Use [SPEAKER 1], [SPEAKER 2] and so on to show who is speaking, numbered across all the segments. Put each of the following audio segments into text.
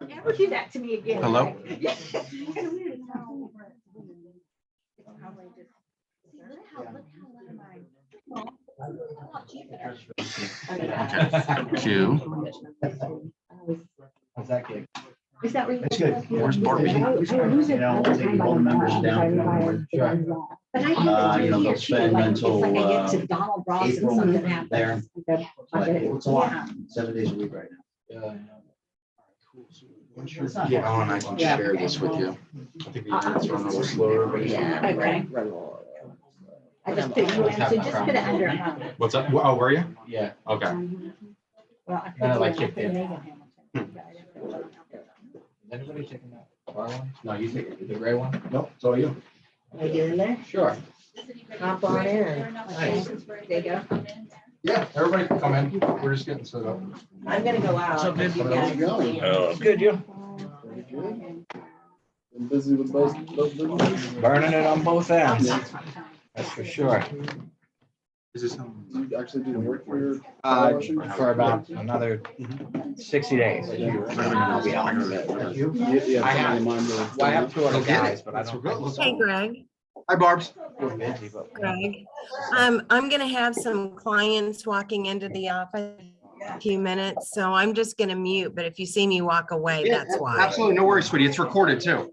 [SPEAKER 1] Never do that to me again.
[SPEAKER 2] Hello? Okay. Q.
[SPEAKER 3] How's that gig?
[SPEAKER 1] Is that where
[SPEAKER 3] It's good.
[SPEAKER 2] Where's Barbie?
[SPEAKER 3] You know, we'll take all the members down. Sure.
[SPEAKER 1] But I
[SPEAKER 3] You know, they'll spend until,
[SPEAKER 1] it's like I get to Donald Ross and
[SPEAKER 3] April
[SPEAKER 1] something happens.
[SPEAKER 3] there. But it's a lot, 7 days a week right now.
[SPEAKER 2] Yeah, oh, and I can share this with you. I think it's run a little slower.
[SPEAKER 1] Yeah, okay. I just put you in, so just put it under.
[SPEAKER 2] What's up? Oh, were you?
[SPEAKER 3] Yeah.
[SPEAKER 2] Okay.
[SPEAKER 1] Well, I
[SPEAKER 3] Then I like
[SPEAKER 1] put
[SPEAKER 3] kicked in.
[SPEAKER 1] Megan Hamilton.
[SPEAKER 3] Anybody taking that bar one? No, you take it. The gray one? Nope, it's all you.
[SPEAKER 4] Are you in there?
[SPEAKER 3] Sure.
[SPEAKER 4] Hop on in.
[SPEAKER 3] Nice.
[SPEAKER 1] There you go.
[SPEAKER 2] Yeah, everybody can come in. We're just getting set up.
[SPEAKER 4] I'm gonna go out.
[SPEAKER 3] How's it going?
[SPEAKER 2] Oh,
[SPEAKER 3] Good, you?
[SPEAKER 5] Been busy with both businesses.
[SPEAKER 3] Burning it on both ends. That's for sure.
[SPEAKER 2] Is this
[SPEAKER 5] Do you actually do the work for your?
[SPEAKER 3] For about another 60 days. I'll be out.
[SPEAKER 5] Yeah,
[SPEAKER 3] I have-
[SPEAKER 5] somebody in mind will-
[SPEAKER 3] Well, I have 2 other
[SPEAKER 2] Go get
[SPEAKER 3] guys,
[SPEAKER 2] it.
[SPEAKER 3] but I don't.
[SPEAKER 6] Hey, Greg.
[SPEAKER 2] Hi, Barb's.
[SPEAKER 3] We're busy, but.
[SPEAKER 6] Greg. I'm gonna have some clients walking into the office in a few minutes, so I'm just gonna mute, but if you see me walk away,
[SPEAKER 2] Yeah,
[SPEAKER 6] that's why.
[SPEAKER 2] absolutely. No worries, sweetie. It's recorded too.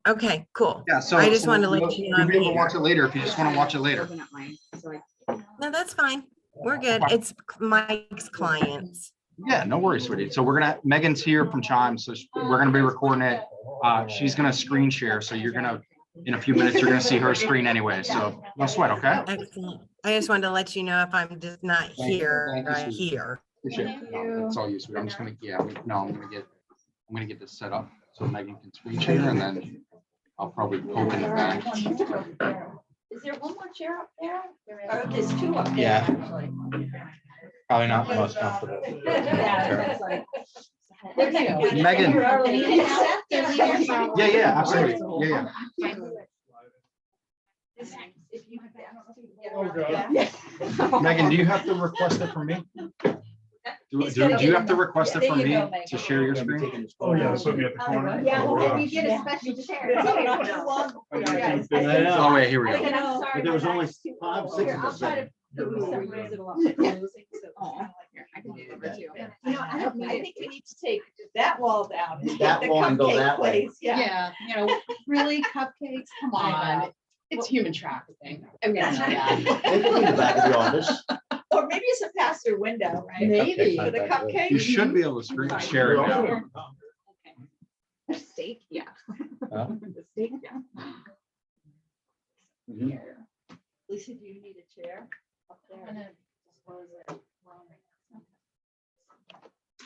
[SPEAKER 6] Okay, cool.
[SPEAKER 2] Yeah, so.
[SPEAKER 6] I just wanted to let you know
[SPEAKER 2] You'll
[SPEAKER 6] I'm
[SPEAKER 2] be able to
[SPEAKER 6] here.
[SPEAKER 2] watch it later if you just want to watch it later.
[SPEAKER 6] No, that's fine. We're good. It's Mike's clients.
[SPEAKER 2] Yeah, no worries, sweetie. So Megan's here from Chime, so we're gonna be recording it. She's gonna screen share, so you're gonna, in a few minutes, you're gonna see her screen anyway, so no sweat, okay?
[SPEAKER 6] Excellent. I just wanted to let you know if I'm just not
[SPEAKER 2] Thank you.
[SPEAKER 6] here,
[SPEAKER 2] Thank you,
[SPEAKER 6] I'm
[SPEAKER 2] sweetie.
[SPEAKER 6] here.
[SPEAKER 2] Appreciate it. No, that's all you, sweetie. I'm just gonna, I'm gonna get this set up so Megan can screen share, and then I'll probably open it back.
[SPEAKER 1] Is there one more chair up there? Or there's 2 up there,
[SPEAKER 3] Yeah.
[SPEAKER 1] actually.
[SPEAKER 3] Probably not the most comfortable.
[SPEAKER 2] Megan. Yeah, absolutely. Yeah. Megan, do you have to request it from me? Do you have to request it from me to share your screen?
[SPEAKER 5] Oh, yeah, put me at the corner.
[SPEAKER 1] Yeah, well, maybe you get a special chair.
[SPEAKER 2] Oh, wait, here we
[SPEAKER 1] Megan,
[SPEAKER 2] go.
[SPEAKER 1] I'm sorry,
[SPEAKER 5] But there was
[SPEAKER 1] but
[SPEAKER 5] only
[SPEAKER 1] that's too
[SPEAKER 5] 5,
[SPEAKER 1] long.
[SPEAKER 5] 6
[SPEAKER 1] Here,
[SPEAKER 5] of
[SPEAKER 1] I'll
[SPEAKER 5] us
[SPEAKER 1] try
[SPEAKER 5] in.
[SPEAKER 1] to put you somewhere that's a lot more closing, so I can do it over too. You know, I think we need to take that wall down.
[SPEAKER 3] That
[SPEAKER 1] The
[SPEAKER 3] wall and go
[SPEAKER 1] cupcake
[SPEAKER 3] that way.
[SPEAKER 1] place, Yeah.
[SPEAKER 7] Yeah, you know, really cupcakes, come on. It's human trafficking. I'm gonna tell you.
[SPEAKER 3] They could be in the back of the office.
[SPEAKER 1] Or maybe it's a pass-through window, right?
[SPEAKER 7] Maybe.
[SPEAKER 1] For the cupcake.
[SPEAKER 2] You should be able to screen share it now.
[SPEAKER 1] Steak, yeah.
[SPEAKER 3] Huh?
[SPEAKER 1] The steak, yeah.
[SPEAKER 3] Mhm.
[SPEAKER 1] Here. Lisa, do you need a chair up there?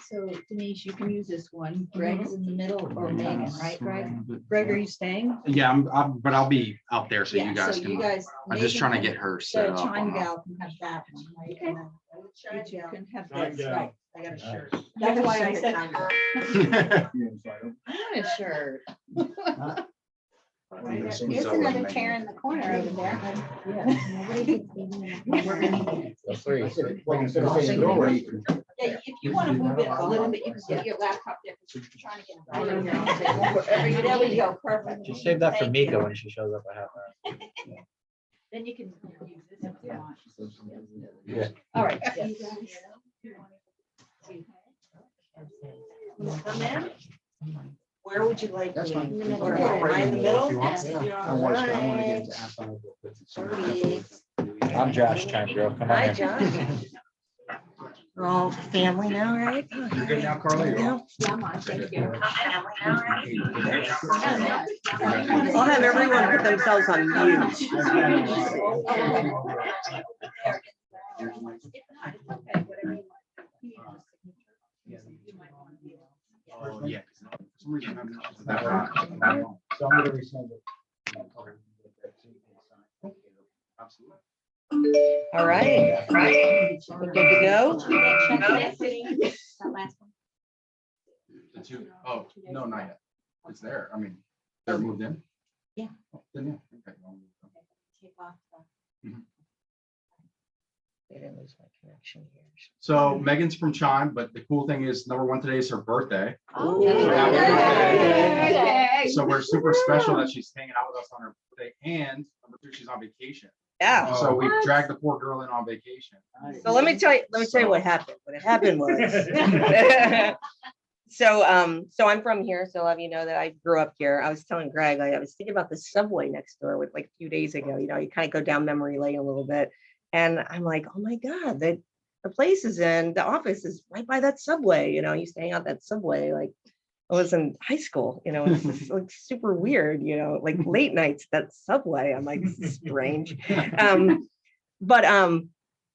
[SPEAKER 1] So Denise, you can use this one. Greg's in the middle or Megan, right, Greg? Greg, are you staying?
[SPEAKER 2] Yeah, but I'll be out there so you
[SPEAKER 1] Yeah,
[SPEAKER 2] guys
[SPEAKER 1] so you
[SPEAKER 2] can,
[SPEAKER 1] guys.
[SPEAKER 2] I'm just
[SPEAKER 1] Megan
[SPEAKER 2] trying to
[SPEAKER 1] can-
[SPEAKER 2] get her set
[SPEAKER 1] The
[SPEAKER 2] up.
[SPEAKER 1] Chime
[SPEAKER 2] on-
[SPEAKER 1] gal can have that one, right?
[SPEAKER 7] Okay.
[SPEAKER 1] And then You two can have
[SPEAKER 5] Chime
[SPEAKER 1] this,
[SPEAKER 5] gal.
[SPEAKER 1] right?
[SPEAKER 7] I got a shirt.
[SPEAKER 1] That's why I said.
[SPEAKER 7] I want a shirt.
[SPEAKER 1] There's another chair in the corner over there. Yeah, if you want to move it a little bit, you can get your laptop there. 'Cause you're trying to get it right in there. There we go, perfect.
[SPEAKER 3] Just save that for
[SPEAKER 1] Thank you.
[SPEAKER 3] Mika when she shows up. I have her.
[SPEAKER 1] Then you can use this if you want.
[SPEAKER 3] Yeah.
[SPEAKER 1] All right. Come in. Where would you like?
[SPEAKER 5] That's
[SPEAKER 1] me?
[SPEAKER 5] fine.
[SPEAKER 1] Or right in the middle?
[SPEAKER 5] I want to, I want to get into Apple.
[SPEAKER 3] I'm Josh, Chime Girl. Come on
[SPEAKER 4] Hi,
[SPEAKER 3] in.
[SPEAKER 4] Josh. We're all family now, right?
[SPEAKER 2] You're good now, Carly?
[SPEAKER 4] Yeah.
[SPEAKER 1] Yeah, I'm on, thank you.
[SPEAKER 4] I'll have everyone put themselves on mute.
[SPEAKER 2] Oh, yeah.
[SPEAKER 3] So I'm gonna resend it.
[SPEAKER 2] Absolutely.
[SPEAKER 4] All right. We're good to go?
[SPEAKER 2] The 2, oh, no, not yet. It's there. I mean, they're moved in?
[SPEAKER 1] Yeah.
[SPEAKER 2] Then, yeah. Okay.
[SPEAKER 1] Take off
[SPEAKER 2] Mhm.
[SPEAKER 4] I didn't lose my connection here.
[SPEAKER 2] So Megan's from Chime, but the cool thing is #1 today is her birthday.
[SPEAKER 4] Ooh.
[SPEAKER 7] Yay.
[SPEAKER 2] So we're super special that she's hanging out with us on her birthday, and #2, she's on vacation.
[SPEAKER 4] Yeah.
[SPEAKER 2] So we dragged the poor girl in on vacation.
[SPEAKER 4] So let me tell you what happened. What happened was, so I'm from here, so a lot of you know that I grew up here. I was telling Greg, I was thinking about the subway next door with like a few days ago. You know, you kind of go down memory lane a little bit, and I'm like, oh my God, the place is in the office is right by that subway. You know, I used to hang out that subway like I was in high school. You know, it's just like super weird. You know, like late nights that subway. I'm like, this is strange. But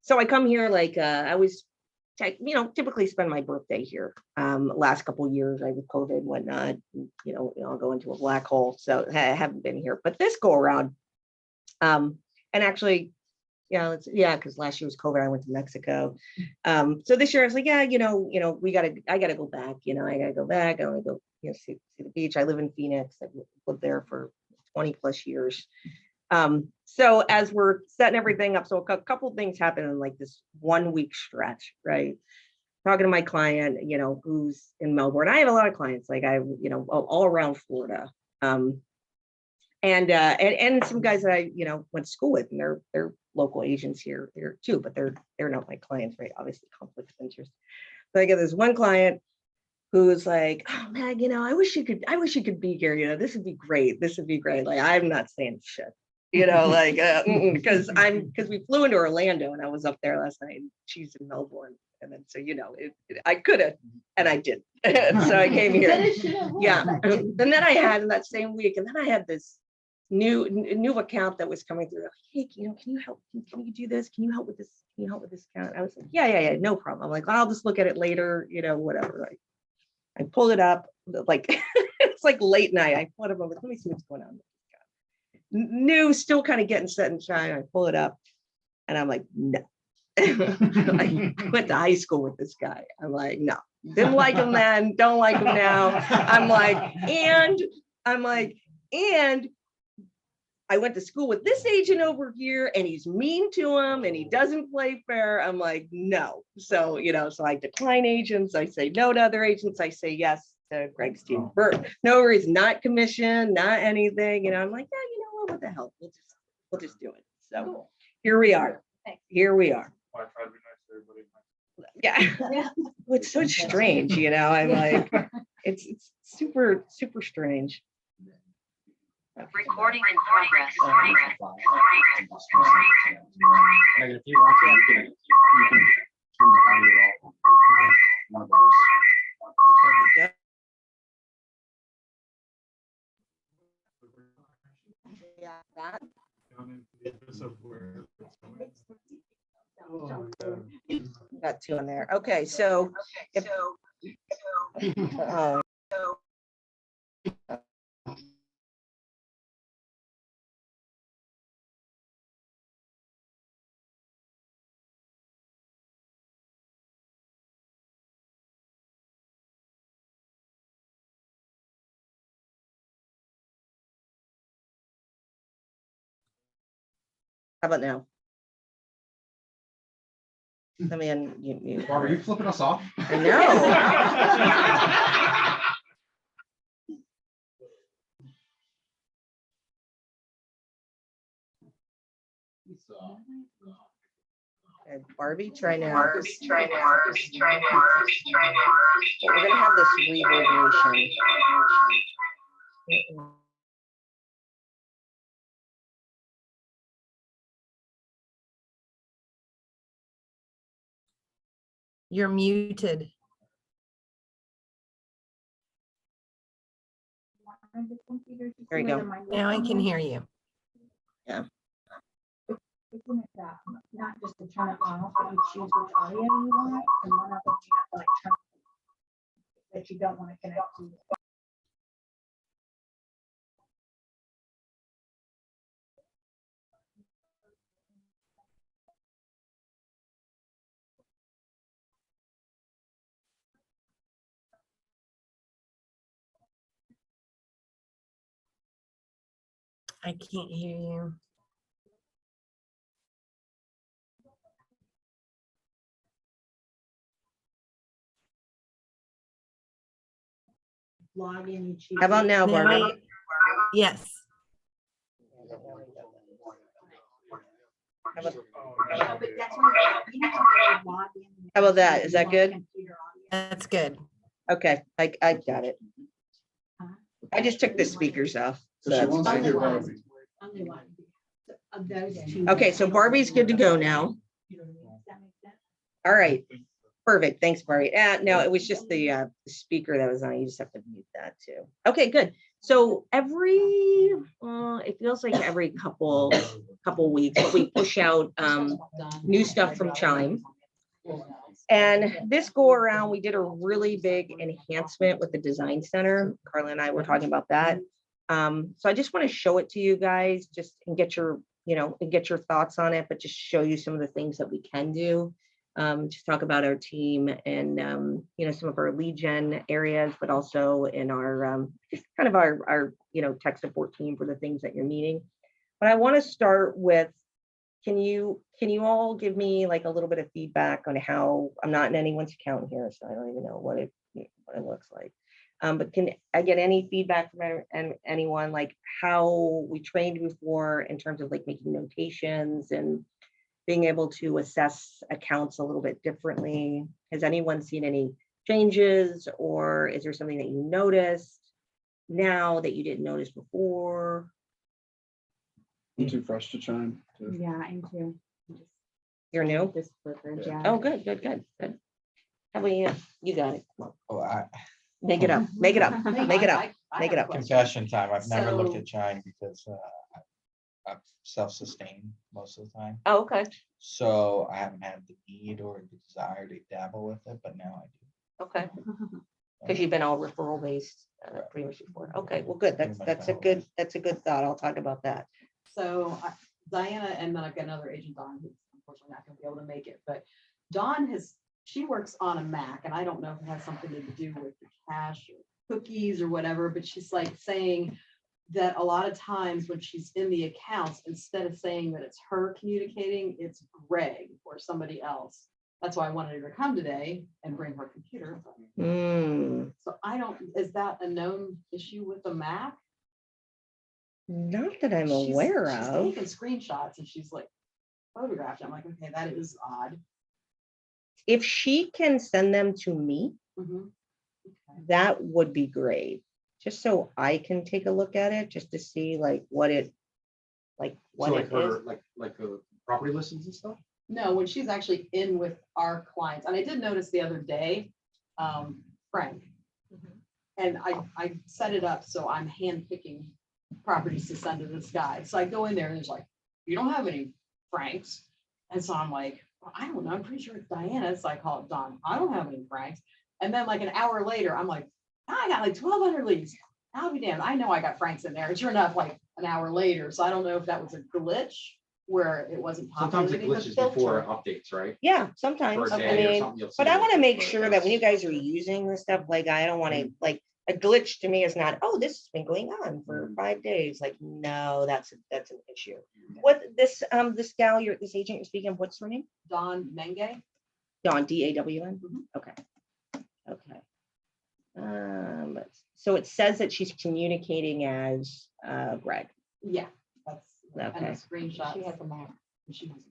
[SPEAKER 4] so I come here like I was, you know, typically spend my birthday here. Last couple of years, I with COVID and whatnot, you know, I'll go into a black hole. So I haven't been here. But this go around, and actually, yeah, because last year was COVID. I went to Mexico. So this year I was like, yeah, you know, I gotta go back. You know, I gotta go back. I want to go, you know, see the beach. I live in Phoenix. I've lived there for 20 plus years. So as we're setting everything up, so a couple things happen in like this 1 week stretch, right? Talking to my client, you know, who's in Melbourne. I have a lot of clients, like you know, all around Florida. And some guys that I, you know, went to school with, and they're local agents here too, but they're not my clients, right? Obviously conflict of interest. So I get this one client who's like, oh man, you know, I wish you could be here. You know, this would be great. This would be great. Like, I'm not saying shit, you know, like, because we flew into Orlando and I was up there last night and she's in Melbourne. And then, so, you know, I could have, and I did. So I came here. Yeah. And then I had in that same week, and then I had this new account that was coming through. Like, hey, you know, can you help? Can you do this? Can you help with this? Can you help with this account? I was like, yeah, no problem. I'm like, I'll just look at it later, you know, whatever. Like, I pulled it up, like it's like late night. I pulled it up. Let me see what's going on. New, still kind of getting set in Chime. I pull it up, and I'm like, no. I went to high school with this guy. I'm like, no, didn't like him then, don't like him now. I'm like, and I went to school with this agent over here and he's mean to him and he doesn't play fair. I'm like, no. So, you know, so I decline agents. I say no to other agents. I say yes to Greg's team. For no reason, not commission, not anything. You know, I'm like, yeah, you know what the hell? We'll just do it. So here we are. Here we are. Yeah. It's so strange, you know. I'm like, it's super strange.
[SPEAKER 8] Recording in progress.
[SPEAKER 2] Megan, if you want to, you can turn the audio off. One of ours.
[SPEAKER 4] There we go. Yeah, that. Got two in there. Okay, so if how about now? I mean, you
[SPEAKER 2] Bob, are you flipping us off?
[SPEAKER 4] I know. Okay, Barbie, try now. We're gonna have this reverberation.
[SPEAKER 6] You're muted.
[SPEAKER 4] There you go.
[SPEAKER 6] Now I can hear you.
[SPEAKER 4] Yeah.
[SPEAKER 1] Isn't it that, not just to turn it off, but you choose which audio you want, and one of them you have to like turn that you don't want to connect to.
[SPEAKER 6] I can't hear you.
[SPEAKER 1] log in, you choose.
[SPEAKER 4] How about now,
[SPEAKER 6] Now
[SPEAKER 4] Barbara?
[SPEAKER 6] I- Yes.
[SPEAKER 4] How about-
[SPEAKER 1] No, but that's why you have to log in.
[SPEAKER 4] How about that? Is that
[SPEAKER 1] My
[SPEAKER 4] good?
[SPEAKER 1] computer audio.
[SPEAKER 6] That's good.
[SPEAKER 4] Okay, I got it. I just took the speakers off. So
[SPEAKER 5] So she
[SPEAKER 4] that's
[SPEAKER 5] wants to
[SPEAKER 4] fine.
[SPEAKER 5] hear Barbie.
[SPEAKER 1] Only one. Of those two.
[SPEAKER 4] Okay, so Barbie's good to go now.
[SPEAKER 1] Does that make sense?
[SPEAKER 4] All right, perfect. Thanks, Barbie. No, it was just the speaker that was on. You just have to mute that too. Okay, good. So it feels like every couple weeks, but we push out new stuff from Chime. And this go around, we did a really big enhancement with the design center. Carla and I were talking about that. So I just want to show it to you guys just and get your, and get your thoughts on it, but just show you some of the things that we can do. Just talk about our team and, some of our lead gen areas, but also in our, just kind of our tech support team for the things that you're needing. But I want to start with, can you all give me like a little bit of feedback on how, I'm not in anyone's account here, so I don't even know what it looks like. But can I get any feedback from anyone, like how we trained before in terms of like making notations and being able to assess accounts a little bit differently? Has anyone seen any changes, or is there something that you noticed now that you didn't notice before?
[SPEAKER 5] I'm too fresh to chime.
[SPEAKER 7] Yeah, I'm too.
[SPEAKER 4] You're new?
[SPEAKER 7] This Clifford, yeah.
[SPEAKER 4] Oh, good. How about you? You got it. Come on.
[SPEAKER 3] Oh,
[SPEAKER 4] Make it up. Make it up. Make it up. Make it up.
[SPEAKER 3] confession time. I've never looked
[SPEAKER 7] So-
[SPEAKER 3] at Chime because I'm self-sustained most of the time.
[SPEAKER 4] Oh, okay.
[SPEAKER 3] So I haven't had the need or the desire to dabble with it, but now I do.
[SPEAKER 4] Okay. Because you've been all referral based pretty much before. Okay, well, good. That's a good thought. I'll talk about that.
[SPEAKER 8] So Diana, and then I've got another agent, Dawn, who's unfortunately not gonna be able to make it, but Dawn she works on a Mac, and I don't know if it has something to do with the cache or cookies or whatever, but she's like saying that a lot of times when she's in the accounts, instead of saying that it's her communicating, it's Greg or somebody else. That's why I wanted her to come today and bring her computer. So is that a known issue with the Mac?
[SPEAKER 4] Not that I'm
[SPEAKER 8] She's-
[SPEAKER 4] aware
[SPEAKER 8] she's
[SPEAKER 4] of.
[SPEAKER 8] taking screenshots and she's like photographed. I'm like, okay, that is odd.
[SPEAKER 4] If she can send them to me,
[SPEAKER 8] Mhm.
[SPEAKER 4] that would be great. Just so I can take a look at it, just to see like what it
[SPEAKER 2] So
[SPEAKER 4] is.
[SPEAKER 2] like for like property listings and stuff?
[SPEAKER 8] No, when she's actually in with our clients, and I did notice the other day, Frank. And I set it up so I'm handpicking properties to send to this guy. So I go in there and it's like, you don't have any Franks. And so I'm like, well, I don't know, I'm pretty sure it's Diana. So I call it Dawn. I don't have any Franks. And then like an hour later, I'm like, I got like 1,200 leads. I'll be damned. I know I got Franks in there. And sure enough, like an hour later. So I don't know if that was a glitch where it wasn't
[SPEAKER 2] Sometimes it
[SPEAKER 8] populating the
[SPEAKER 2] glitches before
[SPEAKER 8] filter.
[SPEAKER 2] updates, right?
[SPEAKER 4] Yeah,
[SPEAKER 2] For
[SPEAKER 4] sometimes.
[SPEAKER 2] a
[SPEAKER 4] I
[SPEAKER 2] day or
[SPEAKER 4] mean,
[SPEAKER 2] something, you'll see
[SPEAKER 4] but I
[SPEAKER 2] it
[SPEAKER 4] want to make
[SPEAKER 2] before it
[SPEAKER 4] sure that when you
[SPEAKER 2] goes.
[SPEAKER 4] guys are using this stuff, like I don't want to like a glitch to me is not, oh, this has been going on for 5 days. Like, no, that's an issue. What this gal, this agent you're speaking of, what's her name?
[SPEAKER 8] Dawn Menge.
[SPEAKER 4] Dawn, DAWN?
[SPEAKER 8] Mhm.
[SPEAKER 4] Okay. So it says that she's communicating as Greg.
[SPEAKER 8] Yeah, that's, and
[SPEAKER 4] Okay.
[SPEAKER 8] the screenshot.
[SPEAKER 7] She has a Mac.
[SPEAKER 8] She was.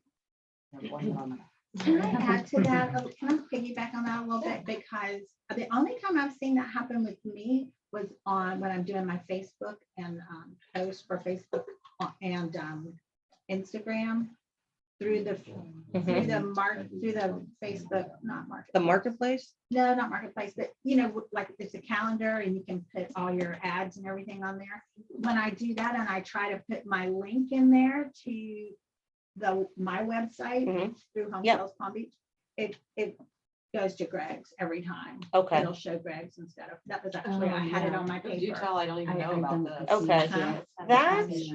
[SPEAKER 8] blaming on that.
[SPEAKER 1] Can I add to that? Can I piggyback on that a little bit? Because the only time I've seen that happen with me was on when I'm doing my Facebook and posts for Facebook and Instagram through the Facebook, not market.
[SPEAKER 4] The marketplace?
[SPEAKER 1] No, not marketplace, but like it's a calendar and you can put all your ads and everything on there. When I do that and I try to put my link in there to my website through Home
[SPEAKER 4] Yep.
[SPEAKER 1] Sales Palm Beach, it goes to Greg's every time.
[SPEAKER 4] Okay.
[SPEAKER 1] It'll show Greg's instead of, that was actually, I had it on my
[SPEAKER 8] You
[SPEAKER 1] paper.
[SPEAKER 8] tell I don't even know about this.
[SPEAKER 4] Okay.
[SPEAKER 1] That's-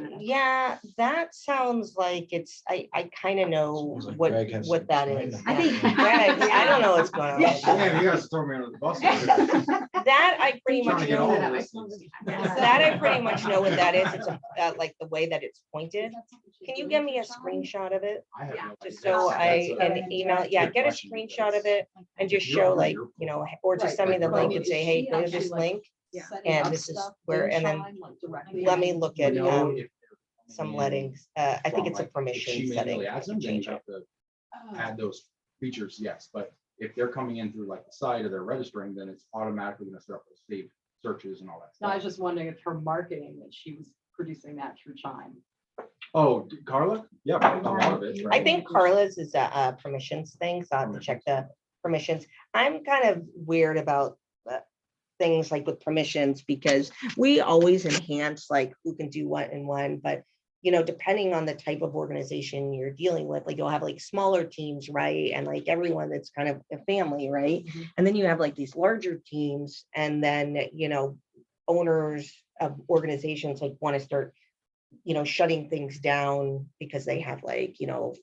[SPEAKER 4] That sounds like I kind of know
[SPEAKER 3] Sounds like
[SPEAKER 4] what
[SPEAKER 3] Greg has
[SPEAKER 4] what that
[SPEAKER 3] some
[SPEAKER 4] is.
[SPEAKER 3] excitement.
[SPEAKER 1] I think-
[SPEAKER 4] Greg, I don't know what's going on. with that.
[SPEAKER 2] Yeah, you guys throw me under the bus.
[SPEAKER 4] That I pretty
[SPEAKER 2] Trying
[SPEAKER 4] much
[SPEAKER 2] to get all
[SPEAKER 4] know.
[SPEAKER 2] the listings.
[SPEAKER 4] That I pretty much know what that is. It's like the way that it's pointed. Can you give me a screenshot of it?
[SPEAKER 2] I have no
[SPEAKER 4] Just
[SPEAKER 2] idea.
[SPEAKER 4] so
[SPEAKER 2] That's
[SPEAKER 4] I can email, yeah,
[SPEAKER 2] good
[SPEAKER 4] get a
[SPEAKER 2] question,
[SPEAKER 4] screenshot of
[SPEAKER 2] because
[SPEAKER 4] it and just show like, or just send me the link and say, hey, go to this link
[SPEAKER 1] Yeah.
[SPEAKER 8] setting
[SPEAKER 4] And
[SPEAKER 8] up
[SPEAKER 4] this is
[SPEAKER 8] stuff
[SPEAKER 4] where-
[SPEAKER 8] in
[SPEAKER 4] and then
[SPEAKER 8] Chime, like directly
[SPEAKER 4] let
[SPEAKER 8] on
[SPEAKER 4] me
[SPEAKER 8] the
[SPEAKER 4] look at,
[SPEAKER 8] video?
[SPEAKER 3] if they're
[SPEAKER 4] some
[SPEAKER 3] coming in
[SPEAKER 4] lettings. I think
[SPEAKER 3] from,
[SPEAKER 4] it's a
[SPEAKER 3] like, if
[SPEAKER 4] permission
[SPEAKER 3] she
[SPEAKER 4] setting.
[SPEAKER 3] manually
[SPEAKER 4] I
[SPEAKER 3] adds
[SPEAKER 4] can
[SPEAKER 3] them, then
[SPEAKER 4] change
[SPEAKER 3] you
[SPEAKER 4] it.
[SPEAKER 3] have to
[SPEAKER 8] Oh,
[SPEAKER 3] add those features, yes, but if they're coming in through like the site or they're registering, then it's automatically gonna start with saved searches and all that
[SPEAKER 8] No, I was
[SPEAKER 3] stuff.
[SPEAKER 8] just wondering if her marketing, that she was producing that through Chime.
[SPEAKER 3] Oh, Carla? Yeah, a lot of it,
[SPEAKER 4] I
[SPEAKER 3] right?
[SPEAKER 4] think Carla's is a permissions thing, so I have to check the permissions. I'm kind of weird about things like with permissions because we always enhance like who can do what and when, but depending on the type of organization you're dealing with, like you'll have like smaller teams, right? And like everyone that's kind of a family, right?
[SPEAKER 8] Mhm.
[SPEAKER 4] And then you have like these larger teams, and then owners of organizations like want to start shutting things down because they have like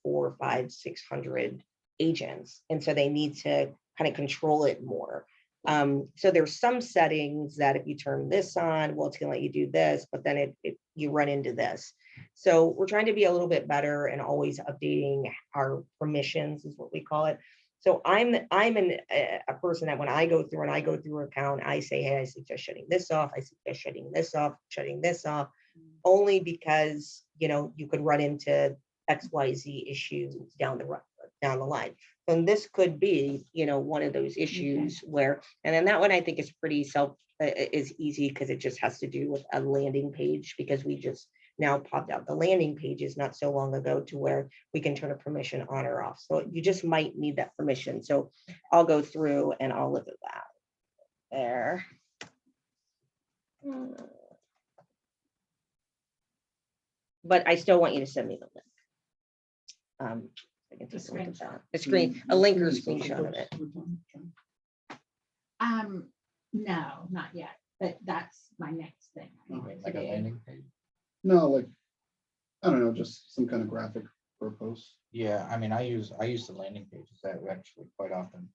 [SPEAKER 4] 4, 5, 600 agents, and so they need to kind of control it more. So there's some settings that if you turn this on, well, it's gonna let you do this, but then you run into this. So we're trying to be a little bit better and always updating our permissions is what we call it. So I'm a person that when I go through an account, I say, hey, I suggest shutting this off. I suggest shutting this off, only because you could run into XYZ issues down the line. And this could be one of those issues where, and then that one I think is pretty is easy because it just has to do with a landing page, because we just now popped out the landing pages not so long ago to where we can turn a permission on or off. So you just might need that permission. So I'll go through and I'll look at that there. But I still want you to send me the link. I can take a look at that. A link or a screenshot of it.
[SPEAKER 1] No, not yet, but that's my next thing.
[SPEAKER 3] Like a landing page.
[SPEAKER 5] No, like, I don't know, just some kind of graphic for a post.
[SPEAKER 3] Yeah, I mean, I use the landing pages that actually quite often.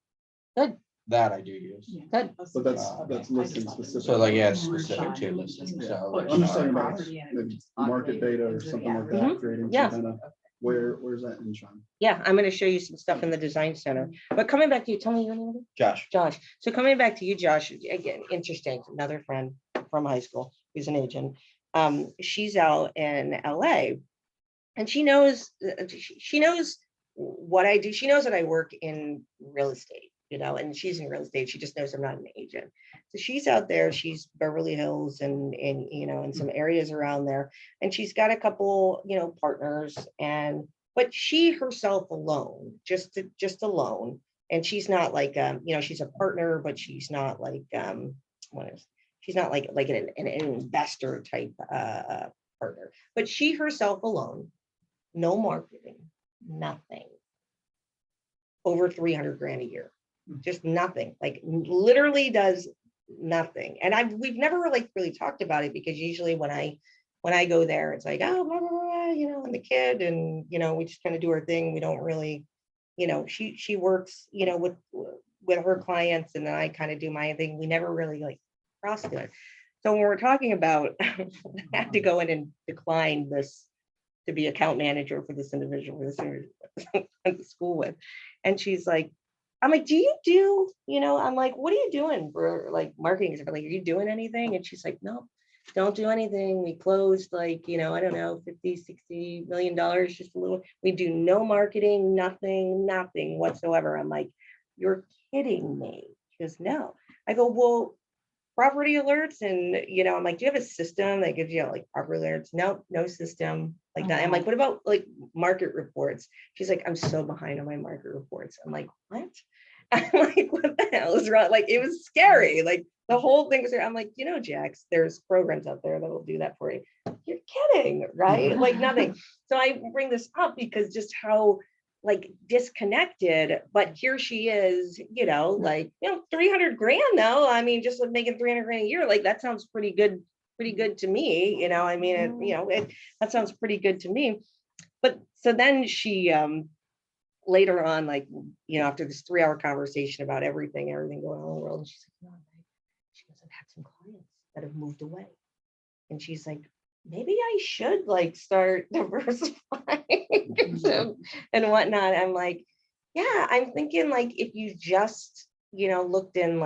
[SPEAKER 4] Good.
[SPEAKER 3] That I do use.
[SPEAKER 1] Yeah.
[SPEAKER 4] Good.
[SPEAKER 5] But that's
[SPEAKER 8] I
[SPEAKER 5] listing
[SPEAKER 8] just-
[SPEAKER 5] specific.
[SPEAKER 3] So like, yeah, it's
[SPEAKER 8] More
[SPEAKER 3] specific to
[SPEAKER 8] Chime.
[SPEAKER 3] listing.
[SPEAKER 5] Yeah.
[SPEAKER 3] So.
[SPEAKER 8] But
[SPEAKER 5] I'm just talking
[SPEAKER 8] Chime
[SPEAKER 5] about
[SPEAKER 8] property and it
[SPEAKER 5] maybe
[SPEAKER 8] just
[SPEAKER 5] market
[SPEAKER 8] updated
[SPEAKER 5] data or
[SPEAKER 8] into the
[SPEAKER 5] something like
[SPEAKER 8] average.
[SPEAKER 5] that, creating
[SPEAKER 4] Yeah.
[SPEAKER 5] some kind of, where's that in Chime?
[SPEAKER 4] Yeah, I'm going to show you some stuff in the design center. But coming back to you, tell me your name again.
[SPEAKER 3] Josh.
[SPEAKER 4] Josh. So coming back to you, Josh, again, interesting. Another friend from high school who's an agent. She's out in LA, and she knows what I do. She knows that I work in real estate, and she's in real estate. She just knows I'm not an agent. So she's out there. She's Beverly Hills and in some areas around there, and she's got a couple partners, but she herself alone, just alone. And she's not like she's a partner, but she's not like she's not like an investor type partner, but she herself alone, no marketing, nothing, over 300 grand a year, just nothing, like literally does nothing. And we've never really talked about it, because usually when I go there, it's like, oh, blah, blah, blah, I'm the kid, and we just kind of do our thing. We don't really, she works, with her clients, and then I kind of do my thing. We never really crossed it. So when we're talking about, I had to go in and decline this to be account manager for this individual I went to school with. And she's like, I'm like, do you do, I'm like, what are you doing for marketing? Like, are you doing anything? And she's like, no, don't do anything. We closed I don't know, $50-60 million, just a little. We do no marketing, nothing whatsoever. I'm like, you're kidding me. She goes, no. I go, well, property alerts, and I'm like, do you have a system that gives you property alerts? Nope, no system like that. I'm like, what about market reports? She's like, I'm so behind on my market reports. I'm like, what? I'm like, what the hell is wrong? It was scary. The whole thing was, I'm like, Jax, there's programs out there that will do that for you. You're kidding, right? Nothing. So I bring this up because just how disconnected, but here she is, 300 grand though. I mean, just making 300 grand a year, that sounds pretty good to me. I mean, that sounds pretty good to me. But so then she, later on, after this 3-hour conversation about everything going on in the world, and she's like, no, she goes, I've had some clients that have moved away. And she's like, maybe I should start diversifying and whatnot. I'm like, yeah, I'm thinking if you just, looked in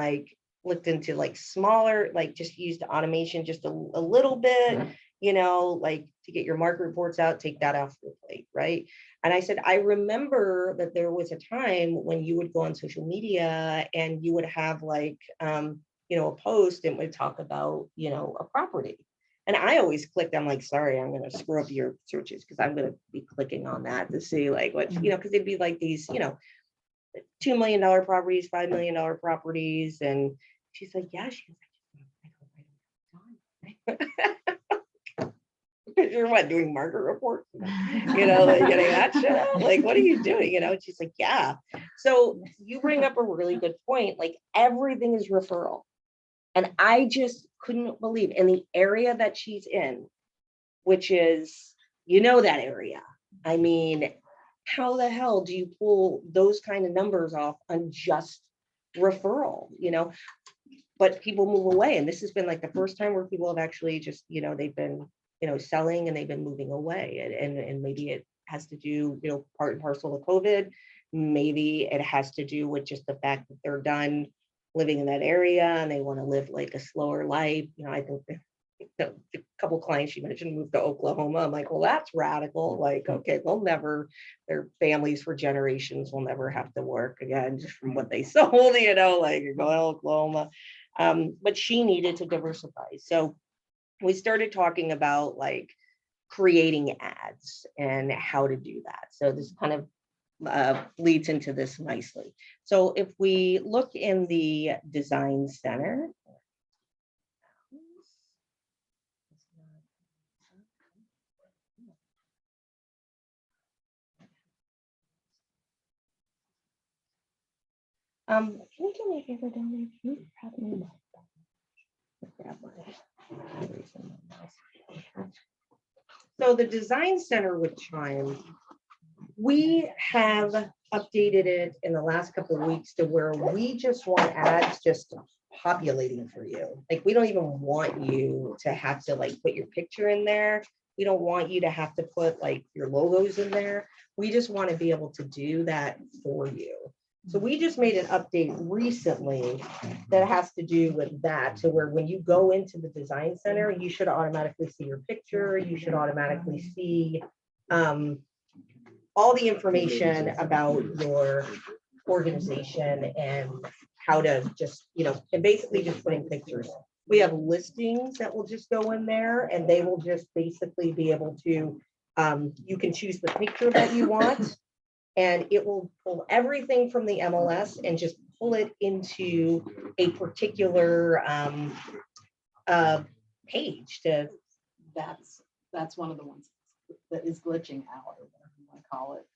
[SPEAKER 4] looked into like smaller, like just used automation just a little bit, you know, like to get your market reports out, take that off your plate, right? And I said, I remember that there was a time when you would go on social media and you would have like, you know, a post and would talk about, you know, a property. And I always clicked, I'm like, sorry, I'm going to screw up your searches because I'm going to be clicking on that to see like what, you know, because it'd be like these, you know, $2 million properties, $5 million properties. And she's like, yeah, she's like, because you're what, doing market reports, you know, like getting that shit out? Like, what are you doing? You know, and she's like, yeah. So you bring up a really good point. Like everything is referral. And I just couldn't believe in the area that she's in, which is, you know, that area. I mean, how the hell do you pull those kind of numbers off on just referral, you know? But people move away. And this has been like the first time where people have actually just, you know, they've been, you know, selling and they've been moving away. And maybe it has to do, you know, part and parcel of COVID. Maybe it has to do with just the fact that they're done living in that area and they want to live like a slower life. You know, I think the couple clients you mentioned moved to Oklahoma. I'm like, well, that's radical. Like, okay, they'll never, their families for generations will never have to work again, just from what they sold, you know, like you're going to Oklahoma. But she needed to diversify. So we started talking about like creating ads and how to do that. So this kind of leads into this nicely. So if we look in the design center, can you do me a favor down there? Can you grab my so the design center with Chime, we have updated it in the last couple of weeks to where we just want ads just populating for you. Like we don't even want you to have to like put your picture in there. We don't want you to have to put like your logos in there. We just want to be able to do that for you. So we just made an update recently that has to do with that, to where when you go into the design center, you should automatically see your picture. You should automatically see all the information about your organization and how to just, you know, and basically just putting pictures. We have listings that will just go in there and they will just basically be able to, you can choose the picture that you want. And it will pull everything from the MLS and just pull it into a particular page to.
[SPEAKER 8] That's one of the ones that is glitching out, or whatever you want to call it.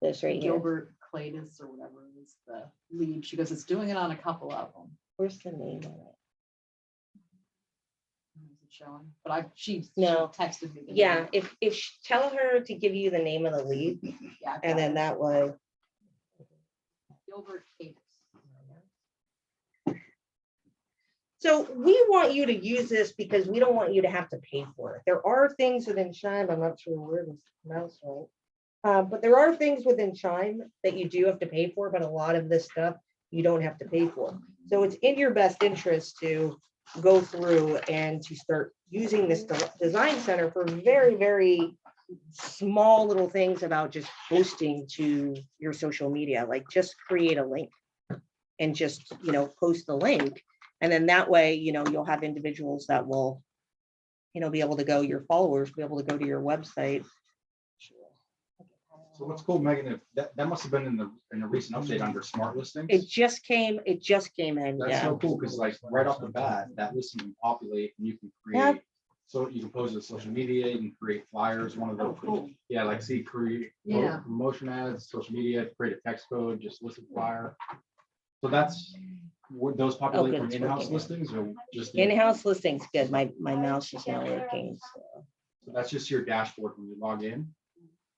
[SPEAKER 4] This right here.
[SPEAKER 8] Gilbert Claytis or whatever is the lead. She goes, it's doing it on a couple of them.
[SPEAKER 4] Where's the name of it?
[SPEAKER 8] Is it showing? But she
[SPEAKER 4] No.
[SPEAKER 8] texted me.
[SPEAKER 4] Yeah, if tell her to give you the name of the lead,
[SPEAKER 8] Yeah,
[SPEAKER 4] and then that way.
[SPEAKER 8] Gilbert Claytis.
[SPEAKER 4] So we want you to use this because we don't want you to have to pay for it. There are things within Chime, I'm not sure where this mouse went, but there are things within Chime that you do have to pay for, but a lot of this stuff you don't have to pay for. So it's in your best interest to go through and to start using this design center for very, very small little things about just posting to your social media, like just create a link and just, you know, post the link. And then that way, you know, you'll have individuals that will, you know, be able to go, your followers, be able to go to your website.
[SPEAKER 3] So what's cool, Megan, if that must have been in a recent update under smart listings.
[SPEAKER 4] It just came in.
[SPEAKER 3] That's
[SPEAKER 4] Yeah.
[SPEAKER 3] so cool, because like right off the bat, that listing can populate and you can
[SPEAKER 4] Yeah.
[SPEAKER 3] create. So you can post it to social media, you can create flyers, one of those.
[SPEAKER 8] Cool.
[SPEAKER 3] Yeah, like see, create
[SPEAKER 8] Yeah.
[SPEAKER 3] promotion ads, social media, create a text code, just list a flyer. So that's, would those populate
[SPEAKER 4] good,
[SPEAKER 3] from
[SPEAKER 4] it's
[SPEAKER 3] in-house
[SPEAKER 4] working.
[SPEAKER 3] listings or just?
[SPEAKER 4] In-house listings, good. My mouse is not working.
[SPEAKER 3] So that's just your dashboard when you log in.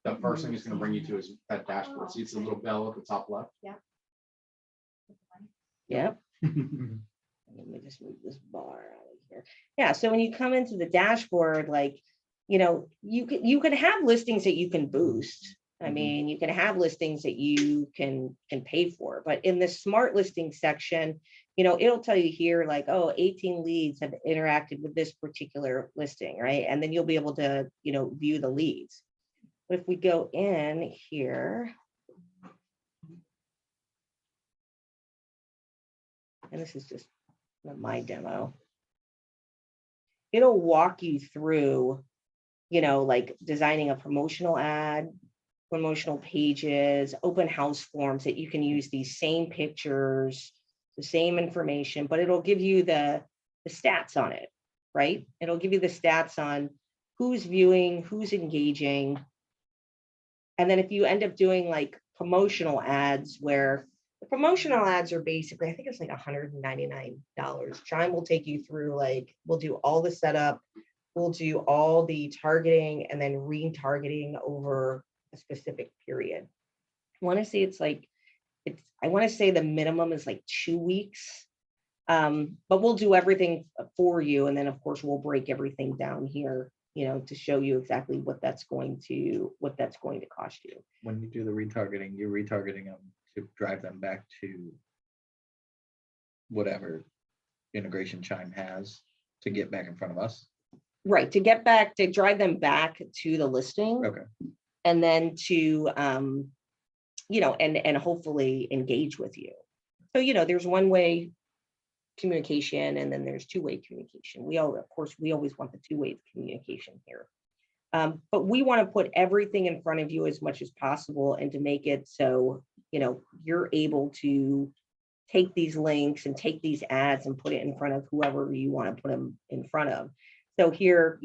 [SPEAKER 3] The first thing it's going to bring you to is that dashboard. See, it's a little bell at the top left.
[SPEAKER 4] Yep. Let me just move this bar out of here. Yeah, so when you come into the dashboard, like, you know, you can have listings that you can boost. I mean, you can have listings that you can pay for, but in the smart listing section, it'll tell you here like, oh, 18 leads have interacted with this particular listing, right? And then you'll be able to, view the leads. But if we go in here, and this is just my demo, it'll walk you through, like designing a promotional ad, promotional pages, open house forms that you can use these same pictures, the same information, but it'll give you the stats on it, right? It'll give you the stats on who's viewing, who's engaging. And then if you end up doing like promotional ads, where the promotional ads are basically, I think it's like $199. Chime will take you through, like, we'll do all the setup, we'll do all the targeting and then retargeting over a specific period. I want to say I want to say the minimum is like 2 weeks. But we'll do everything for you. And then of course we'll break everything down here, to show you exactly what that's going to cost you.
[SPEAKER 9] When you do the retargeting, you're retargeting them to drive them back to whatever integration Chime has to get back in front of us.
[SPEAKER 4] Right, to drive them back to the listing.
[SPEAKER 9] Okay.
[SPEAKER 4] And then to, and hopefully engage with you. So, there's one-way communication and then there's two-way communication. Of course, we always want the two-way communication here. But we want to put everything in front of you as much as possible and to make it so, you're able to take these links and take these ads and put it in front of whoever you want to put them in front of. So here,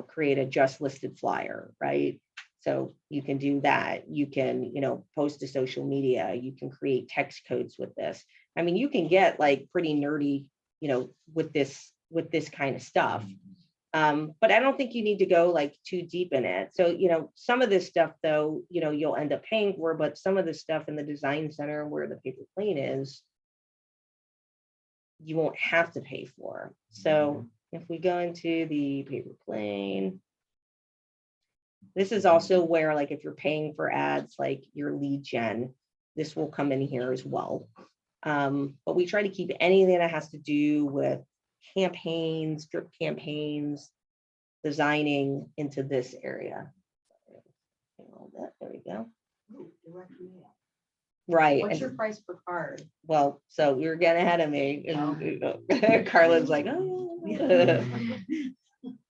[SPEAKER 4] create a just listed flyer, right? So you can do that. You can, post to social media. You can create text codes with this. I mean, you can get like pretty nerdy, with this kind of stuff. But I don't think you need to go like too deep in it. So, some of this stuff though, you'll end up paying for, but some of the stuff in the design center where the paper plane is, you won't have to pay for. So if we go into the paper plane, this is also where, like, if you're paying for ads, like your lead gen, this will come in here as well. But we try to keep anything that has to do with campaigns, drip campaigns, designing into this area. There we go. Right.
[SPEAKER 8] What's your price per card?
[SPEAKER 4] Well, so you're getting ahead of me. And Carlin's like, oh, yeah.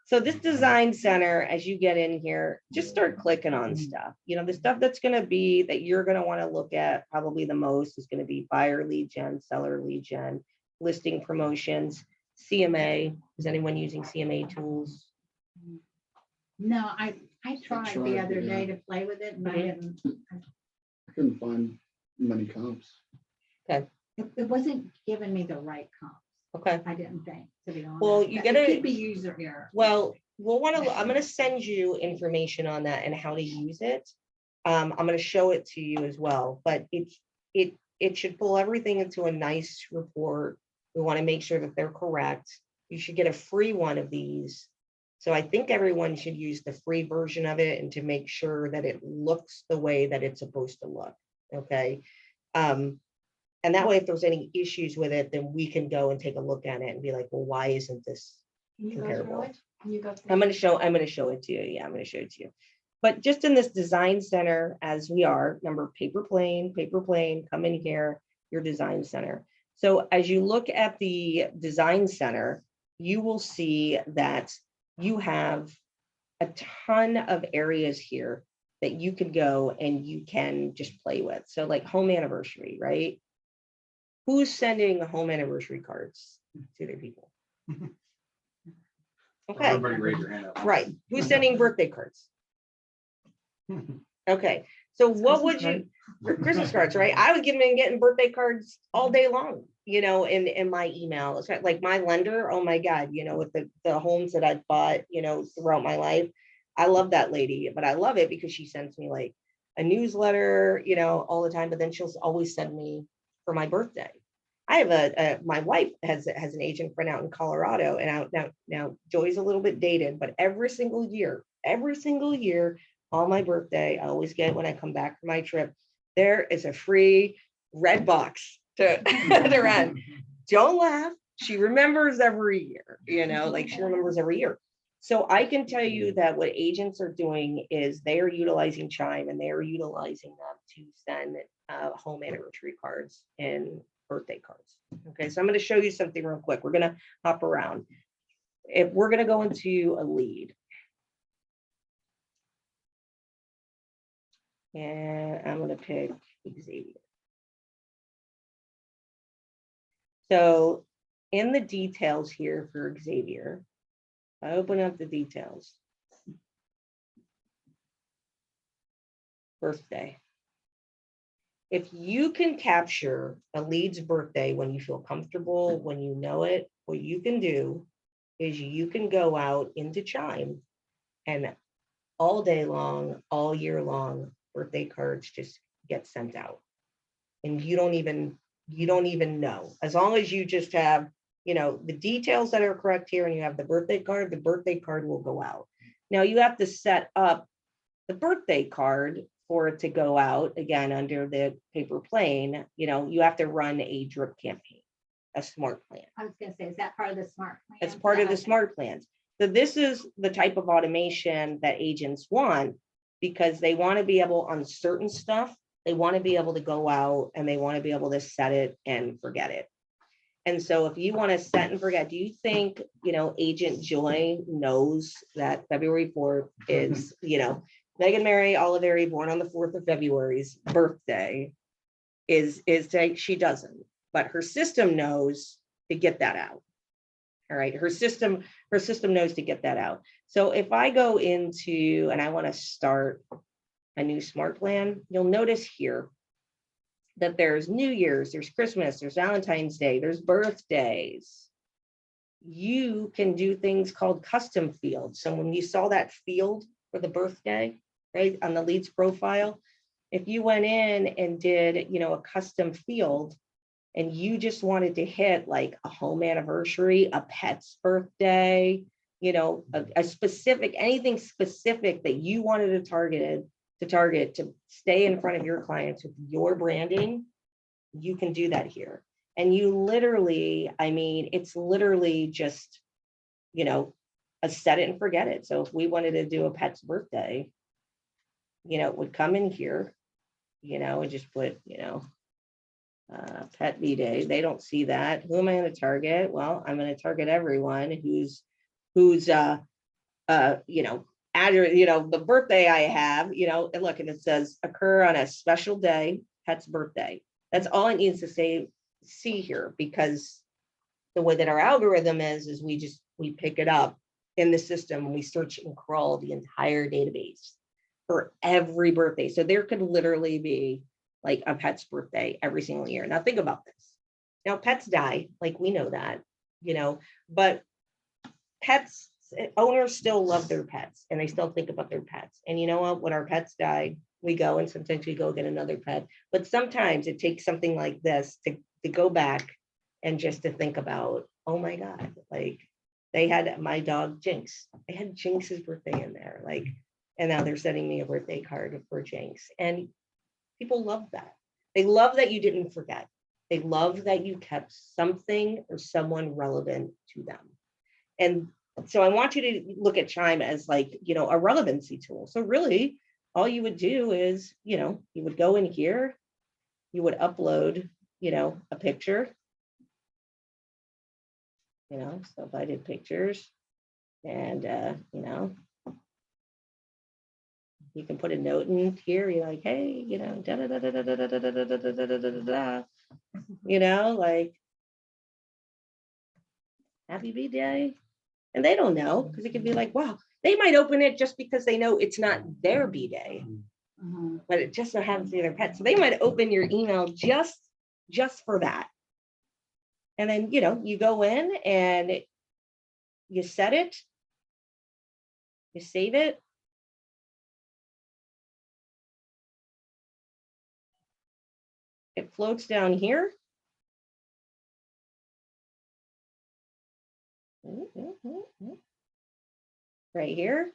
[SPEAKER 4] So this design center, as you get in here, just start clicking on stuff. The stuff that's going to be that you're going to want to look at probably the most is going to be buyer lead gen, seller lead gen, listing promotions, CMA. Is anyone using CMA tools?
[SPEAKER 1] No, I tried the other day to play with it and I
[SPEAKER 5] couldn't find many comps.
[SPEAKER 4] Okay.
[SPEAKER 1] It wasn't giving me the right comps.
[SPEAKER 4] Okay.
[SPEAKER 1] I didn't think, to be honest.
[SPEAKER 4] Well, you
[SPEAKER 1] It
[SPEAKER 4] gotta
[SPEAKER 1] could be user error.
[SPEAKER 4] Well, I'm going to send you information on that and how to use it. I'm going to show it to you as well, but it should pull everything into a nice report. We want to make sure that they're correct. You should get a free one of these. So I think everyone should use the free version of it and to make sure that it looks the way that it's supposed to look. Okay. And that way, if there's any issues with it, then we can go and take a look at it and be like, well, why isn't this comparable? I'm going to show it to you. Yeah, I'm going to show it to you. But just in this design center, as we are, remember, paper plane, come in here, your design center. So as you look at the design center, you will see that you have a ton of areas here that you can go and you can just play with. So like home anniversary, right? Who's sending home anniversary cards to their people? Okay.
[SPEAKER 3] Everybody raise your hand up.
[SPEAKER 4] Right. Who's sending birthday cards? Okay. So what would you, Christmas cards, right? I was getting birthday cards all day long, in my email. It's like my lender, oh my God, with the homes that I've bought, throughout my life. I love that lady, but I love it because she sends me like a newsletter, all the time, but then she'll always send me for my birthday. I have my wife has an agent friend out in Colorado, and now Joy's a little bit dated, but every single year, on my birthday, I always get when I come back from my trip, there is a free red box to run. Don't laugh. She remembers every year, like she remembers every year. So I can tell you that what agents are doing is they are utilizing Chime and they are utilizing them to send home anniversary cards and birthday cards. Okay, so I'm going to show you something real quick. We're going to hop around. If we're going to go into a lead. And I'm going to pick Xavier. So in the details here for Xavier, I open up the details. Birthday. If you can capture a lead's birthday when you feel comfortable, when you know it, what you can do is you can go out into Chime and all day long, all year long, birthday cards just get sent out. And you don't even know. As long as you just have, the details that are correct here and you have the birthday card will go out. Now you have to set up the birthday card for it to go out again under the paper plane. You have to run a drip campaign, a smart plan.
[SPEAKER 1] I was gonna say, is that part of the smart plan?
[SPEAKER 4] It's part of the
[SPEAKER 1] Okay.
[SPEAKER 4] smart plans. So this is the type of automation that agents want because they want to be able on certain stuff, they want to be able to go out and they want to be able to set it and forget it. And so if you want to set and forget, do you think, Agent Joy knows that February 4th is, Megan Mary Oliveri, born on the 4th of February's birthday is she doesn't, but her system knows to get that out. All right, her system knows to get that out. So if I go into and I want to start a new smart plan, you'll notice here that there's New Year's, there's Christmas, there's Valentine's Day, there's birthdays. You can do things called custom fields. So when you saw that field for the birthday, right, on the lead's profile, if you went in and did, a custom field and you just wanted to hit like a home anniversary, a pet's birthday, a specific, anything specific that you wanted to target to stay in front of your clients with your branding, you can do that here. And you literally, it's literally just, a set it and forget it. So if we wanted to do a pet's birthday, it would come in here, and just put, pet B-Day. They don't see that. Who am I going to target? Well, I'm going to target everyone who's the birthday I have, and look, and it says occur on a special day, pet's birthday. That's all it needs to see here, because the way that our algorithm is we pick it up in the system and we search and crawl the entire database for every birthday. So there could literally be like a pet's birthday every single year. Now think about this. Now pets die, like we know that, but pets, owners still love their pets and they still think about their pets. And you know what, when our pets die, we go and sometimes we go get another pet. But sometimes it takes something like this to go back and just to think about, oh my God, like they had my dog Jinx. They had Jinx's birthday in there. Like, and now they're sending me a birthday card for Jinx. And people love that. They love that you didn't forget. They love that you kept something or someone relevant to them. And so I want you to look at Chime as like, a relevancy tool. So really all you would do is, you would go in here, you would upload, a picture, so if I did pictures and, you can put a note in here, you're like, hey, da da da da da da da da da da da da da, like happy B-Day. And they don't know, because it could be like, wow, they might open it just because they know it's not their B-Day, but it just so happens to be their pet. So they might open your email just for that. And then, you go in and you set it, you save it. It floats down here. Right here.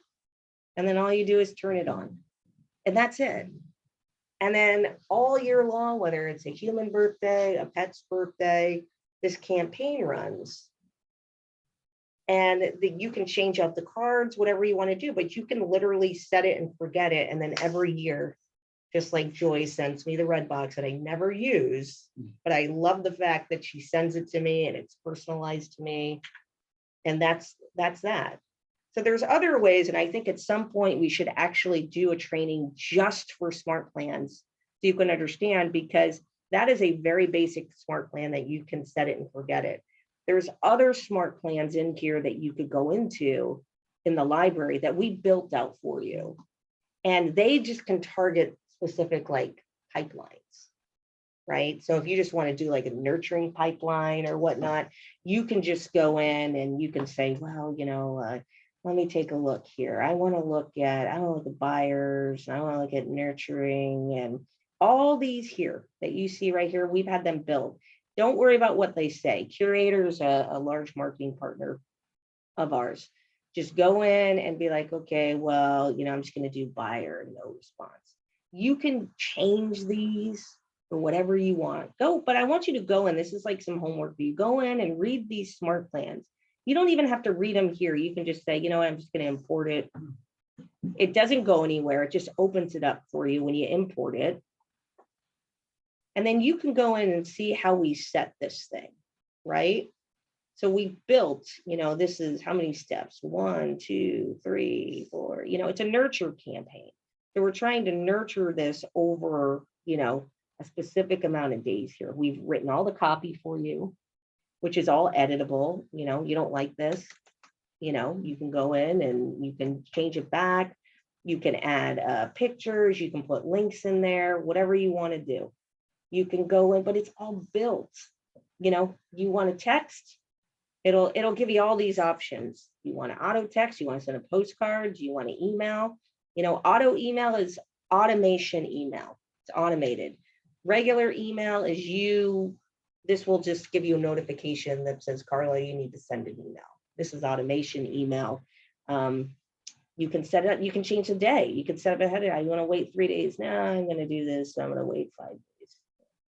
[SPEAKER 4] And then all you do is turn it on. And that's it. And then all year long, whether it's a human birthday, a pet's birthday, this campaign runs. And you can change out the cards, whatever you want to do, but you can literally set it and forget it. And then every year, just like Joy sends me the red box that I never use, but I love the fact that she sends it to me and it's personalized to me. And that's that. So there's other ways, and I think at some point we should actually do a training just for smart plans so you can understand, because that is a very basic smart plan that you can set it and forget it. There's other smart plans in here that you could go into in the library that we built out for you. And they just can target specific like pipelines, right? So if you just want to do like a nurturing pipeline or whatnot, you can just go in and you can say, well, let me take a look here. I want to look at buyers, I want to look at nurturing, and all these here that you see right here, we've had them build. Don't worry about what they say. Curator's a large marketing partner of ours. Just go in and be like, okay, well, I'm just going to do buyer, no response. You can change these for whatever you want. But I want you to go in. This is like some homework for you. Go in and read these smart plans. You don't even have to read them here. You can just say, I'm just going to import it. It doesn't go anywhere. It just opens it up for you when you import it. And then you can go in and see how we set this thing, right? So we built, this is how many steps? 1, 2, 3, 4, it's a nurture campaign. So we're trying to nurture this over, a specific amount of days here. We've written all the copy for you, which is all editable. You don't like this, you can go in and you can change it back. You can add pictures, you can put links in there, whatever you want to do. You can go in, but it's all built. You want to text, it'll give you all these options. You want to auto text, you want to send a postcard, you want to email. Auto email is automation email. It's automated. Regular email is this will just give you a notification that says, Carla, you need to send an email. This is automation email. You can set it up, you can change the day. You can set up ahead of it. You want to wait 3 days. No, I'm going to do this. I'm going to wait 5 days.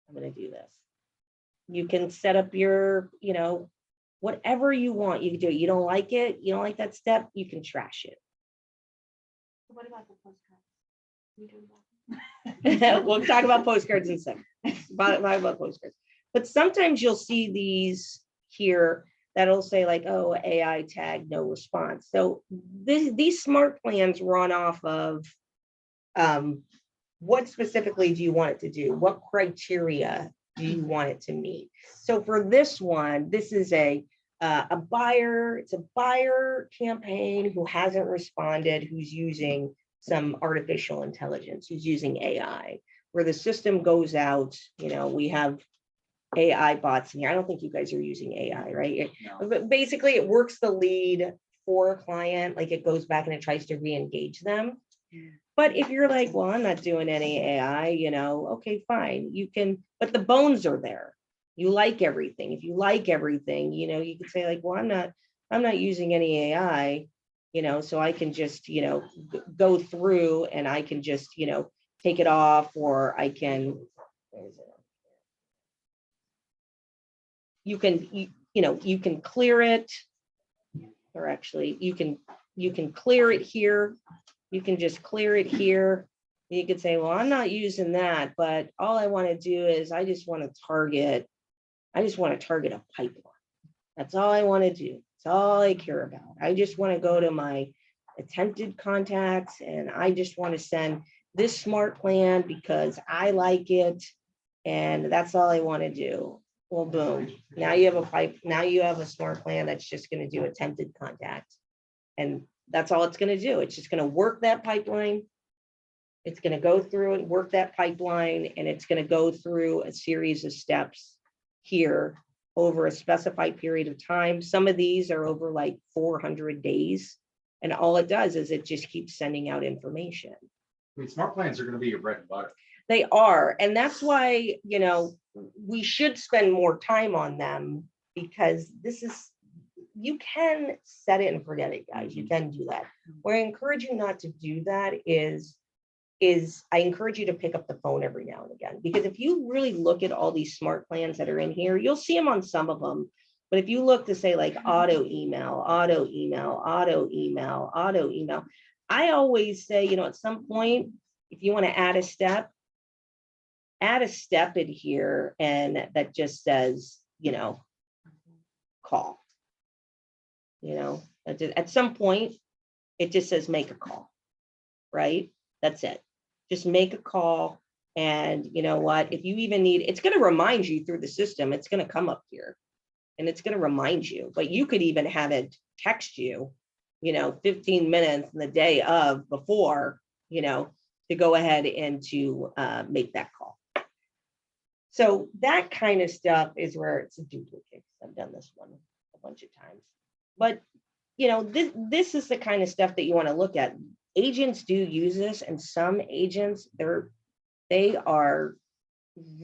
[SPEAKER 4] I'm going to do this. You can set up your, whatever you want, you can do it. You don't like it, you don't like that step, you can trash it.
[SPEAKER 7] What about the postcards?
[SPEAKER 4] We'll talk about postcards in a second. About postcards. But sometimes you'll see these here that'll say like, oh, AI tag, no response. So these smart plans run off of what specifically do you want it to do? What criteria do you want it to meet? So for this one, this is a buyer. It's a buyer campaign who hasn't responded, who's using some artificial intelligence, who's using AI, where the system goes out. We have AI bots in here. I don't think you guys are using AI, right?
[SPEAKER 3] No.
[SPEAKER 4] But basically, it works the lead for a client, like it goes back and it tries to re-engage them. But if you're like, well, I'm not doing any AI, okay, fine. You can, but the bones are there. You like everything. If you like everything, you could say like, well, I'm not using any AI, so I can just, go through and I can just, take it off, or I can, where is it? You can clear it, or actually you can clear it here. You can just clear it here. You could say, well, I'm not using that, but all I want to do is I just want to target a pipeline. That's all I want to do. That's all I care about. I just want to go to my attempted contacts and I just want to send this smart plan because I like it. And that's all I want to do. Well, boom. Now you have a smart plan that's just going to do attempted contact. And that's all it's going to do. It's just going to work that pipeline. It's going to go through and work that pipeline, and it's going to go through a series of steps here over a specified period of time. Some of these are over like 400 days. And all it does is it just keeps sending out information.
[SPEAKER 3] I mean, smart plans are going to be your bread and butter.
[SPEAKER 4] They are. And that's why, we should spend more time on them, because you can set it and forget it, guys. You can do that. What I encourage you not to do that is is I encourage you to pick up the phone every now and again, because if you really look at all these smart plans that are in here, you'll see them on some of them. But if you look to say like auto email, auto email, auto email, auto email, I always say, you know, at some point, if you want to add a step in here, and that just says, you know, call. You know, at some point, it just says make a call, right? That's it. Just make a call. And you know what, if you even need, it's going to remind you through the system, it's going to come up here and it's going to remind you, but you could even have it text you, you know, 15 minutes in the day of before, you know, to go ahead and to make that call. So that kind of stuff is where it's a duplicate. I've done this one a bunch of times, but you know, this is the kind of stuff that you want to look at. Agents do use this, and some agents, they are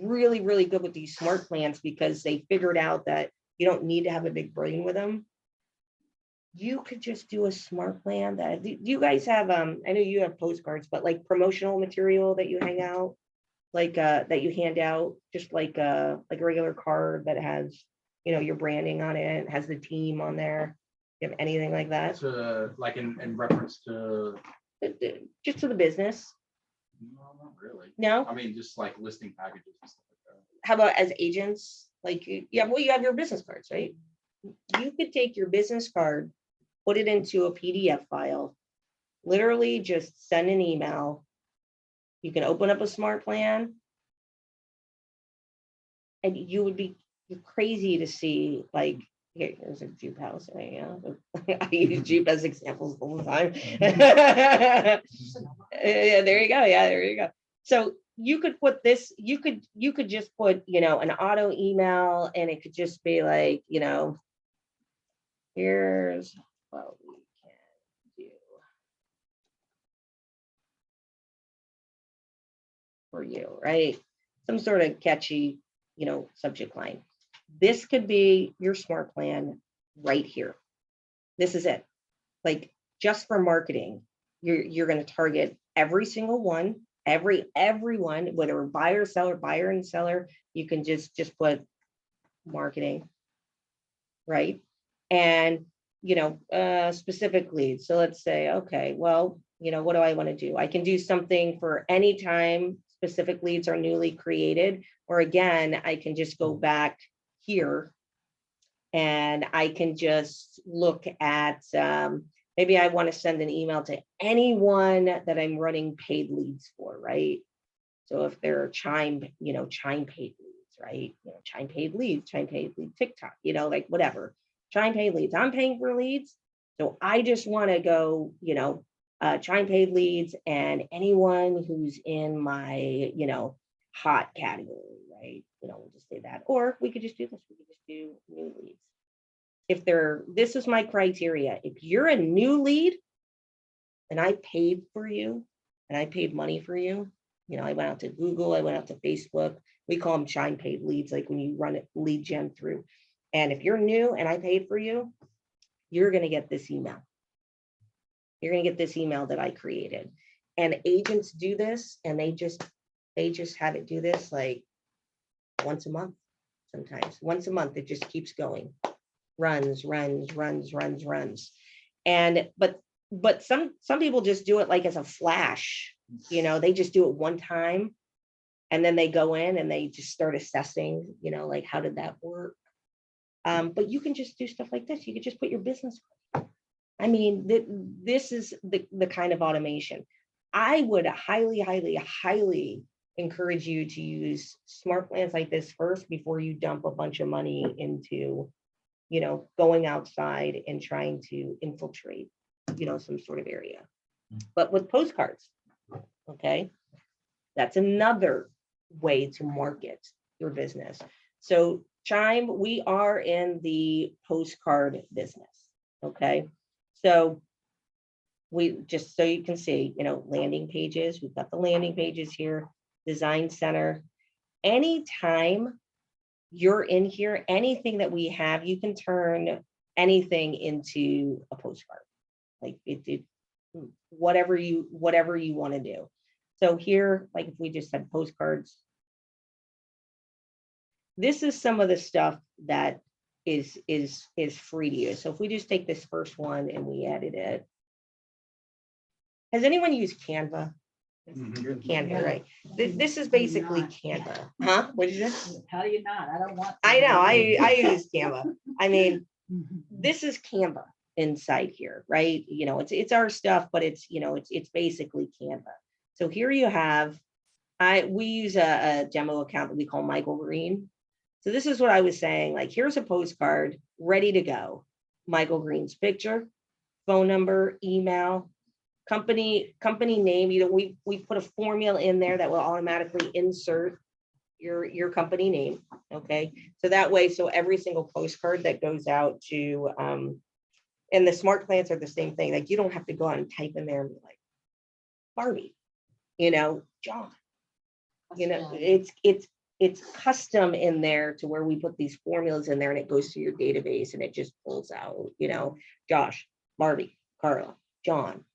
[SPEAKER 4] really, really good with these smart plans because they figured out that you don't need to have a big brain with them. You could just do a smart plan. That do you guys have, I know you have postcards, but like promotional material that you hang out, like that you hand out, just like a regular card that has, you know, your branding on it, has the team on there. You have anything like that?
[SPEAKER 3] To like in reference to,
[SPEAKER 4] Just to the business?
[SPEAKER 3] no, not really.
[SPEAKER 4] No?
[SPEAKER 3] I mean, just like listing packages and stuff like that.
[SPEAKER 4] How about as agents? Like, yeah, well, you have your business cards, right? You could take your business card, put it into a PDF file, literally just send an email. You can open up a smart plan, and you would be crazy to see, like, here's a Jeep house, right? Yeah. I use Jeep as examples all the time. Yeah, there you go. Yeah, there you go. So you could put this, you could just put, you know, an auto email, and it could just be like, you know, here's what we can do for you, right? Some sort of catchy, you know, subject line. This could be your smart plan right here. This is it. Like, just for marketing, you're going to target every single one, everyone, whether buyer and seller, you can just put marketing, right? And, you know, specific leads. So let's say, okay, well, you know, what do I want to do? I can do something for any time specific leads are newly created, or again, I can just go back here and I can just look at, maybe I want to send an email to anyone that I'm running paid leads for, right? So if there are Chime, you know, Chime paid leads, right? You know, Chime paid lead TikTok, you know, like whatever. Chime paid leads, I'm paying for leads. So I just want to go, you know, Chime paid leads and anyone who's in my, you know, hot category, right? You know, we'll just say that. Or we could just do this. We could just do new leads. If this is my criteria. If you're a new lead and I paid for you and I paid money for you, you know, I went out to Google, I went out to Facebook. We call them Chime paid leads, like when you run it lead gen through. And if you're new and I paid for you, you're going to get this email. You're going to get this email that I created. And agents do this, and they just have it do this like once a month. Sometimes once a month, it just keeps going. Runs. And but some people just do it like as a flash, you know, they just do it one time and then they go in and they just start assessing, you know, like, how did that work? But you can just do stuff like this. You could just put your business card. I mean, this is the kind of automation. I would highly encourage you to use smart plans like this first before you dump a bunch of money into, you know, going outside and trying to infiltrate, you know, some sort of area. But with postcards, okay, that's another way to market your business. So Chime, we are in the postcard business, okay? So we just, so you can see, you know, landing pages, we've got the landing pages here, design center. Anytime you're in here, anything that we have, you can turn anything into a postcard. Like it whatever you want to do. So here, like if we just had postcards, this is some of the stuff that is free to use. So if we just take this first one and we edit it. Has anyone used Canva? Canva, right? This is basically Canva. Huh? What did you say?
[SPEAKER 1] How do you not? I don't want.
[SPEAKER 4] I know, I use Canva. I mean, this is Canva inside here, right? You know, it's our stuff, but it's, you know, it's basically Canva. So here you have, we use a demo account that we call Michael Green. So this is what I was saying, like, here's a postcard ready to go. Michael Green's picture, phone number, email, company name. You know, we put a formula in there that will automatically insert your company name. Okay, so that way, so every single postcard that goes out to and the smart plants are the same thing. Like, you don't have to go out and type in there and be like Barbie, you know, John, you know, it's custom in there to where we put these formulas in there and it goes to your database and it just pulls out, you know, Josh, Barbie, Carla, John.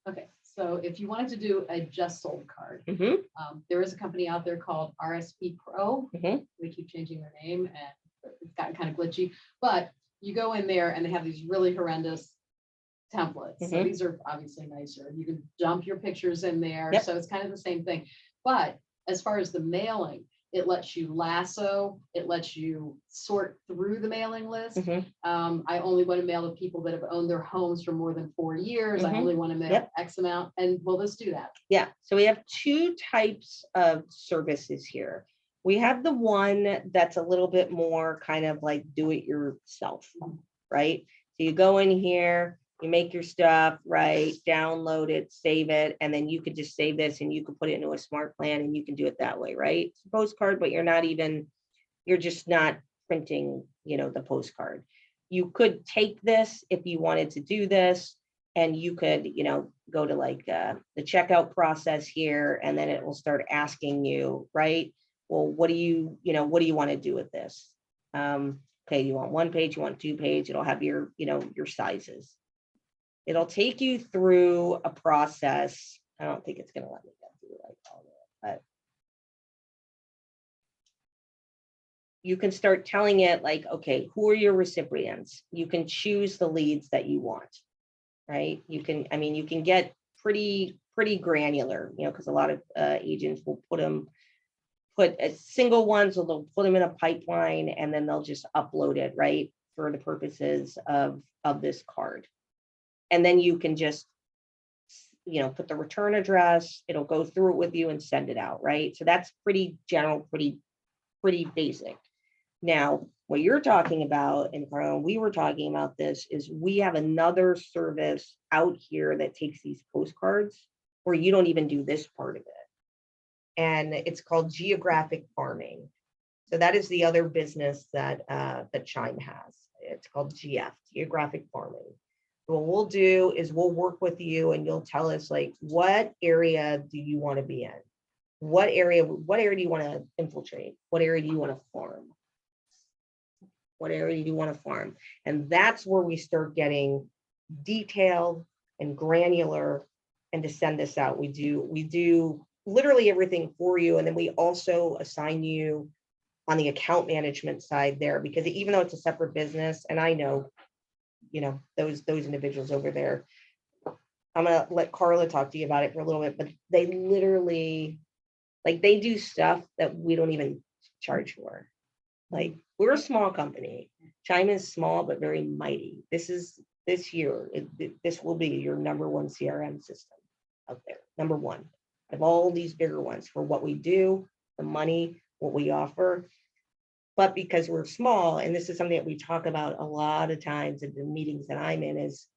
[SPEAKER 8] Okay, so if you wanted to do a just sold card,
[SPEAKER 4] Mhm.
[SPEAKER 8] there is a company out there called RSP Pro.
[SPEAKER 4] Mhm.
[SPEAKER 8] They keep changing their name and it's gotten kind of glitchy, but you go in there and they have these really horrendous templates. So
[SPEAKER 4] Mhm.
[SPEAKER 8] these are obviously nicer. You can dump your pictures in there.
[SPEAKER 4] Yep.
[SPEAKER 8] So it's kind of the same thing. But as far as the mailing, it lets you lasso, it lets you sort through the mailing list.
[SPEAKER 4] Mhm.
[SPEAKER 8] I only want to mail to people that have owned their homes for more than 4 years. I
[SPEAKER 4] Mhm.
[SPEAKER 8] only want to mail
[SPEAKER 4] Yep.
[SPEAKER 8] X amount, and will this do that?
[SPEAKER 4] Yeah, so we have two types of services here. We have the one that's a little bit more kind of like do it yourself, right? So you go in here, you make your stuff, right? Download it, save it, and then you could just save this and you could put it into a smart plan and you can do it that way, right? It's a postcard, but you're just not printing, you know, the postcard. You could take this if you wanted to do this, and you could, you know, go to like the checkout process here, and then it will start asking you, right? Well, what do you want to do with this? Okay, you want 1 page, you want 2 page, it'll have your, you know, your sizes. It'll take you through a process. I don't think it's gonna let me go through like all of it, but you can start telling it like, okay, who are your recipients? You can choose the leads that you want, right? You can, I mean, you can get pretty granular, you know, because a lot of agents will put a single ones, so they'll put them in a pipeline and then they'll just upload it, right? For the purposes of this card. And then you can just, you know, put the return address, it'll go through it with you and send it out, right? So that's pretty general, pretty basic. Now, what you're talking about, and Carla, we were talking about this, is we have another service out here that takes these postcards where you don't even do this part of it. And it's called Geographic Farming. So that is the other business that Chime has. It's called GF, Geographic Farming. What we'll do is we'll work with you and you'll tell us like, what area do you want to be in? What area do you want to infiltrate? What area do you want to farm? What area do you want to farm? And that's where we start getting detailed and granular, and to send this out. We do literally everything for you. And then we also assign you on the account management side there, because even though it's a separate business, and I know, you know, those individuals over there, I'm gonna let Carla talk to you about it for a little bit, but they literally, like, they do stuff that we don't even charge for. Like, we're a small company. Chime is small but very mighty. This year, this will be your #1 CRM system out there, #1 of all these bigger ones for what we do, the money, what we offer. But because we're small, and this is something that we talk about a lot of times in the meetings that I'm in, is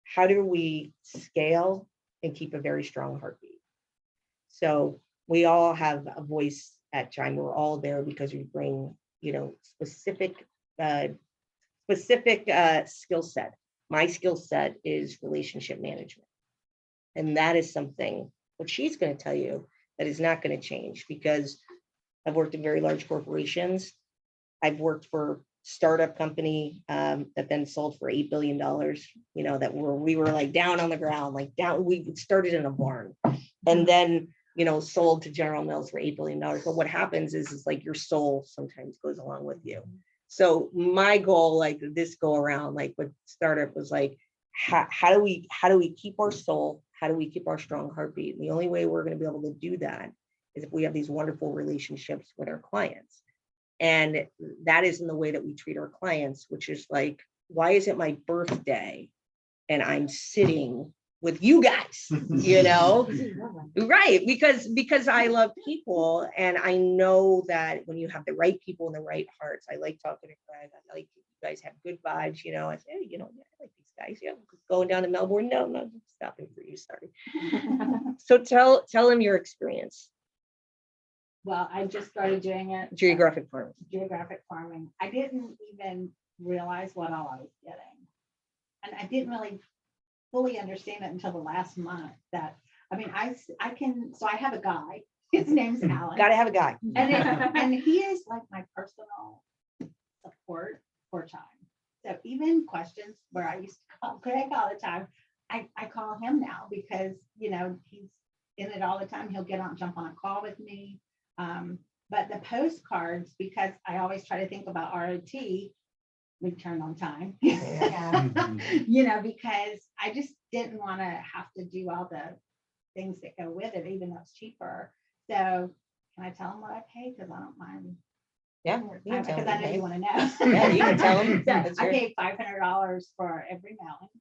[SPEAKER 4] how do we scale and keep a very strong heartbeat? So we all have a voice at Chime. We're all there because we bring, you know, specific skill set. My skill set is relationship management. And that is something what she's going to tell you that is not going to change, because I've worked in very large corporations. I've worked for startup company that then sold for $8 billion, you know, we were like down on the ground, like down, we started in a barn, and then, sold to General Mills for $8 billion. But what happens is like your soul sometimes goes along with you. So my goal, like this go around, like with startup was like, how do we keep our soul? How do we keep our strong heartbeat? And the only way we're going to be able to do that is if we have these wonderful relationships with our clients. And that is in the way that we treat our clients, which is like, why is it my birthday and I'm sitting with you guys, right? Because I love people, and I know that when you have the right people and the right hearts, I like talking to Greg. I like you guys have good vibes, I say, hey, yeah, I like these guys. Yeah, going down to Melbourne. No, I'm not stopping for you. Sorry. So tell them your experience.
[SPEAKER 1] Well, I just started doing it.
[SPEAKER 4] Geographic farming.
[SPEAKER 1] Geographic farming. I didn't even realize what all I was getting. And I didn't really fully understand it until the last month that, I mean, I have a guy, his name's Alan.
[SPEAKER 4] Gotta have a guy.
[SPEAKER 1] And he is like my personal support for Chime. So even questions where I used to call Greg all the time, I call him now because, he's in it all the time. He'll jump on a call with me. But the postcards, because I always try to think about ROT, return on time, because I just didn't want to have to do all the things that go with it, even though it's cheaper. So can I tell them what I pay? Because I don't mind.
[SPEAKER 4] Yeah,
[SPEAKER 1] Because I know you want to know.
[SPEAKER 4] Yeah, you can tell them.
[SPEAKER 1] So I paid $500 for every mailing.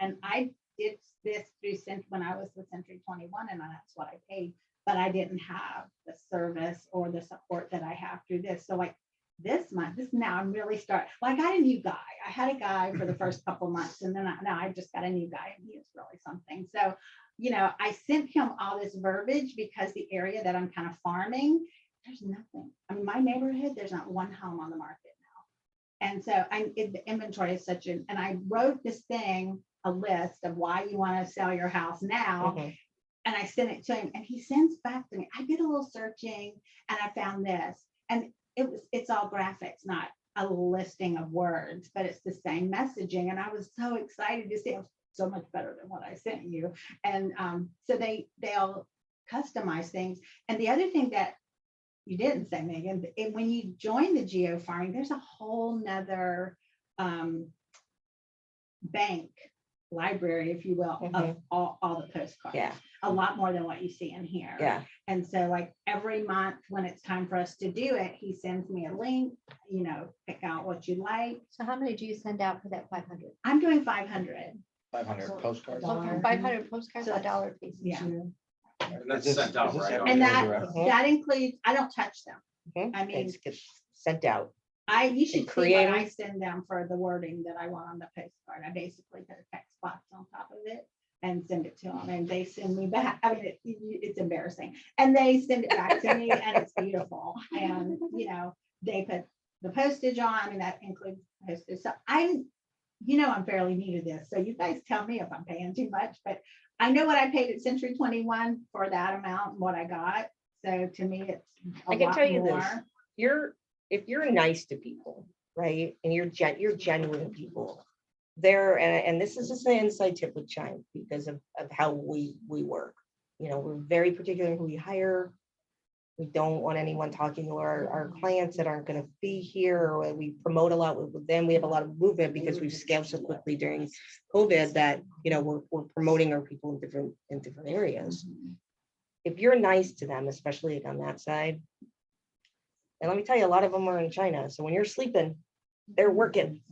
[SPEAKER 1] And I did this through when I was with Century 21, and that's what I paid. But I didn't have the service or the support that I have through this. So like this month, now I'm really I got a new guy. I had a guy for the first couple months, and then now I just got a new guy, and he is really something. So, I sent him all this verbiage because the area that I'm kind of farming, there's nothing. I mean, my neighborhood, there's not one home on the market now. And so the inventory is and I wrote this thing, a list of why you want to sell your house now.
[SPEAKER 4] Mm-hmm.
[SPEAKER 1] And I sent it to him, and he sends back to me, I did a little searching and I found this. And it's all graphics, not a listing of words, but it's the same messaging. And I was so excited to see it was so much better than what I sent you. And so they'll customize things. And the other thing that you didn't say, Megan, when you join the geo farming, there's a whole nother bank library, if you will, of all the postcards.
[SPEAKER 4] Yeah.
[SPEAKER 1] A lot more than what you see in here.
[SPEAKER 4] Yeah.
[SPEAKER 1] And so like every month when it's time for us to do it, he sends me a link, pick out what you like.
[SPEAKER 10] So how many do you send out for that 500?
[SPEAKER 1] I'm doing 500.
[SPEAKER 9] 500 postcards.
[SPEAKER 10] So for 500 postcards,
[SPEAKER 1] So
[SPEAKER 10] $1 a piece.
[SPEAKER 1] Yeah.
[SPEAKER 3] And that's sent out, right?
[SPEAKER 1] And
[SPEAKER 9] direct?
[SPEAKER 1] that includes, I don't touch them. I mean,
[SPEAKER 4] It's gets sent out.
[SPEAKER 1] you should see
[SPEAKER 4] creative.
[SPEAKER 1] what I send them for the wording that I want on the postcard. I basically put a text box on top of it and send it to them, and they send me back. I mean, it's embarrassing. And they send it back to me, and it's beautiful. And, they put the postage on. I mean, that includes postage. So I'm fairly new to this. So you guys tell me if I'm paying too much, but I know what I paid at Century 21 for that amount and what I got. So to me, it's
[SPEAKER 4] I can tell you this. If you're nice to people, right, and you're genuine people, and this is just an inside tip with Chime because of how we work. We're very particular who we hire. We don't want anyone talking to our clients that aren't going to be here, or we promote a lot with them. We have a lot of movement because we've scaled so quickly during COVID that we're promoting our people in different areas. If you're nice to them, especially like on that side, and let me tell you, a lot of them are in China. So when you're sleeping, they're working,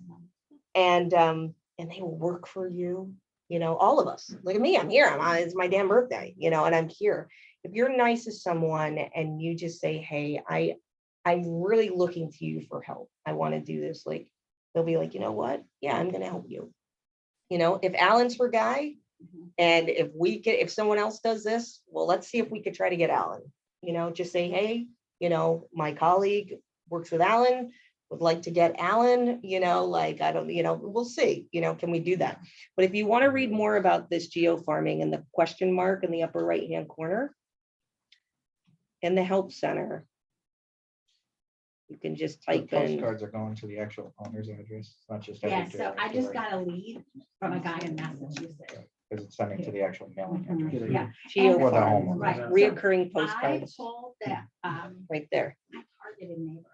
[SPEAKER 4] and they will work for you. All of us. Look at me. I'm here. It's my damn birthday. And I'm here. If you're nice to someone and you just say, "Hey, I'm really looking to you for help. I want to do this." Like they'll be like, "You know what? Yeah, I'm going to help you." If Alan's her guy, and if someone else does this, well, let's see if we could try to get Alan. Just say, "Hey, my colleague works with Alan, would like to get Alan, I don't, we'll see, can we do that?" But if you want to read more about this geo farming and the question mark in the upper right-hand corner, in the help center, you can just type in.
[SPEAKER 9] Postcards are going to the actual owner's address, not just.
[SPEAKER 1] Yeah, so I just got a lead from a guy in Massachusetts.
[SPEAKER 9] Because it's sending to the actual mailing address.
[SPEAKER 1] Yeah.
[SPEAKER 4] Geo
[SPEAKER 9] For the
[SPEAKER 4] farm,
[SPEAKER 9] homeowner.
[SPEAKER 1] Right.
[SPEAKER 4] reoccurring
[SPEAKER 1] I
[SPEAKER 4] postcards
[SPEAKER 1] pulled that,
[SPEAKER 4] right there.
[SPEAKER 1] I targeted neighborhoods.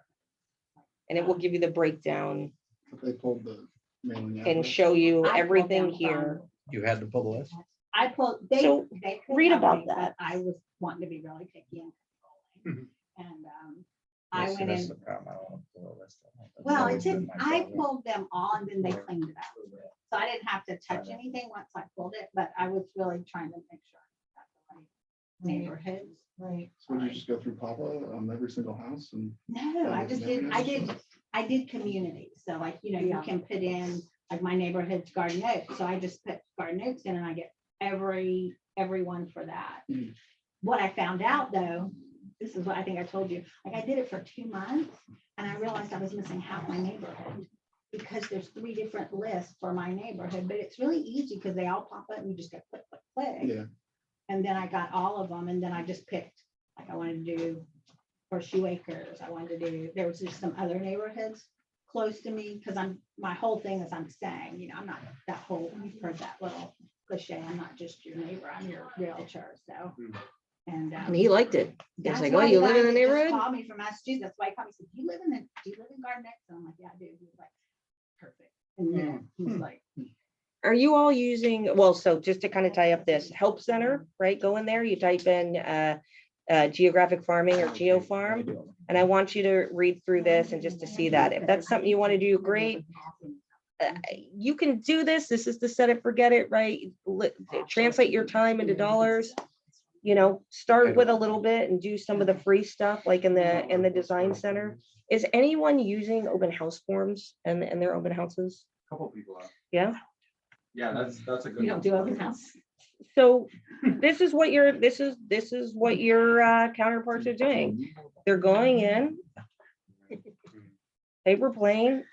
[SPEAKER 4] And it will give you the breakdown
[SPEAKER 5] If they pulled the mailing
[SPEAKER 4] and
[SPEAKER 5] address.
[SPEAKER 4] show you
[SPEAKER 1] I pulled
[SPEAKER 4] everything
[SPEAKER 1] them
[SPEAKER 4] here.
[SPEAKER 1] from-
[SPEAKER 9] You had to pull the list.
[SPEAKER 1] I pulled, they
[SPEAKER 4] So,
[SPEAKER 1] could
[SPEAKER 4] read
[SPEAKER 1] help
[SPEAKER 4] about
[SPEAKER 1] me, but
[SPEAKER 4] that.
[SPEAKER 1] I was wanting to be really picky and controlling. And I
[SPEAKER 9] Yes,
[SPEAKER 1] went
[SPEAKER 9] that's
[SPEAKER 1] in,
[SPEAKER 9] the problem. I don't want to pull the list. That's
[SPEAKER 1] well, it
[SPEAKER 9] always been
[SPEAKER 1] didn't,
[SPEAKER 9] my
[SPEAKER 1] I
[SPEAKER 9] problem.
[SPEAKER 1] pulled them all and then they cleaned it up. So I didn't have to touch
[SPEAKER 9] Got it.
[SPEAKER 1] anything once I pulled it, but I was really trying to make sure I got the right neighborhoods.
[SPEAKER 10] Right.
[SPEAKER 5] So would you just go through Papa on every single house and?
[SPEAKER 1] No, I just did, I did communities. So like, you know, you can put in, like my neighborhood's Garden Oaks. So I just put Garden Oaks in and I get everyone for that.
[SPEAKER 5] Mhm.
[SPEAKER 1] What I found out though, this is what I think I told you, like I did it for 2 months and I realized I was missing half my neighborhood because there's 3 different lists for my neighborhood, but it's really easy because they all pop up and you just go click, click, click.
[SPEAKER 5] Yeah,
[SPEAKER 1] And then I got all of them and then I just picked, like I wanted to do Horseshoe Acres. I wanted to do, there was just some other neighborhoods close to me because my whole thing is I'm saying, you know, I'm not that whole, you've heard that little cliche, I'm not just your neighbor, I'm your realtor, so. And
[SPEAKER 4] And he liked it. It's
[SPEAKER 1] that's
[SPEAKER 4] like,
[SPEAKER 1] why
[SPEAKER 4] oh, you
[SPEAKER 1] the
[SPEAKER 4] live
[SPEAKER 1] guy
[SPEAKER 4] in the
[SPEAKER 1] that just
[SPEAKER 4] neighborhood?
[SPEAKER 1] Called me from Massachusetts, that's why he called me, said, do you live in Garden Oaks? And I'm like, yeah, I do. He was like, perfect. And then he's like,
[SPEAKER 4] Are you all using, well, so just to kind of tie up this help center, right? Go in there, you type in geographic farming or geo farm. And I want you to read through this and just to see that. If that's something you want to do, great. You can do this. This is the set it, forget it, right? Translate your time into dollars. You know, start with a little bit and do some of the free stuff like in the design center. Is anyone using open house forms and their open houses?
[SPEAKER 3] Couple people are.
[SPEAKER 4] Yeah.
[SPEAKER 3] Yeah, that's a good.
[SPEAKER 1] you don't
[SPEAKER 3] one.
[SPEAKER 1] do open house?
[SPEAKER 4] So this is what your counterparts are doing. They're going in, paper plane.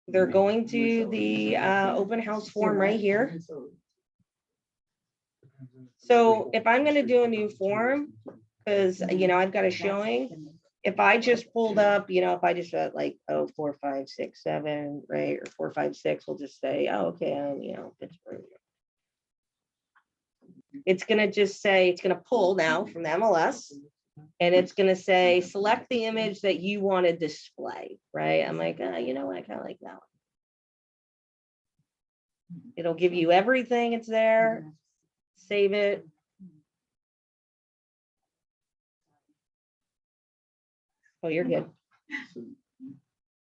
[SPEAKER 4] They're going to the open house form right here. So if I'm going to do a new form, because you know I've got a showing. If I just pulled up, you know, if I just wrote like 4, 5, 6, 7, right, or 4, 5, 6, we'll just say, oh, okay, you know, Pittsburgh. It's gonna just say, it's gonna pull now from the MLS, and it's gonna say, select the image that you want to display, right? I'm like, you know what, I kind of like that one. It'll give you everything, it's there, save it. Oh, you're good.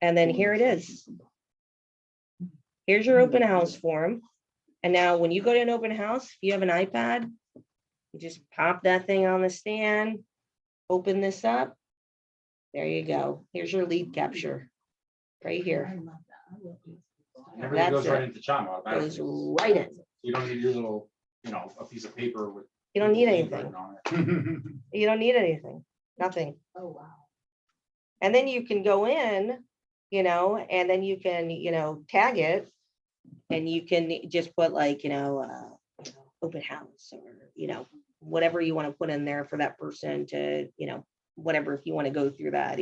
[SPEAKER 4] And then here it is. Here's your open house form. And now when you go to an open house, if you have an iPad, you just pop that thing on the stand, open this up. There you go. Here's your lead capture right here.
[SPEAKER 3] Everything goes
[SPEAKER 4] That's
[SPEAKER 3] right
[SPEAKER 4] it.
[SPEAKER 3] into Chime automatically.
[SPEAKER 4] Goes right in.
[SPEAKER 3] You don't need your little, you know, a piece of paper with.
[SPEAKER 4] You don't need
[SPEAKER 3] names
[SPEAKER 4] anything.
[SPEAKER 3] written on it.
[SPEAKER 4] You don't need anything, nothing.
[SPEAKER 1] Oh, wow.
[SPEAKER 4] And then you can go in, you know, and then you can, you know, tag it. And you can just put like, you know, open house or, you know, whatever you want to put in there for that person to, you know, whatever, if you want to go through that.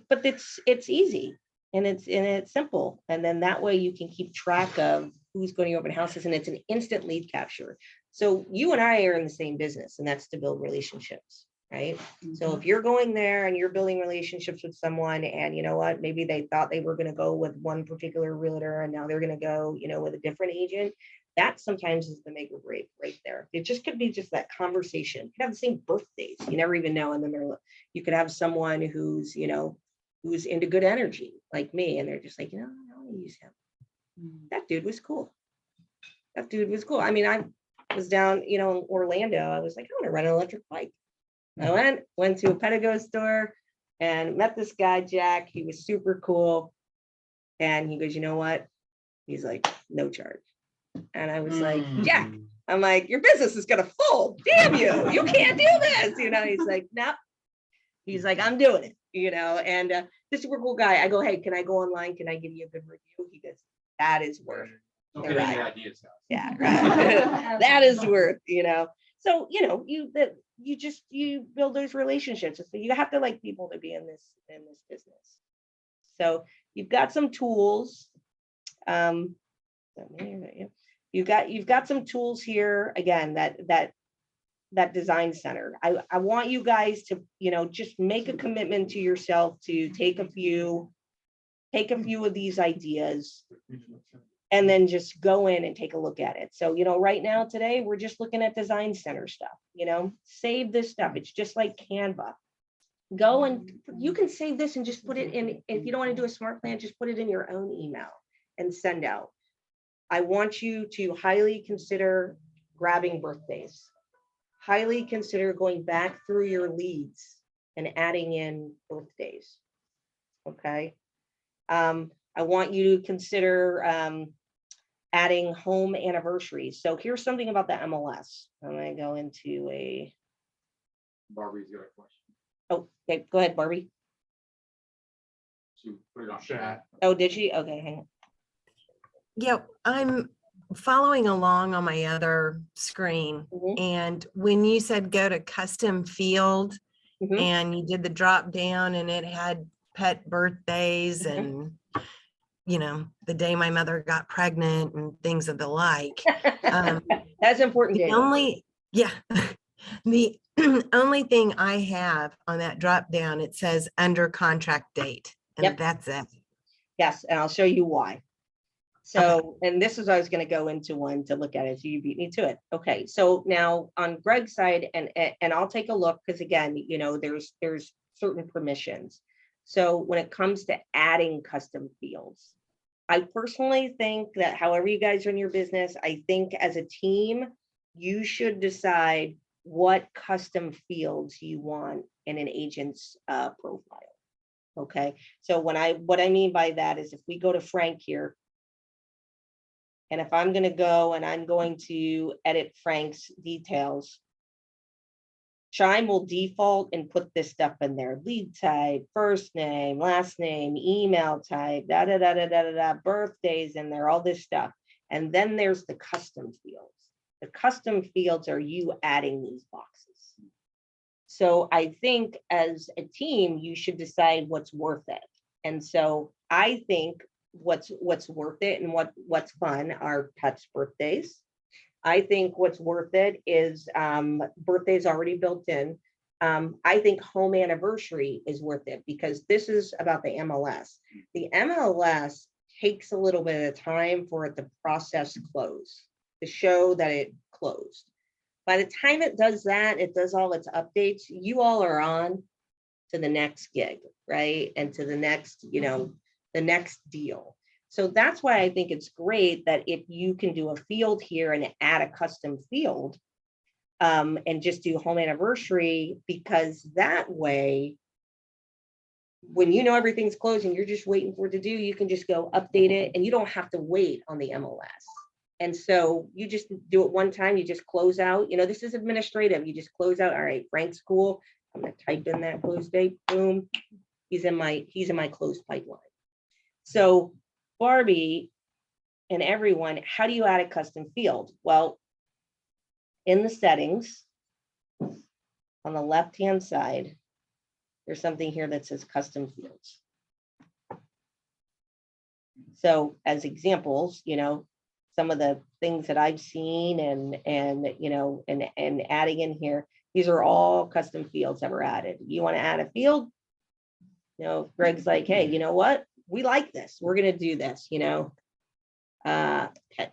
[SPEAKER 4] But it's easy and it's simple. And then that way you can keep track of who's going to open houses, and it's an instant lead capture. So you and I are in the same business, and that's to build relationships. Right. So if you're going there and you're building relationships with someone, and you know what, maybe they thought they were going to go with one particular realtor and now they're going to go, you know, with a different agent, that sometimes is the make or break right there. It just could be just that conversation. You could have the same birthdays, you never even know. And then you could have someone who's, you know, who's into good energy like me, and they're just like, you know, I want to use him. That dude was cool. That dude was cool. I mean, I was down, you know, in Orlando. I was like, I want to rent an electric bike. I went to a Pedigo store and met this guy, Jack. He was super cool. And he goes, you know what? He's like, no charge. And I was like, Jack, I'm like, your business is going to fold. Damn you. You can't do this. You know, he's like, nope. He's like, I'm doing it, you know, and this super cool guy. I go, hey, can I go online? Can I give you a good review? He goes, that is worth.
[SPEAKER 3] Don't get any ideas, guys.
[SPEAKER 4] Yeah, right. That is worth, you know. So, you know, you build those relationships. So you have to like people to be in this business. So you've got some tools. You've got some tools here, again, that design center. I want you guys to, just make a commitment to yourself to take a few of these ideas and then just go in and take a look at it. So, right now today, we're just looking at design center stuff, save this stuff. It's just like Canva. Go and you can save this and just put it in. If you don't want to do a smart plan, just put it in your own email and send out. I want you to highly consider grabbing birthdays. Highly consider going back through your leads and adding in birthdays. Okay. I want you to consider adding home anniversaries. So here's something about the MLS. I'm going to go into a.
[SPEAKER 3] Barbie's got a question.
[SPEAKER 4] Oh, okay. Go ahead, Barbie.
[SPEAKER 3] She put it on chat.
[SPEAKER 4] Oh, did she? Okay, hang on.
[SPEAKER 6] Yeah, I'm following along on my other screen.
[SPEAKER 4] Mhm.
[SPEAKER 6] And when you said go to custom field
[SPEAKER 4] Mhm.
[SPEAKER 6] and you did the drop down and it had pet birthdays and, the day my mother got pregnant and things of the like.
[SPEAKER 4] That's important.
[SPEAKER 6] The
[SPEAKER 4] Daniel.
[SPEAKER 6] only, yeah, the only thing I have on that drop down, it says under contract date, and
[SPEAKER 4] Yep.
[SPEAKER 6] that's it.
[SPEAKER 4] Yes, and I'll show you why. So, and this is, I was going to go into one to look at it. So you beat me to it. Okay. So now on Greg's side, and I'll take a look, because again, there's certain permissions. So when it comes to adding custom fields, I personally think that however you guys run your business, I think as a team, you should decide what custom fields you want in an agent's profile. Okay. So what I mean by that is if we go to Frank here, and if I'm going to go and I'm going to edit Frank's details, Chime will default and put this stuff in there: lead type, first name, last name, email type, birthdays in there, all this stuff. And then there's the custom fields. The custom fields are you adding these boxes. So I think as a team, you should decide what's worth it. And so I think what's worth it and what's fun are pets' birthdays. I think what's worth it is birthdays already built in. I think home anniversary is worth it because this is about the MLS. The MLS takes a little bit of time for it to process close, to show that it closed. By the time it does that, it does all its updates, you all are on to the next gig, right? And to the next, the next deal. So that's why I think it's great that if you can do a field here and add a custom field and just do home anniversary, because that way, when everything's closed and you're just waiting for it to do, you can just go update it and you don't have to wait on the MLS. And so you just do it one time, you just close out, this is administrative. You just close out. All right, Frank's cool. I'm going to type in that close date. Boom. He's in my closed pipeline. So Barbie and everyone, how do you add a custom field? Well, in the settings on the left-hand side, there's something here that says custom fields. So as examples, some of the things that I've seen and adding in here, these are all custom fields that were added. You want to add a field? Greg's like, hey, you know what? We like this. We're going to do this, pet.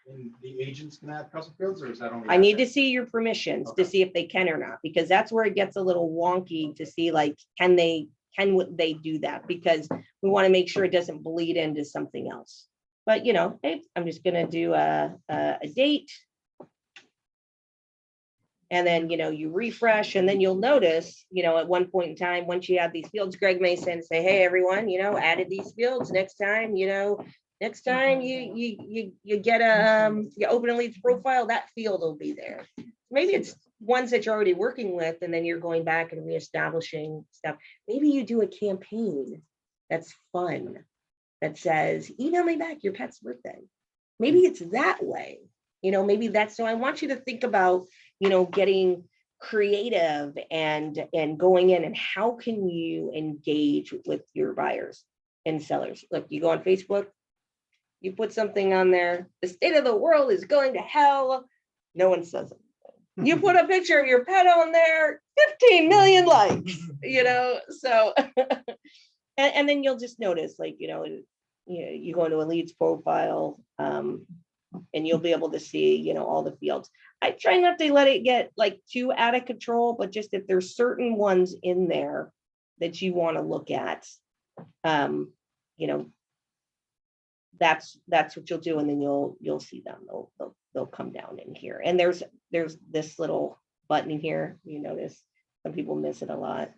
[SPEAKER 3] And the agents can add custom fields, or is that only?
[SPEAKER 4] I need to see your permissions
[SPEAKER 3] Okay.
[SPEAKER 4] to see if they can or not, because that's where it gets a little wonky to see, like, can they do that? Because we want to make sure it doesn't bleed into something else. But, hey, I'm just going to do a date. And then, you refresh, and then you'll notice, at one point in time, once you add these fields, Greg may say, hey, everyone, added these fields. Next time, you get you open a leads profile, that field will be there. Maybe it's ones that you're already working with, and then you're going back and reestablishing stuff. Maybe you do a campaign that's fun, that says, email me back your pet's birthday. Maybe it's that way. Maybe that's, so I want you to think about, getting creative and going in, and how can you engage with your buyers and sellers? Look, you go on Facebook, You put something on there, the state of the world is going to hell. No one says it. You put a picture of your pet on there, 15 million likes, so. And then you'll just notice, like, you go into a leads profile, and you'll be able to see, all the fields. I try not to let it get like too out of control, but just if there's certain ones in there that you want to look at, that's what you'll do, and then you'll see them. They'll come down in here. And there's this little button here. You notice some people miss it a lot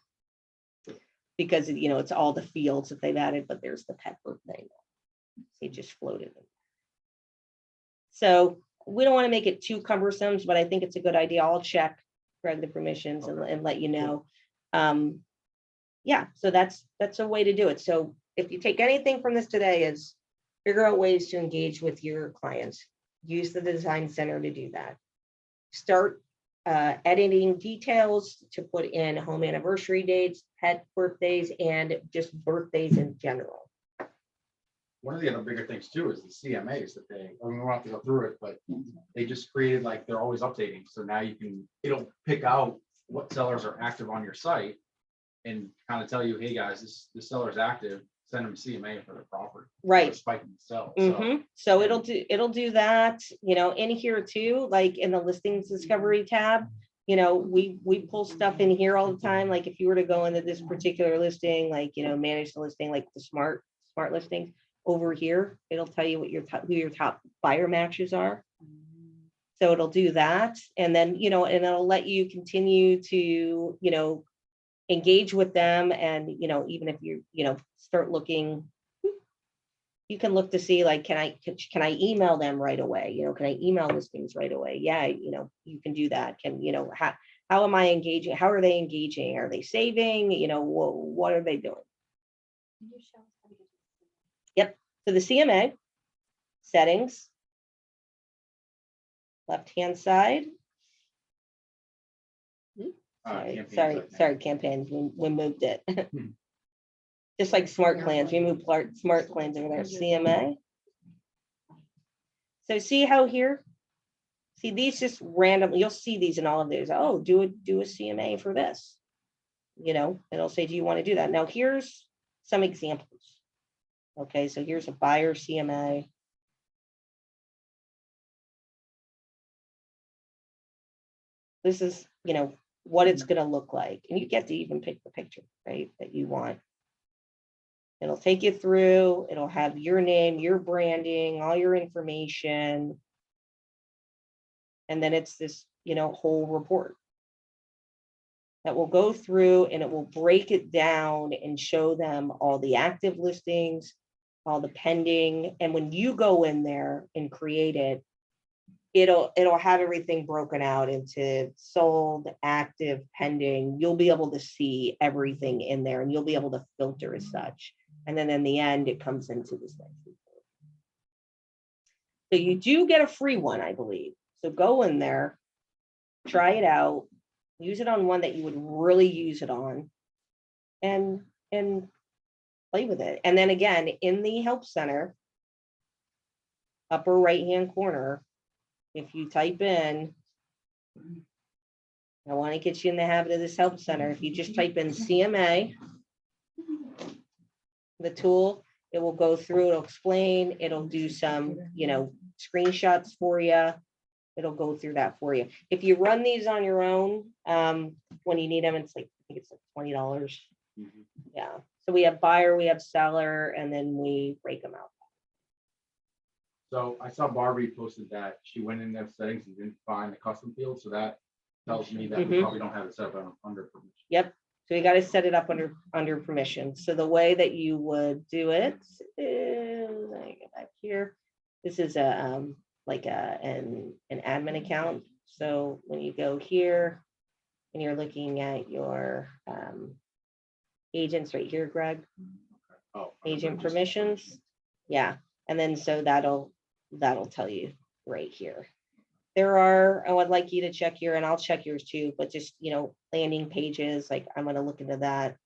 [SPEAKER 4] because it's all the fields that they've added, but there's the pet birthday. It just floated in. So we don't want to make it too cumbersome, but I think it's a good idea. I'll check, Greg, the permissions and let you know. Yeah, so that's a way to do it. So if you take anything from this today, is figure out ways to engage with your clients. Use the design center to do that. Start editing details to put in home anniversary dates, pet birthdays, and just birthdays in general.
[SPEAKER 3] One of the other bigger things too is the CMAs that we won't have to go through it, but they just created, like, they're always updating. So now it'll pick out what sellers are active on your site and kind of tell you, hey guys, this seller's active, send them a CMA for their property.
[SPEAKER 4] Right.
[SPEAKER 3] Spiking the sell.
[SPEAKER 4] So it'll do that, in here too, like in the listings discovery tab, we pull stuff in here all the time. Like if you were to go into this particular listing, like, manage the listing, like the smart listings over here, it'll tell you what who your top buyer matches are. So it'll do that. And then, and it'll let you continue to, engage with them. And, even if you, start looking, you can look to see, like, can I email them right away? Can I email listings right away? Yeah, you can do that. How am I engaging? How are they engaging? Are they saving? What are they doing? Yep. So the CMA settings, left-hand side. Sorry, campaigns. We moved it. Just like smart plans, we moved smart plans over there. CMA. So see how here, see these just randomly, you'll see these in all of these. Oh, do a CMA for this. It'll say, do you want to do that? Now here's some examples. Okay, so here's a buyer CMA. This is, what it's going to look like. And you get to even pick the picture, right, that you want. It'll take you through, it'll have your name, your branding, all your information. And then it's this, whole report that will go through, and it will break it down and show them all the active listings, all the pending. And when you go in there and create it, it'll have everything broken out into sold, active, pending. You'll be able to see everything in there, and you'll be able to filter as such. And then in the end, it comes into this thing. So you do get a free one, I believe. So go in there, try it out, use it on one that you would really use it on, and play with it. And then again, in the help center, upper right-hand corner, if you type in, I want to get you in the habit of this help center. If you just type in CMA, the tool, it will go through, it'll explain, it'll do some, screenshots for you. It'll go through that for you. If you run these on your own, when you need them, it's like, I think it's like $20. Yeah. So we have buyer, we have seller, and then we break them out.
[SPEAKER 3] So I saw Barbie posted that she went in their settings and didn't find the custom field. So that tells me that we probably don't have it set up under permission.
[SPEAKER 4] Yep. So you got to set it up under permission. So the way that you would do it is, let me get back here. This is an admin account. So when you go here and you're looking at your agents right here, Greg, agent permissions. Yeah. And then so that'll tell you right here. There are, I would like you to check here, and I'll check yours too, but just, landing pages, like I'm going to look into that.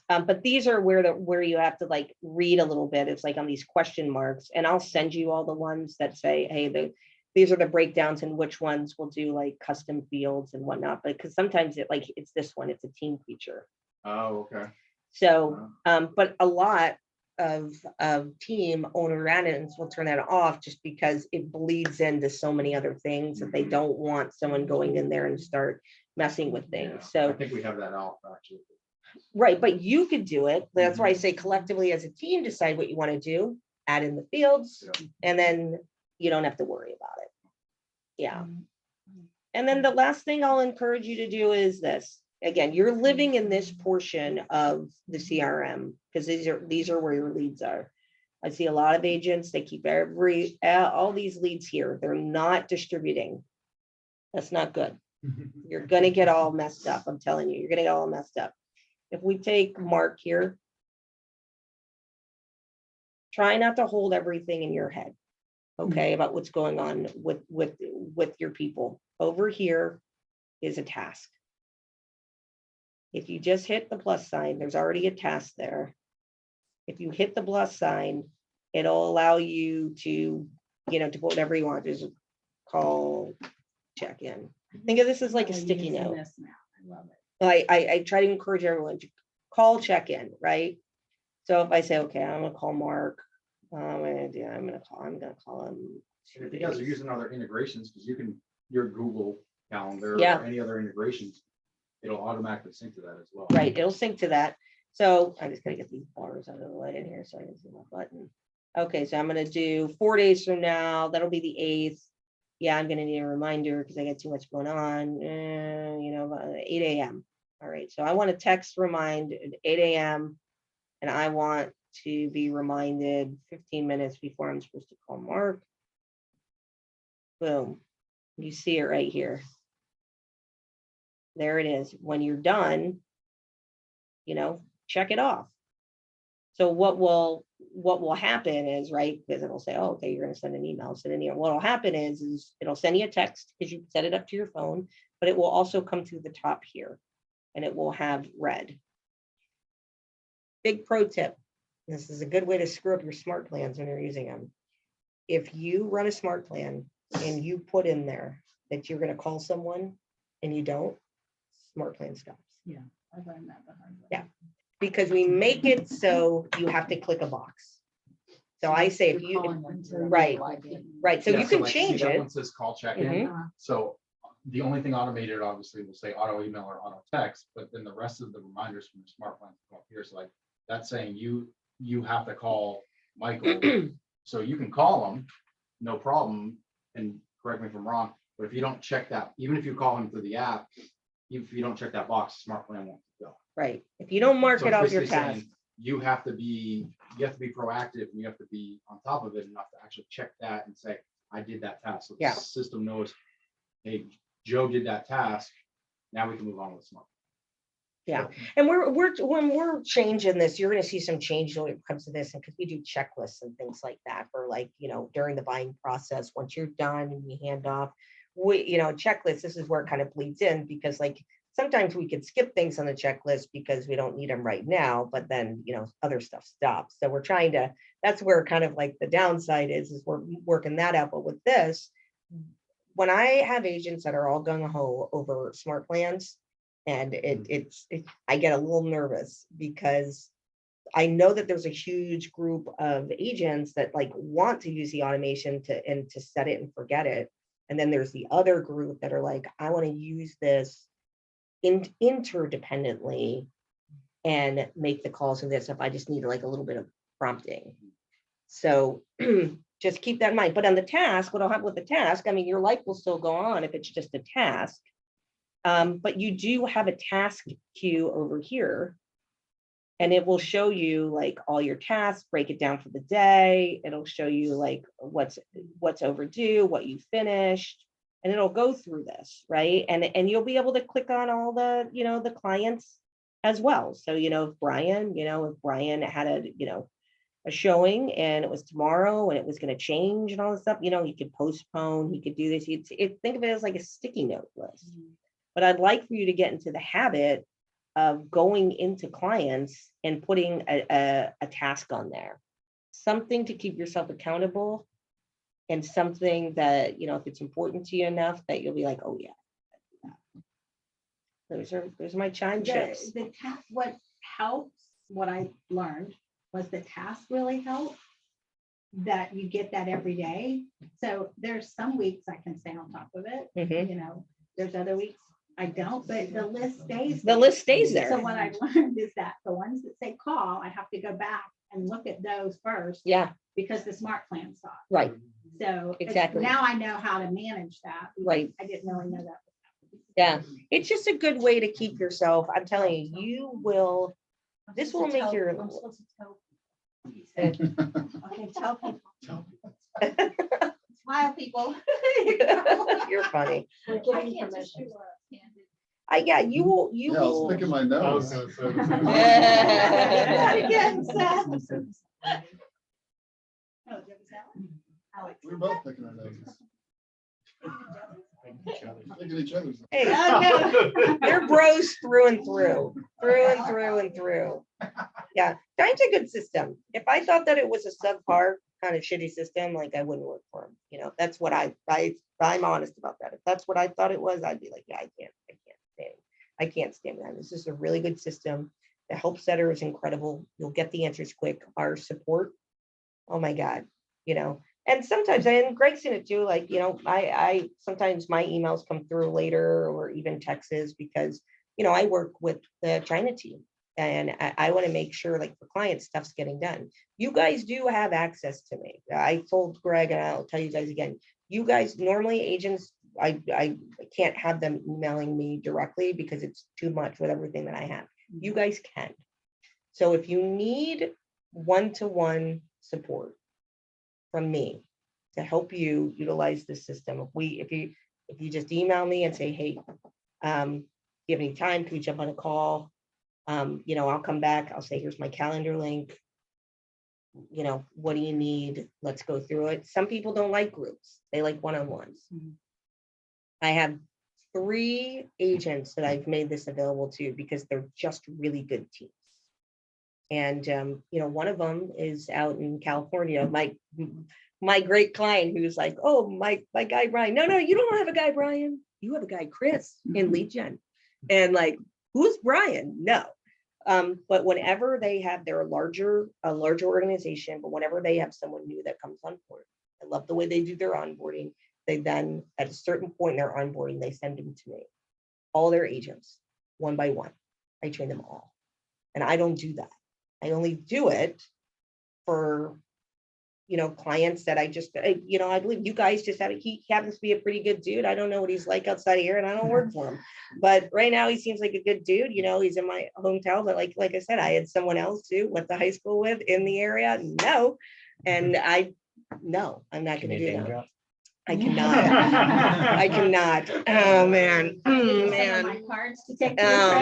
[SPEAKER 4] But these are where you have to like read a little bit. It's like on these question marks, and I'll send you all the ones that say, hey, these are the breakdowns and which ones will do like custom fields and whatnot. But because sometimes it's this one, it's a team feature.
[SPEAKER 3] Oh, okay.
[SPEAKER 4] So, but a lot of team owner admins will turn that off just because it bleeds into so many other things that they don't want someone going in there and start messing with things.
[SPEAKER 3] Yeah, I
[SPEAKER 4] So,
[SPEAKER 3] think we have that out actually.
[SPEAKER 4] right, but you could do it. That's why I say collectively as a team, decide what you want to do, add in the fields,
[SPEAKER 3] Yeah.
[SPEAKER 4] and then you don't have to worry about it. Yeah. And then the last thing I'll encourage you to do is this. Again, you're living in this portion of the CRM because these are where your leads are. I see a lot of agents, they keep all these leads here. They're not distributing. That's not good. You're going to get all messed up. I'm telling you, you're going to get all messed up. If we take Mark here, try not to hold everything in your head, okay, about what's going on with your people. Over here is a task. If you just hit the plus sign, there's already a task there. If you hit the plus sign, it'll allow you to, to put whatever you want. There's a call, check in. Think of this as like a sticky note.
[SPEAKER 1] I love it.
[SPEAKER 4] I try to encourage everyone to call check in, right? So if I say, okay, I'm gonna call Mark, I'm gonna call him.
[SPEAKER 3] And if you guys are using other integrations, because you can, your Google Calendar
[SPEAKER 4] Yeah.
[SPEAKER 3] or any other integrations, it'll automatically sync to that as well.
[SPEAKER 4] Right, it'll sync to that. So I'm just gonna get these bars out of the way in here so I can see my button. Okay, so I'm gonna do 4 days from now. That'll be the 8th. Yeah, I'm gonna need a reminder because I got too much going on. 8 a.m. All right, so I want to text remind at 8 a.m. and I want to be reminded 15 minutes before I'm supposed to call Mark. Boom. You see it right here. There it is. When you're done, check it off. So what will happen is, right, because it'll say, oh, okay, you're going to send an email, what will happen is it'll send you a text because you set it up to your phone, but it will also come to the top here and it will have red. Big pro tip. This is a good way to screw up your smart plans when you're using them. If you run a smart plan and you put in there that you're going to call someone and you don't, smart plan stops.
[SPEAKER 1] Yeah, I learned that the hard way.
[SPEAKER 4] Yeah. Because we make it so you have to click a box. So I say if you, right, so
[SPEAKER 3] Yeah,
[SPEAKER 4] you can
[SPEAKER 3] like,
[SPEAKER 4] change
[SPEAKER 3] see, that
[SPEAKER 4] it.
[SPEAKER 3] one says call check in.
[SPEAKER 4] Mhm.
[SPEAKER 3] So the only thing automated obviously will say auto email or auto text, but then the rest of the reminders from your smart plan come up here. So like that's saying you have to call Michael. So you can call him, no problem. And correct me if I'm wrong, but if you don't check that, even if you call him through the app, if you don't check that box, smart plan won't go.
[SPEAKER 4] Right. If you don't mark
[SPEAKER 3] So
[SPEAKER 4] it
[SPEAKER 3] it's
[SPEAKER 4] off your
[SPEAKER 3] basically saying
[SPEAKER 4] task.
[SPEAKER 3] you have to be proactive and you have to be on top of it enough to actually check that and say, I did that task. So
[SPEAKER 4] Yeah.
[SPEAKER 3] the system knows, hey, Joe did that task. Now we can move on with smart.
[SPEAKER 4] Yeah. And when we're changing this, you're going to see some change when it comes to this. And because we do checklists and things like that for like, during the buying process, once you're done and you hand off, checklists, this is where it kind of bleeds in because like sometimes we could skip things on the checklist because we don't need them right now, but then, other stuff stops. So we're trying to, that's where kind of like the downside is we're working that out. But with this, when I have agents that are all gung-ho over smart plans, and I get a little nervous because I know that there's a huge group of agents that like want to use the automation to set it and forget it. And then there's the other group that are like, I want to use this interdependently and make the calls and this stuff. I just need like a little bit of prompting. So just keep that in mind. But on the task, what I'll have with the task, I mean, your life will still go on if it's just a task. But you do have a task queue over here. And it will show you like all your tasks, break it down for the day. It'll show you like what's overdue, what you finished, and it'll go through this, right? And you'll be able to click on all the, the clients as well. So, if Brian had a showing and it was tomorrow and it was going to change and all this stuff, he could postpone, he could do this. Think of it as like a sticky note list. But I'd like for you to get into the habit of going into clients and putting a task on there. Something to keep yourself accountable and something that, if it's important to you enough that you'll be like, oh yeah. Those are my chime chips.
[SPEAKER 1] The task, what helps, what I learned was the task really helped, that you get that every day. So there's some weeks I can stay on top of it,
[SPEAKER 4] Mhm.
[SPEAKER 1] there's other weeks I don't, but the list stays.
[SPEAKER 4] The list stays there.
[SPEAKER 1] So what I've learned is that the ones that say call, I have to go back and look at those first
[SPEAKER 4] Yeah,
[SPEAKER 1] because the smart plan stopped.
[SPEAKER 4] right,
[SPEAKER 1] So
[SPEAKER 4] Exactly.
[SPEAKER 1] now I know how to manage that. because
[SPEAKER 4] Right.
[SPEAKER 1] I didn't really know that.
[SPEAKER 4] yeah. It's just a good way to keep yourself, I'm telling you, you will, this will make your.
[SPEAKER 1] I'm supposed to tell. Okay, tell people. Smile, people.
[SPEAKER 4] You're funny.
[SPEAKER 1] We're giving permission.
[SPEAKER 4] Yeah, you will,
[SPEAKER 5] Yeah, I was picking my nose.
[SPEAKER 1] That again, Seth. Oh, there was that one? Alex.
[SPEAKER 5] We're both picking our noses. Picking each other's.
[SPEAKER 4] Hey,
[SPEAKER 1] Oh, no.
[SPEAKER 4] they're bros through and through, Yeah, Chime's a good system. If I thought that it was a subpar kind of shitty system, like I wouldn't work for them. That's what I'm honest about that. If that's what I thought it was, I'd be like, yeah, I can't stand that. This is a really good system. The help center is incredible. You'll get the answers quick. Our support, oh my God, and sometimes, and Greg's seen it too, like, I sometimes my emails come through later or even texts because, I work with the China team and I want to make sure, like, for clients, stuff's getting done. You guys do have access to me. I told Greg, and I'll tell you guys again, you guys, normally agents, I can't have them emailing me directly because it's too much with everything that I have. You guys can. So if you need one-to-one support from me to help you utilize the system, if you just email me and say, hey, do you have any time? Can we jump on a call? I'll come back. I'll say, here's my calendar link. What do you need? Let's go through it. Some people don't like groups. They like one-on-ones. I have 3 agents that I've made this available to because they're just really good teams. And, one of them is out in California. My great client who's like, oh, my guy, Brian. No, you don't have a guy, Brian. You have a guy, Chris, in lead gen. And like, who's Brian? No. But whenever they have a larger organization, but whenever they have someone new that comes on board, I love the way they do their onboarding. They then, at a certain point in their onboarding, they send them to me, all their agents, one by one. I train them all. And I don't do that. I only do it for, clients that I just, I believe you guys just have, he happens to be a pretty good dude. I don't know what he's like outside of here and I don't work for him, but right now he seems like a good dude. He's in my hometown, but like I said, I had someone else who went to high school with in the area. No. And I'm not going to do that. I cannot. Oh man.
[SPEAKER 1] My cards to take.
[SPEAKER 4] Oh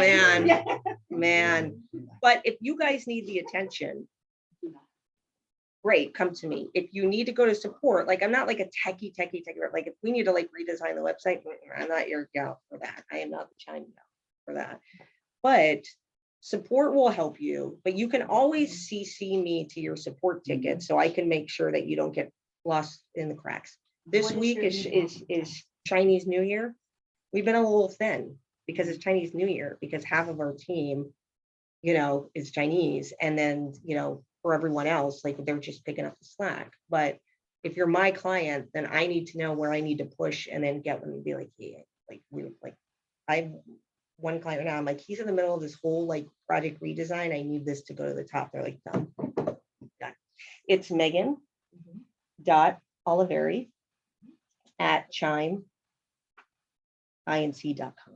[SPEAKER 4] man. But if you guys need the attention, great, come to me. If you need to go to support, like I'm not like a techie, like if we need to like redesign the website, I'm not your gal for that. I am not the Chime gal for that. But support will help you, but you can always CC me to your support ticket so I can make sure that you don't get lost in the cracks. This week is Chinese New Year. We've been a little thin because it's Chinese New Year because half of our team, is Chinese. And then, for everyone else, like they're just picking up the slack. But if you're my client, then I need to know where I need to push and then get them and be like, yeah, I have one client now, I'm like, he's in the middle of this whole like project redesign. I need this to go to the top. They're like, done. It's Megan Oliveri at Chime inc.com.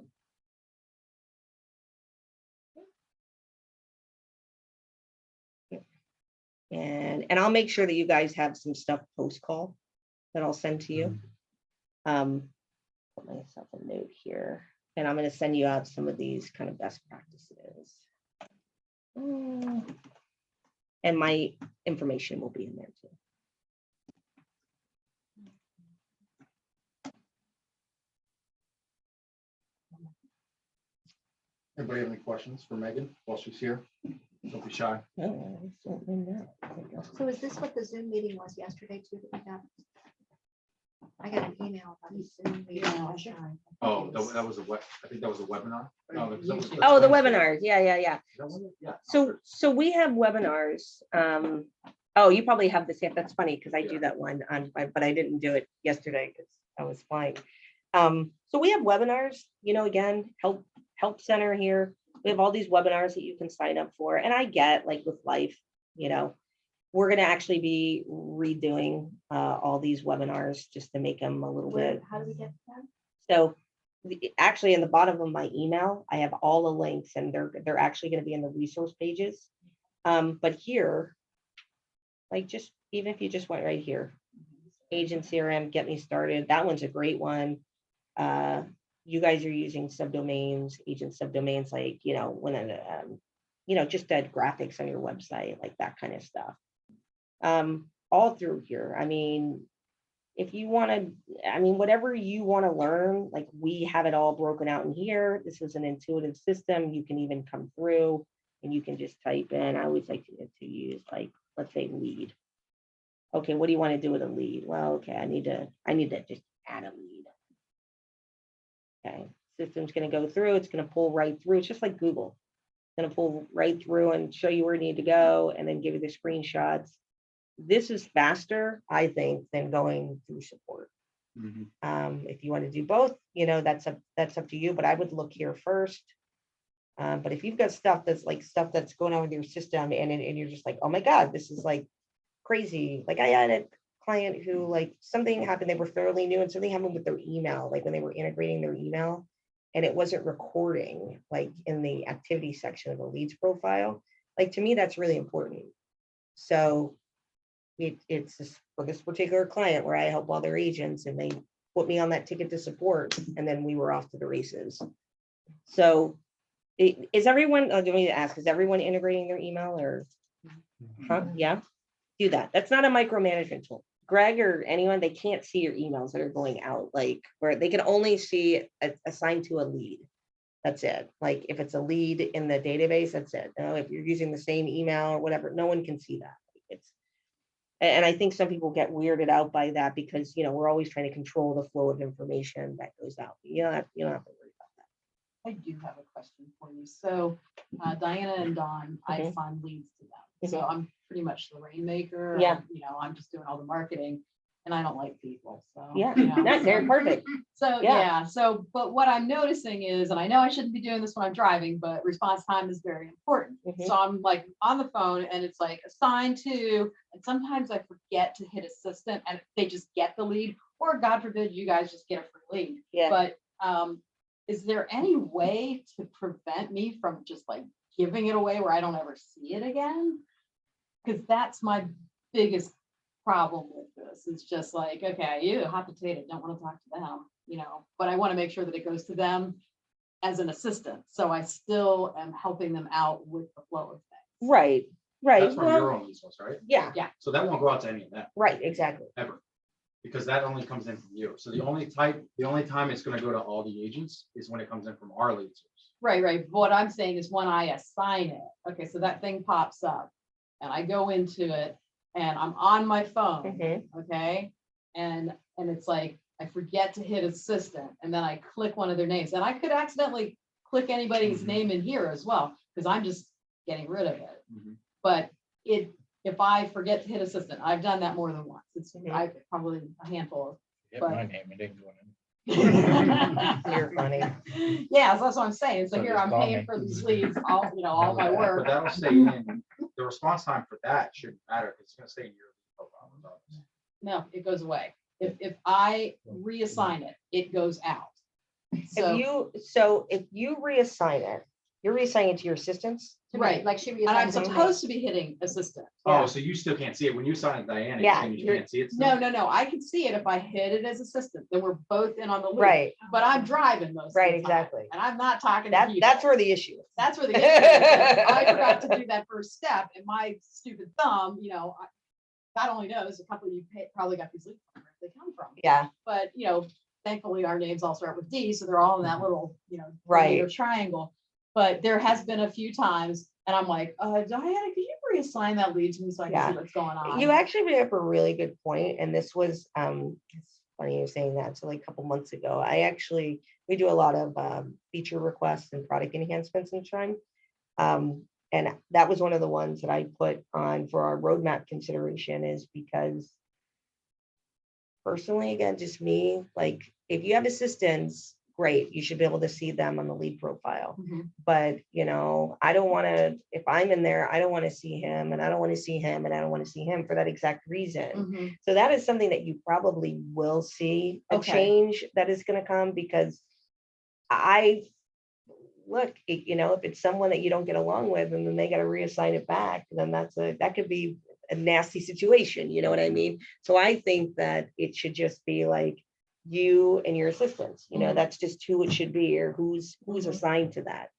[SPEAKER 4] And I'll make sure that you guys have some stuff post call that I'll send to you. Put myself a note here, and I'm going to send you out some of these kind of best practices. And my information will be in there too.
[SPEAKER 3] Anybody have any questions for Megan while she's here? Don't be shy.
[SPEAKER 10] So is this what the Zoom meeting was yesterday too that we got? I got an email about the Zoom meeting. last night.
[SPEAKER 3] Oh, that was I think that was a webinar. No, that was
[SPEAKER 4] Oh, the
[SPEAKER 3] Wednesday.
[SPEAKER 4] webinars. Yeah.
[SPEAKER 3] That was it? Yeah.
[SPEAKER 4] So we have webinars. Oh, you probably have this. Yeah, that's funny because I do that one but I didn't do it yesterday because I was flying. So we have webinars, again, help center here. We have all these webinars that you can sign up for. And I get like with life, we're going to actually be redoing all these webinars just to make them a little bit.
[SPEAKER 10] How do we get that?
[SPEAKER 4] So actually in the bottom of my email, I have all the links and they're actually going to be in the resource pages. But here, like just even if you just went right here, Agent CRM, get me started. That one's a great one. You guys are using subdomains, agent subdomains, like, when, just add graphics on your website, like that kind of stuff. All through here. I mean, if you want to, whatever you want to learn, like we have it all broken out in here. This is an intuitive system. You can even come through and you can just type in. I always like to use like, let's say lead. Okay, what do you want to do with a lead? Well, okay, I need to just add a lead. Okay, system's going to go through. It's going to pull right through. It's just like Google. It's going to pull right through and show you where you need to go and then give you the screenshots. This is faster, I think, than going through support. If you want to do both, that's up to you. But I would look here first. But if you've got stuff that's going on with your system and you're just like, oh my God, this is like crazy. Like I had a client who like something happened, they were fairly new and something happened with their email, like when they were integrating their email and it wasn't recording like in the activity section of the leads profile. Like to me, that's really important. So it's just for this particular client where I help all their agents and they put me on that ticket to support and then we were off to the races. So is everyone, do me to ask, is everyone integrating their email or, yeah, do that. That's not a micromanagement tool. Greg or anyone, they can't see your emails that are going out, like where they can only see assigned to a lead. That's it. Like if it's a lead in the database, that's it. If you're using the same email or whatever, no one can see that. And I think some people get weirded out by that because, we're always trying to control the flow of information that goes out. You don't have to worry about that.
[SPEAKER 8] I do have a question for you. So Diana and Dawn, I assign leads to them. So I'm pretty much the rainmaker.
[SPEAKER 4] Yeah.
[SPEAKER 8] I'm just doing all the marketing and I don't like people. So
[SPEAKER 4] Yeah, they're perfect.
[SPEAKER 8] So yeah. So, but what I'm noticing is, and I know I shouldn't be doing this when I'm driving, but response time is very important. So I'm like on the phone and it's like assigned to, and sometimes I forget to hit assistant and they just get the lead, or God forbid you guys just get a free lead.
[SPEAKER 4] Yeah.
[SPEAKER 8] But is there any way to prevent me from just like giving it away where I don't ever see it again? Because that's my biggest problem with this. It's just like, okay, you hot potato, don't want to talk to them, but I want to make sure that it goes to them as an assistant. So I still am helping them out with the flow of things.
[SPEAKER 4] Right.
[SPEAKER 3] That's from your own resource, right?
[SPEAKER 4] Yeah.
[SPEAKER 3] So that won't go out to any of them.
[SPEAKER 4] Right. Exactly.
[SPEAKER 3] Ever. Because that only comes in from you. So the only time it's going to go to all the agents is when it comes in from our lead source.
[SPEAKER 8] Right. What I'm saying is when I assign it, okay, so that thing pops up and I go into it and I'm on my phone, okay, and it's like I forget to hit assistant and then I click one of their names and I could accidentally click anybody's name in here as well because I'm just getting rid of it. But if I forget to hit assistant, I've done that more than once. It's I probably a handful
[SPEAKER 9] Hit
[SPEAKER 8] but-
[SPEAKER 9] my name, it ain't going in.
[SPEAKER 4] You're funny.
[SPEAKER 8] Yeah, so that's what I'm saying. So
[SPEAKER 9] So
[SPEAKER 8] here
[SPEAKER 9] just
[SPEAKER 8] I'm
[SPEAKER 9] call
[SPEAKER 8] paying
[SPEAKER 9] me.
[SPEAKER 8] for these leads, all my
[SPEAKER 3] But
[SPEAKER 8] work.
[SPEAKER 3] that'll stay in. The response time for that shouldn't matter because it's going to stay in your profile. regardless.
[SPEAKER 8] No, it goes away. If I reassign it, it goes out. So,
[SPEAKER 4] If you reassign it, you're reassigning it to your assistants.
[SPEAKER 8] right,
[SPEAKER 10] Like she.
[SPEAKER 8] and I'm supposed to be hitting assistant.
[SPEAKER 3] Oh, so you still can't see it when you sign it, Diana.
[SPEAKER 4] Yeah,
[SPEAKER 3] You
[SPEAKER 4] you're-
[SPEAKER 3] can't see it. still?
[SPEAKER 8] No, I can see it if I hit it as assistant, then we're both in on the loop.
[SPEAKER 4] Right.
[SPEAKER 8] But I'm driving most of
[SPEAKER 4] Right,
[SPEAKER 8] the time,
[SPEAKER 4] exactly.
[SPEAKER 8] and I'm not talking to people.
[SPEAKER 4] That's where the issue is.
[SPEAKER 8] That's where the issue is. I forgot to do that first step, and my stupid thumb, God only knows a couple of you probably got these leads from where they come from.
[SPEAKER 4] Yeah.
[SPEAKER 8] But, thankfully our names all start with D, so they're all in that little,
[SPEAKER 4] Right.
[SPEAKER 8] triangle. But there has been a few times, and I'm like, Diana, could you reassign that lead to me so I can
[SPEAKER 4] Yeah.
[SPEAKER 8] see what's going on?
[SPEAKER 4] You actually bring up a really good point, and this was it's funny you're saying that. So like a couple months ago, we do a lot of feature requests and product enhancements in Chime. And that was one of the ones that I put on for our roadmap consideration, is because personally, again, just me, like if you have assistants, great, you should be able to see them on the lead profile. But I don't want to, if I'm in there, I don't want to see him, and I don't want to see him, and I don't want to see him for that exact reason. So that is something that you probably will see a change that is going to come, because look, if it's someone that you don't get along with and then they got to reassign it back, then that could be a nasty situation. You know what I mean? So I think that it should just be like you and your assistants, that's just who it should be, or who's assigned to that.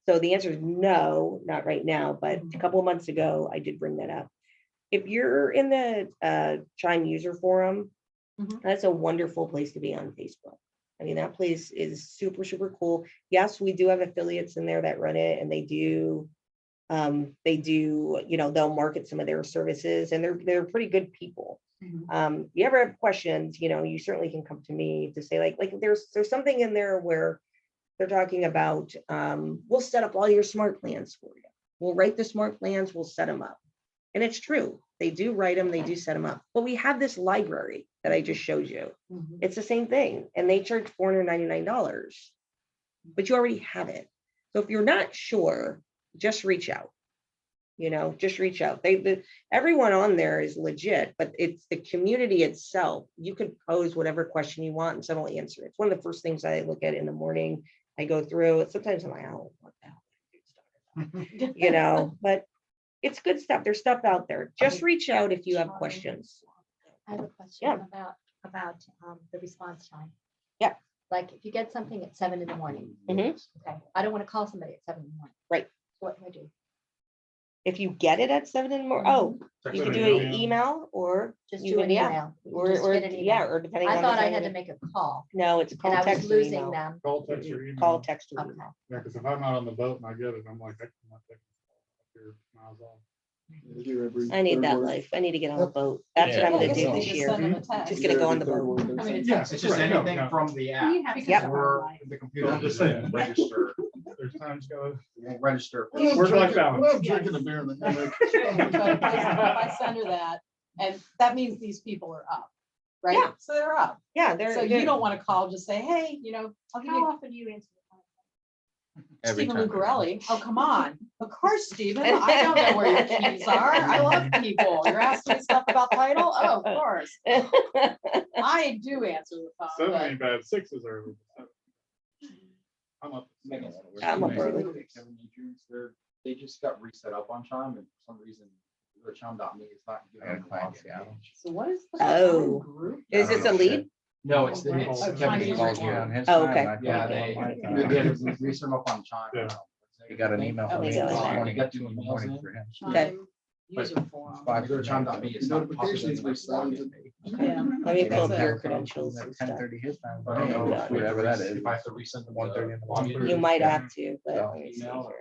[SPEAKER 4] So the answer is no, not right now, but a couple of months ago, I did bring that up. If you're in the Chime user forum, that's a wonderful place to be on Facebook. I mean, that place is super, super cool. Yes, we do have affiliates in there that run it, and they do, they'll market some of their services, and they're pretty good people. You ever have questions, you certainly can come to me to say like there's something in there where they're talking about, we'll set up all your smart plans for you. We'll write the smart plans, we'll set them up. And it's true. They do write them, they do set them up. But we have this library that I just showed you. It's the same thing. And they charge $499, but you already have it. So if you're not sure, just reach out. Just reach out. Everyone on there is legit, but it's the community itself. You could pose whatever question you want and someone will answer it. It's one of the first things I look at in the morning. I go through it. Sometimes I'm like, oh, what the hell? But it's good stuff. There's stuff out there. Just reach out if you have questions.
[SPEAKER 10] I have a question about the response time.
[SPEAKER 4] Yeah.
[SPEAKER 10] Like if you get something at 7 in the morning.
[SPEAKER 4] Mhm.
[SPEAKER 10] Okay. I don't want to call somebody at 7 in the morning.
[SPEAKER 4] Right.
[SPEAKER 10] So what do I do?
[SPEAKER 4] If you get it at 7 in the morning, you can do an email or
[SPEAKER 10] Just
[SPEAKER 4] you
[SPEAKER 10] do
[SPEAKER 4] can,
[SPEAKER 10] an
[SPEAKER 4] yeah,
[SPEAKER 10] email.
[SPEAKER 4] or
[SPEAKER 10] Just get an
[SPEAKER 4] yeah,
[SPEAKER 10] email.
[SPEAKER 4] or depending
[SPEAKER 10] I
[SPEAKER 4] on
[SPEAKER 10] thought
[SPEAKER 4] the
[SPEAKER 10] I
[SPEAKER 4] time
[SPEAKER 10] had
[SPEAKER 4] of
[SPEAKER 10] to
[SPEAKER 4] it.
[SPEAKER 10] make a call
[SPEAKER 4] No, it's call,
[SPEAKER 10] and I was
[SPEAKER 4] text, or
[SPEAKER 10] losing
[SPEAKER 4] email.
[SPEAKER 10] them.
[SPEAKER 5] Call, text, or email.
[SPEAKER 4] Call, text, or
[SPEAKER 10] Okay.
[SPEAKER 4] email.
[SPEAKER 5] Yeah, because if I'm not on the boat and I get it, I'm like, I cannot take it. You're miles off.
[SPEAKER 4] I need that life. I need to get on a boat. That's what I'm
[SPEAKER 8] Yeah, I
[SPEAKER 4] gonna
[SPEAKER 8] guess
[SPEAKER 4] do
[SPEAKER 8] you
[SPEAKER 4] this
[SPEAKER 8] just
[SPEAKER 4] year.
[SPEAKER 8] send them a text.
[SPEAKER 4] Just gonna go on the boat.
[SPEAKER 8] I mean,
[SPEAKER 5] Yeah,
[SPEAKER 3] It's just
[SPEAKER 5] right, no,
[SPEAKER 3] anything
[SPEAKER 5] no.
[SPEAKER 3] from the app.
[SPEAKER 4] Yep.
[SPEAKER 3] Or the computer
[SPEAKER 5] I'm just
[SPEAKER 3] just
[SPEAKER 5] saying.
[SPEAKER 3] register.
[SPEAKER 5] There's times go.
[SPEAKER 3] Won't register.
[SPEAKER 5] Work-life balance. I'm drinking a beer in the hammock.
[SPEAKER 8] But if I send her that, and that means these people are up, right?
[SPEAKER 4] Yeah.
[SPEAKER 8] So they're up.
[SPEAKER 4] Yeah,
[SPEAKER 8] So you don't want to call, just say, hey, I'll give
[SPEAKER 10] How
[SPEAKER 8] you
[SPEAKER 10] often do you answer the phone?
[SPEAKER 9] Every
[SPEAKER 8] Stephen
[SPEAKER 9] time.
[SPEAKER 8] Lucarelli. Oh, come on. Of course, Stephen. I don't know where your keys are. I love people. You're asking me stuff about title? Oh, of course. I do answer the phone.
[SPEAKER 5] 7
[SPEAKER 8] but-
[SPEAKER 5] ain't bad, 6 is early. I'm up.
[SPEAKER 3] Megan,
[SPEAKER 4] I'm up early.
[SPEAKER 3] They just got reset up on Chime, and for some reason, the Chime.me is not
[SPEAKER 9] I got a
[SPEAKER 3] doing
[SPEAKER 9] client,
[SPEAKER 3] it.
[SPEAKER 9] Seattle.
[SPEAKER 8] So what is the
[SPEAKER 4] Oh.
[SPEAKER 8] group?
[SPEAKER 4] Is this a lead?
[SPEAKER 3] No, it's
[SPEAKER 5] Oh,
[SPEAKER 3] Kevin
[SPEAKER 8] Chime
[SPEAKER 3] user
[SPEAKER 9] Calls me
[SPEAKER 3] forum.
[SPEAKER 9] on his
[SPEAKER 4] Oh,
[SPEAKER 9] time,
[SPEAKER 4] okay.
[SPEAKER 9] and I
[SPEAKER 3] Yeah,
[SPEAKER 9] call him
[SPEAKER 3] they
[SPEAKER 9] on my time.
[SPEAKER 3] had reset them up on Chime.
[SPEAKER 5] Yeah.
[SPEAKER 9] He got an email from
[SPEAKER 4] Oh,
[SPEAKER 9] me
[SPEAKER 4] yeah,
[SPEAKER 9] this
[SPEAKER 4] like that.
[SPEAKER 9] morning,
[SPEAKER 3] Got
[SPEAKER 9] at 2 in the
[SPEAKER 3] emails
[SPEAKER 9] morning
[SPEAKER 3] in.
[SPEAKER 9] for him.
[SPEAKER 4] Okay.
[SPEAKER 8] Chime user forum.
[SPEAKER 9] Five
[SPEAKER 3] Go to Chime.me, it's not
[SPEAKER 5] Notifications
[SPEAKER 3] possible.
[SPEAKER 5] resounded.
[SPEAKER 8] Yeah.
[SPEAKER 4] Let me
[SPEAKER 9] He
[SPEAKER 4] pull up
[SPEAKER 9] doesn't
[SPEAKER 4] your
[SPEAKER 9] have a phone
[SPEAKER 4] credentials
[SPEAKER 9] till
[SPEAKER 4] and stuff.
[SPEAKER 9] 10:30 his time.
[SPEAKER 3] I don't know
[SPEAKER 4] Yeah.
[SPEAKER 9] Whatever that is.
[SPEAKER 3] If I have to resend them
[SPEAKER 9] 1:30 in the morning.
[SPEAKER 4] You might
[SPEAKER 9] Yeah.
[SPEAKER 4] have to, but
[SPEAKER 9] So-
[SPEAKER 4] let me see
[SPEAKER 3] Email
[SPEAKER 4] here.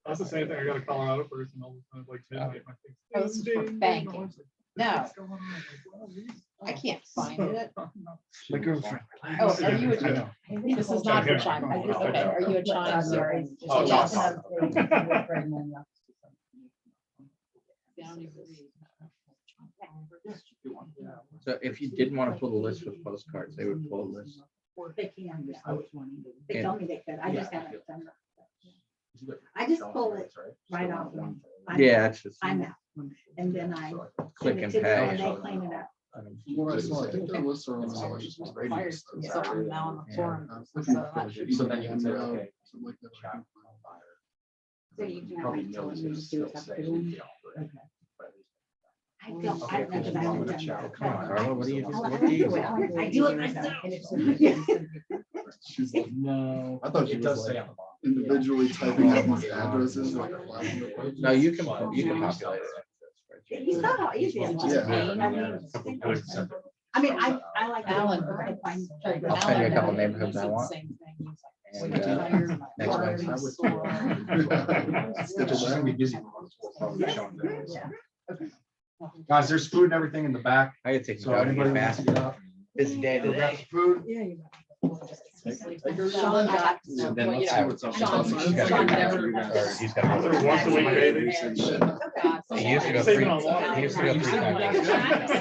[SPEAKER 5] That's the same thing. I got a Colorado person all the time, like midnight. my thing's
[SPEAKER 8] Oh, this is for
[SPEAKER 5] ding, ding,
[SPEAKER 8] banking.
[SPEAKER 5] ding. I was like,
[SPEAKER 8] No.
[SPEAKER 5] what's going on? I'm like, well, these-
[SPEAKER 8] I can't find it.
[SPEAKER 9] My girlfriend.
[SPEAKER 8] Oh, are you
[SPEAKER 5] I know.
[SPEAKER 8] This is not for Chime. Okay, are you a Chime? Sorry.
[SPEAKER 3] Oh, it's
[SPEAKER 8] Yes.
[SPEAKER 3] awesome.
[SPEAKER 9] So if you didn't want to pull the list with postcards, they would pull a list.
[SPEAKER 1] They can, yeah. They
[SPEAKER 9] Yeah.
[SPEAKER 1] told me they could. I just haven't done that. I just pull it right off.
[SPEAKER 9] Yeah, it's just
[SPEAKER 1] I'm out. And then I.
[SPEAKER 9] click
[SPEAKER 1] send
[SPEAKER 9] and
[SPEAKER 1] it to them
[SPEAKER 9] pay.
[SPEAKER 1] And they clean it up.
[SPEAKER 5] Well, I saw, I think their lists are on the
[SPEAKER 8] Fire something now on the
[SPEAKER 9] Yeah.
[SPEAKER 8] forum. So that should be-
[SPEAKER 3] So then you can say, okay.
[SPEAKER 5] Something like that.
[SPEAKER 3] Chime.
[SPEAKER 1] So you do
[SPEAKER 3] Probably
[SPEAKER 1] not tell
[SPEAKER 3] knows
[SPEAKER 1] them
[SPEAKER 3] it's
[SPEAKER 1] to
[SPEAKER 3] still
[SPEAKER 1] do it
[SPEAKER 3] safe,
[SPEAKER 1] afternoon.
[SPEAKER 3] you know, but- but-
[SPEAKER 1] I don't, I don't
[SPEAKER 3] Okay,
[SPEAKER 1] know that I
[SPEAKER 3] cool.
[SPEAKER 1] haven't
[SPEAKER 3] I'm gonna
[SPEAKER 1] done
[SPEAKER 3] check.
[SPEAKER 1] that.
[SPEAKER 9] Come on, Darla, what do you,
[SPEAKER 1] I
[SPEAKER 9] what
[SPEAKER 1] like
[SPEAKER 9] do you?
[SPEAKER 1] to do it. I do it myself.
[SPEAKER 5] She's like,
[SPEAKER 3] No.
[SPEAKER 5] I thought she
[SPEAKER 3] It does
[SPEAKER 5] was
[SPEAKER 3] say
[SPEAKER 5] like
[SPEAKER 3] on the bottom.
[SPEAKER 5] individually typing out these addresses like a flash on the page.
[SPEAKER 9] No, you can populate it.
[SPEAKER 1] You saw how easy it was.
[SPEAKER 5] Yeah.
[SPEAKER 1] I mean, I like.
[SPEAKER 8] Alan.
[SPEAKER 1] I find-
[SPEAKER 9] I'll send you a couple neighborhoods I
[SPEAKER 8] He said the
[SPEAKER 9] want.
[SPEAKER 8] same thing. He was like,
[SPEAKER 9] And, next Wednesday.
[SPEAKER 3] It's just gonna be busy. Guys, there's food and everything in the back.
[SPEAKER 9] I gotta take
[SPEAKER 3] So
[SPEAKER 9] you out
[SPEAKER 3] anybody
[SPEAKER 9] and
[SPEAKER 3] wants
[SPEAKER 9] get
[SPEAKER 3] to get
[SPEAKER 9] back.
[SPEAKER 3] up,
[SPEAKER 9] Busy day
[SPEAKER 3] go grab
[SPEAKER 9] today.
[SPEAKER 3] some food.
[SPEAKER 8] Sean got,
[SPEAKER 3] So then
[SPEAKER 8] well, you
[SPEAKER 3] let's see
[SPEAKER 8] know,
[SPEAKER 3] what's up.
[SPEAKER 8] Sean-
[SPEAKER 3] You gotta
[SPEAKER 8] Sean
[SPEAKER 3] get
[SPEAKER 8] never-
[SPEAKER 3] back, you guys.
[SPEAKER 9] Or he's got to go.
[SPEAKER 11] Once a week, baby.
[SPEAKER 9] He used to go three, he used to go 3 times. I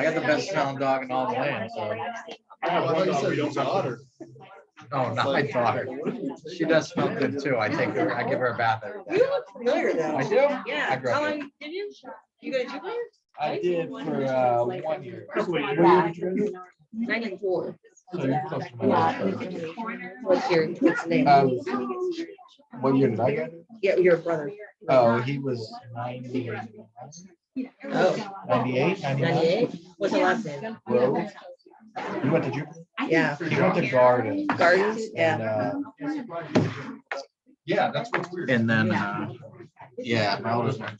[SPEAKER 9] got the best smelling dog in all the land, so.
[SPEAKER 11] I have one dog, we don't have.
[SPEAKER 9] Oh, not my daughter. She does smell good too. I give her a bath every day.
[SPEAKER 4] You look familiar though.
[SPEAKER 9] I do?
[SPEAKER 4] Yeah.
[SPEAKER 9] I grew up
[SPEAKER 4] How
[SPEAKER 9] here.
[SPEAKER 4] long did you? You go to Jupiter?
[SPEAKER 9] I did for 1 year.
[SPEAKER 11] Wait,
[SPEAKER 4] 94.
[SPEAKER 9] So you're close to my
[SPEAKER 4] What's what's the name?
[SPEAKER 9] What year did I get?
[SPEAKER 4] Yeah, your brother.
[SPEAKER 9] Oh, he was 98,
[SPEAKER 4] Oh,
[SPEAKER 9] 98, 99.
[SPEAKER 4] 98? What's the last name?
[SPEAKER 9] Rose. He went to Jupiter.
[SPEAKER 4] Yeah.
[SPEAKER 9] He went to Garden.
[SPEAKER 4] Gardens?
[SPEAKER 9] And,
[SPEAKER 4] Yeah.
[SPEAKER 3] Yeah, that's what's weird.
[SPEAKER 9] and then, yeah, my oldest one,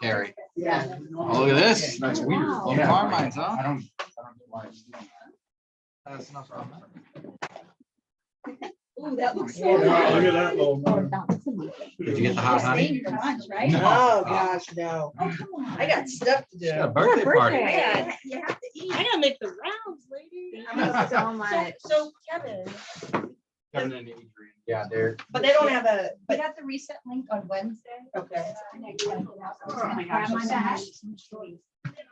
[SPEAKER 9] Carrie.
[SPEAKER 4] Yeah.
[SPEAKER 9] Oh, look at this.
[SPEAKER 3] That's weird.
[SPEAKER 9] Little
[SPEAKER 3] Yeah.
[SPEAKER 9] Carmine's, huh?
[SPEAKER 3] I don't know why it's doing that.
[SPEAKER 9] That's enough on that.
[SPEAKER 4] Ooh, that looks so
[SPEAKER 11] Look
[SPEAKER 4] good.
[SPEAKER 11] at that little.
[SPEAKER 9] Did you get the hot honey?
[SPEAKER 4] Oh, gosh, no. I got stuff to do.
[SPEAKER 9] She got a birthday party.
[SPEAKER 4] Man, you have to eat. I gotta make the rounds, lady.
[SPEAKER 6] Thank you so much.
[SPEAKER 4] So Kevin,
[SPEAKER 3] Kevin and Adrian.
[SPEAKER 9] Yeah, they're.
[SPEAKER 4] but they don't have a,
[SPEAKER 10] We got the reset link on Wednesday.
[SPEAKER 4] okay.
[SPEAKER 10] Oh my gosh.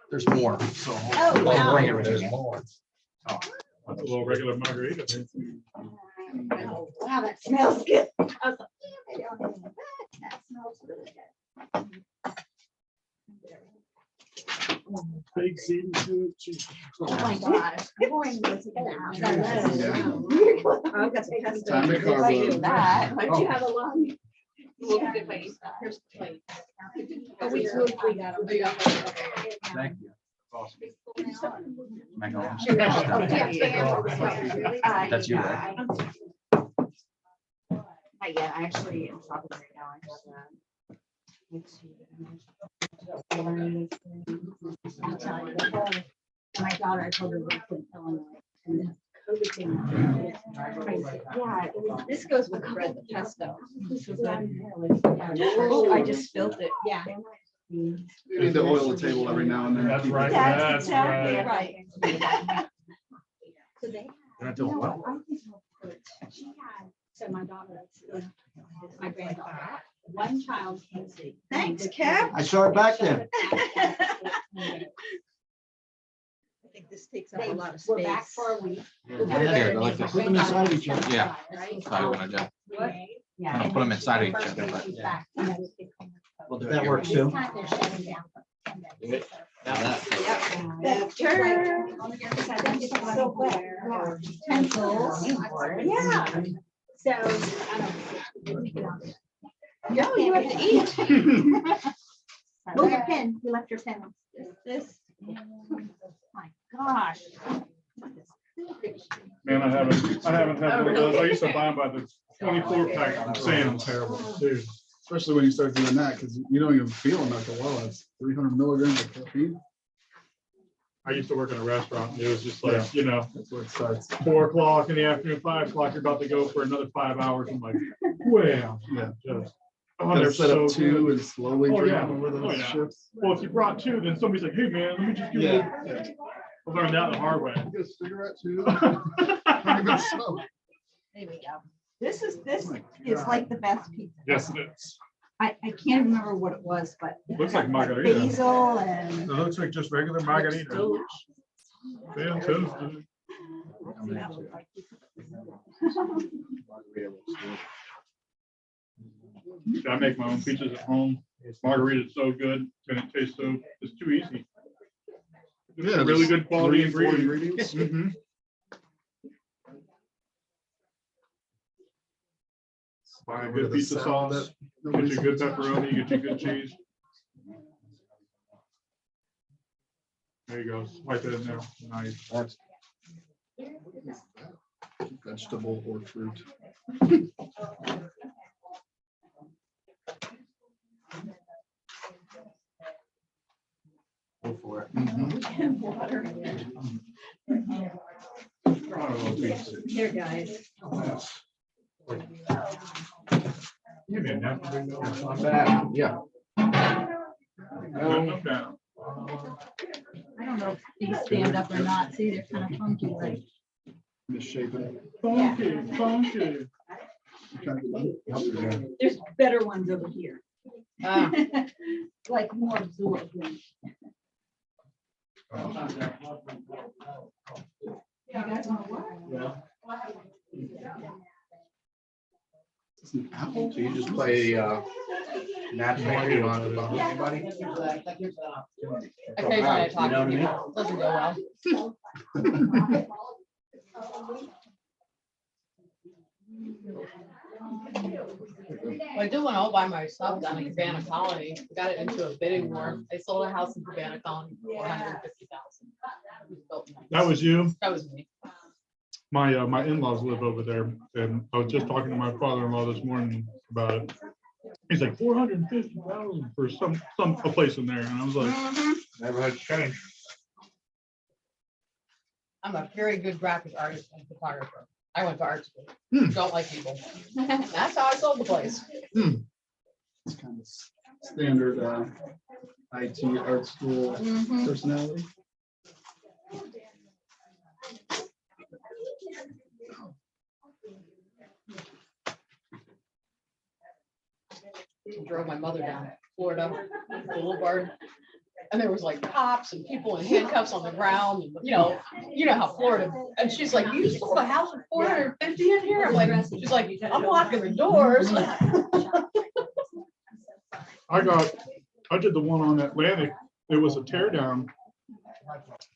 [SPEAKER 9] There's more, so.
[SPEAKER 10] Oh, wow.
[SPEAKER 9] I'll bring it, there's more.
[SPEAKER 11] That's a little regular margarita.
[SPEAKER 10] Wow, that smells good. I was like, "Yeah, they don't have that. That smells really good."
[SPEAKER 11] Big season food.
[SPEAKER 10] Oh my gosh. I'm going to take it out.
[SPEAKER 4] I've got some pesto.
[SPEAKER 5] Time to
[SPEAKER 10] If I
[SPEAKER 5] carve
[SPEAKER 10] do
[SPEAKER 5] up.
[SPEAKER 10] that, why don't you have a long?
[SPEAKER 4] We'll get my use that.
[SPEAKER 10] Here's the plate.
[SPEAKER 4] Oh, we got them.
[SPEAKER 3] Thank you. Awesome.
[SPEAKER 9] Megan Oliveri.
[SPEAKER 10] Oh, yeah.
[SPEAKER 9] That's you, right?
[SPEAKER 10] Not yet. I actually am shopping right now. I I'll tell you. My daughter, I told her we're from Illinois. And the COVID thing. Crazy. Yeah, it was- this goes with the bread, the pesto. This was done. Oh, I just spilled it. Yeah.
[SPEAKER 5] You need to oil the table every now and then.
[SPEAKER 11] That's right.
[SPEAKER 10] That's
[SPEAKER 11] That's
[SPEAKER 10] exactly
[SPEAKER 11] right.
[SPEAKER 10] right. So they.
[SPEAKER 9] You're not doing well.
[SPEAKER 10] She had, so my daughter, my granddaughter, one child can see. Thanks, Kev.
[SPEAKER 3] I saw it back then.
[SPEAKER 4] I think this takes up
[SPEAKER 10] They
[SPEAKER 4] a lot of
[SPEAKER 10] were back
[SPEAKER 4] space.
[SPEAKER 10] for a week.
[SPEAKER 9] Here, go like this.
[SPEAKER 3] Put them inside each other.
[SPEAKER 9] Yeah.
[SPEAKER 10] Right?
[SPEAKER 9] That's what I do.
[SPEAKER 10] What?
[SPEAKER 9] I'm gonna put them inside each other, but-
[SPEAKER 10] She's back. And then they come.
[SPEAKER 9] We'll do it
[SPEAKER 3] That
[SPEAKER 9] here.
[SPEAKER 3] works
[SPEAKER 10] This
[SPEAKER 3] too.
[SPEAKER 10] time they're shutting down for 10 days.
[SPEAKER 4] Yep.
[SPEAKER 10] So where? Pencils. Yeah. So, I don't. No, you have to eat. Where's your pen? You left your pen. This. My gosh.
[SPEAKER 11] Man, I haven't had one of those. I used to buy them by the 24 pack from Sam's. Terrible, dude.
[SPEAKER 5] Especially when you start doing that, because you don't even feel them after a while. It's 300 milligrams of caffeine.
[SPEAKER 11] I used to work in a restaurant. And it was just like, you know,
[SPEAKER 5] That's where it starts.
[SPEAKER 11] 4 o'clock in the afternoon, 5 o'clock, you're about to go for another 5 hours. I'm like, well,
[SPEAKER 5] Yeah.
[SPEAKER 11] just. Oh,
[SPEAKER 5] Gotta
[SPEAKER 11] they're
[SPEAKER 5] set up
[SPEAKER 11] so
[SPEAKER 5] two
[SPEAKER 11] good.
[SPEAKER 5] and slowly
[SPEAKER 11] Oh,
[SPEAKER 5] drink
[SPEAKER 11] yeah.
[SPEAKER 5] over
[SPEAKER 11] Oh,
[SPEAKER 5] those
[SPEAKER 11] yeah.
[SPEAKER 5] shifts.
[SPEAKER 11] Well, if you brought 2, then somebody's like, hey, man, let me just give you.
[SPEAKER 5] Yeah.
[SPEAKER 11] I learned that the hard way.
[SPEAKER 5] You get a cigarette too? Don't even smoke.
[SPEAKER 10] There we go. This is
[SPEAKER 5] God.
[SPEAKER 10] like the best pizza.
[SPEAKER 11] Yes, it is.
[SPEAKER 10] I can't remember what it was, but.
[SPEAKER 11] Looks like margarita.
[SPEAKER 10] Basil and.
[SPEAKER 11] It looks like just regular margarita. Fan toasted. I make my own pizzas at home. Margarita's so good and it tastes so, it's too easy. It's a really
[SPEAKER 5] just
[SPEAKER 11] good quality
[SPEAKER 5] 3, 4
[SPEAKER 11] ingredient.
[SPEAKER 5] ingredients.
[SPEAKER 11] Mhm. Buy a good pizza sauce, get you good pepperoni, get you good cheese. There you go, wipe it in there. Nice.
[SPEAKER 3] That's
[SPEAKER 5] Vegetable or fruit.
[SPEAKER 3] go for it.
[SPEAKER 10] Water. Here, guys.
[SPEAKER 11] Give me a napkin.
[SPEAKER 9] Not bad, yeah.
[SPEAKER 11] Okay.
[SPEAKER 10] I don't know if these stand up or not. See, they're kind of funky, like.
[SPEAKER 5] Misshapen.
[SPEAKER 11] Funky, funky.
[SPEAKER 10] There's better ones over here.
[SPEAKER 8] Ah.
[SPEAKER 10] Like more absorbed. You guys want to work?
[SPEAKER 5] It's an apple.
[SPEAKER 9] So you just play natural game on it, anybody?
[SPEAKER 8] Occasionally I talk to people, doesn't go well. I did one all by myself down in Cabana Colony. Got it into a bidding war. I sold a house in Cabana Colony for $450,000.
[SPEAKER 11] That was you?
[SPEAKER 8] That was me.
[SPEAKER 11] My my in-laws live over there, and I was just talking to my father-in-law this morning about it. He's like 450,000 for a place in there, and I was like,
[SPEAKER 9] Neighborhood change.
[SPEAKER 8] I'm a very good graphic artist and photographer. I went to art school. Don't like people. That's how I sold the place.
[SPEAKER 5] It's kind of standard IT art school personality.
[SPEAKER 8] Drove my mother down to Florida Boulevard. And there was like cops and people in handcuffs on the ground, and, you know how Florida, and she's like, you sold a house for 450 in here? I'm like, she's like, I'm locking the doors.
[SPEAKER 11] I did the one on Atlantic. It was a tear down,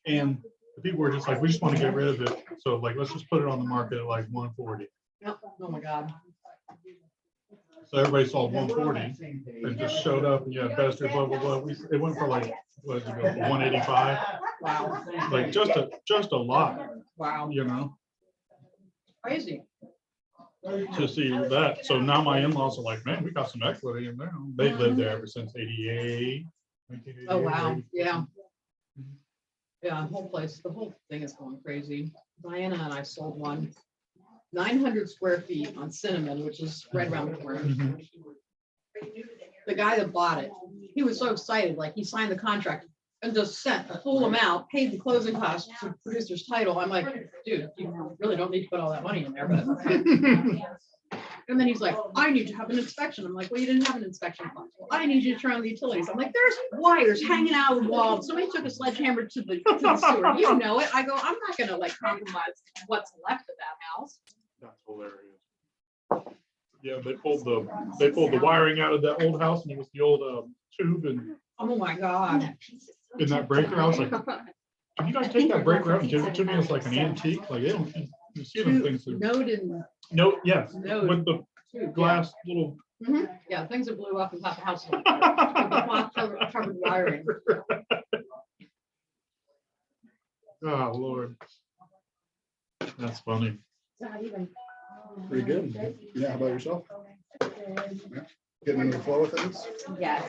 [SPEAKER 11] and the people were just like, we just want to get rid of it. So like, let's just put it on the market at like 140.
[SPEAKER 8] Oh my God.
[SPEAKER 11] So everybody saw 140 and just showed up and yeah, investor, blah, blah, blah. It went for like, what did it go, 185?
[SPEAKER 8] Wow.
[SPEAKER 11] Like just a lot,
[SPEAKER 8] Wow.
[SPEAKER 11] you know,
[SPEAKER 8] Crazy.
[SPEAKER 11] to see that. So now my in-laws are like, man, we got some equity in there. They've lived there ever since 88.
[SPEAKER 8] Oh, wow. Yeah. Yeah, the whole place, the whole thing is going crazy. Diana and I sold one 900 square feet on Cinnamon, which is right around the corner. The guy that bought it, he was so excited, like he signed the contract and just sent a full amount, paid the closing costs to producer's title. I'm like, dude, you really don't need to put all that money in there, but okay. And then he's like, I need to have an inspection. I'm like, well, you didn't have an inspection. Well, I need you to turn on the utilities. I'm like, there's wires hanging out of the wall. Somebody took a sledgehammer to the sewer. You know it. I go, I'm not gonna like compromise what's left of that house.
[SPEAKER 11] That's hilarious. Yeah, they pulled the wiring out of that old house, and it was the old tube and
[SPEAKER 8] Oh my God.
[SPEAKER 11] in that breaker. I was like, can you guys take that breaker out and give it to me as like an antique? Like, you see them things.
[SPEAKER 8] Node and
[SPEAKER 11] No, yes,
[SPEAKER 8] node.
[SPEAKER 11] with the glass little.
[SPEAKER 8] Yeah, things that blew up and got the house. With the cloth covered wiring.
[SPEAKER 11] Oh, Lord. That's funny.
[SPEAKER 5] Pretty good. Yeah, how about yourself? Yeah. Getting into the flow of things?
[SPEAKER 7] Yes.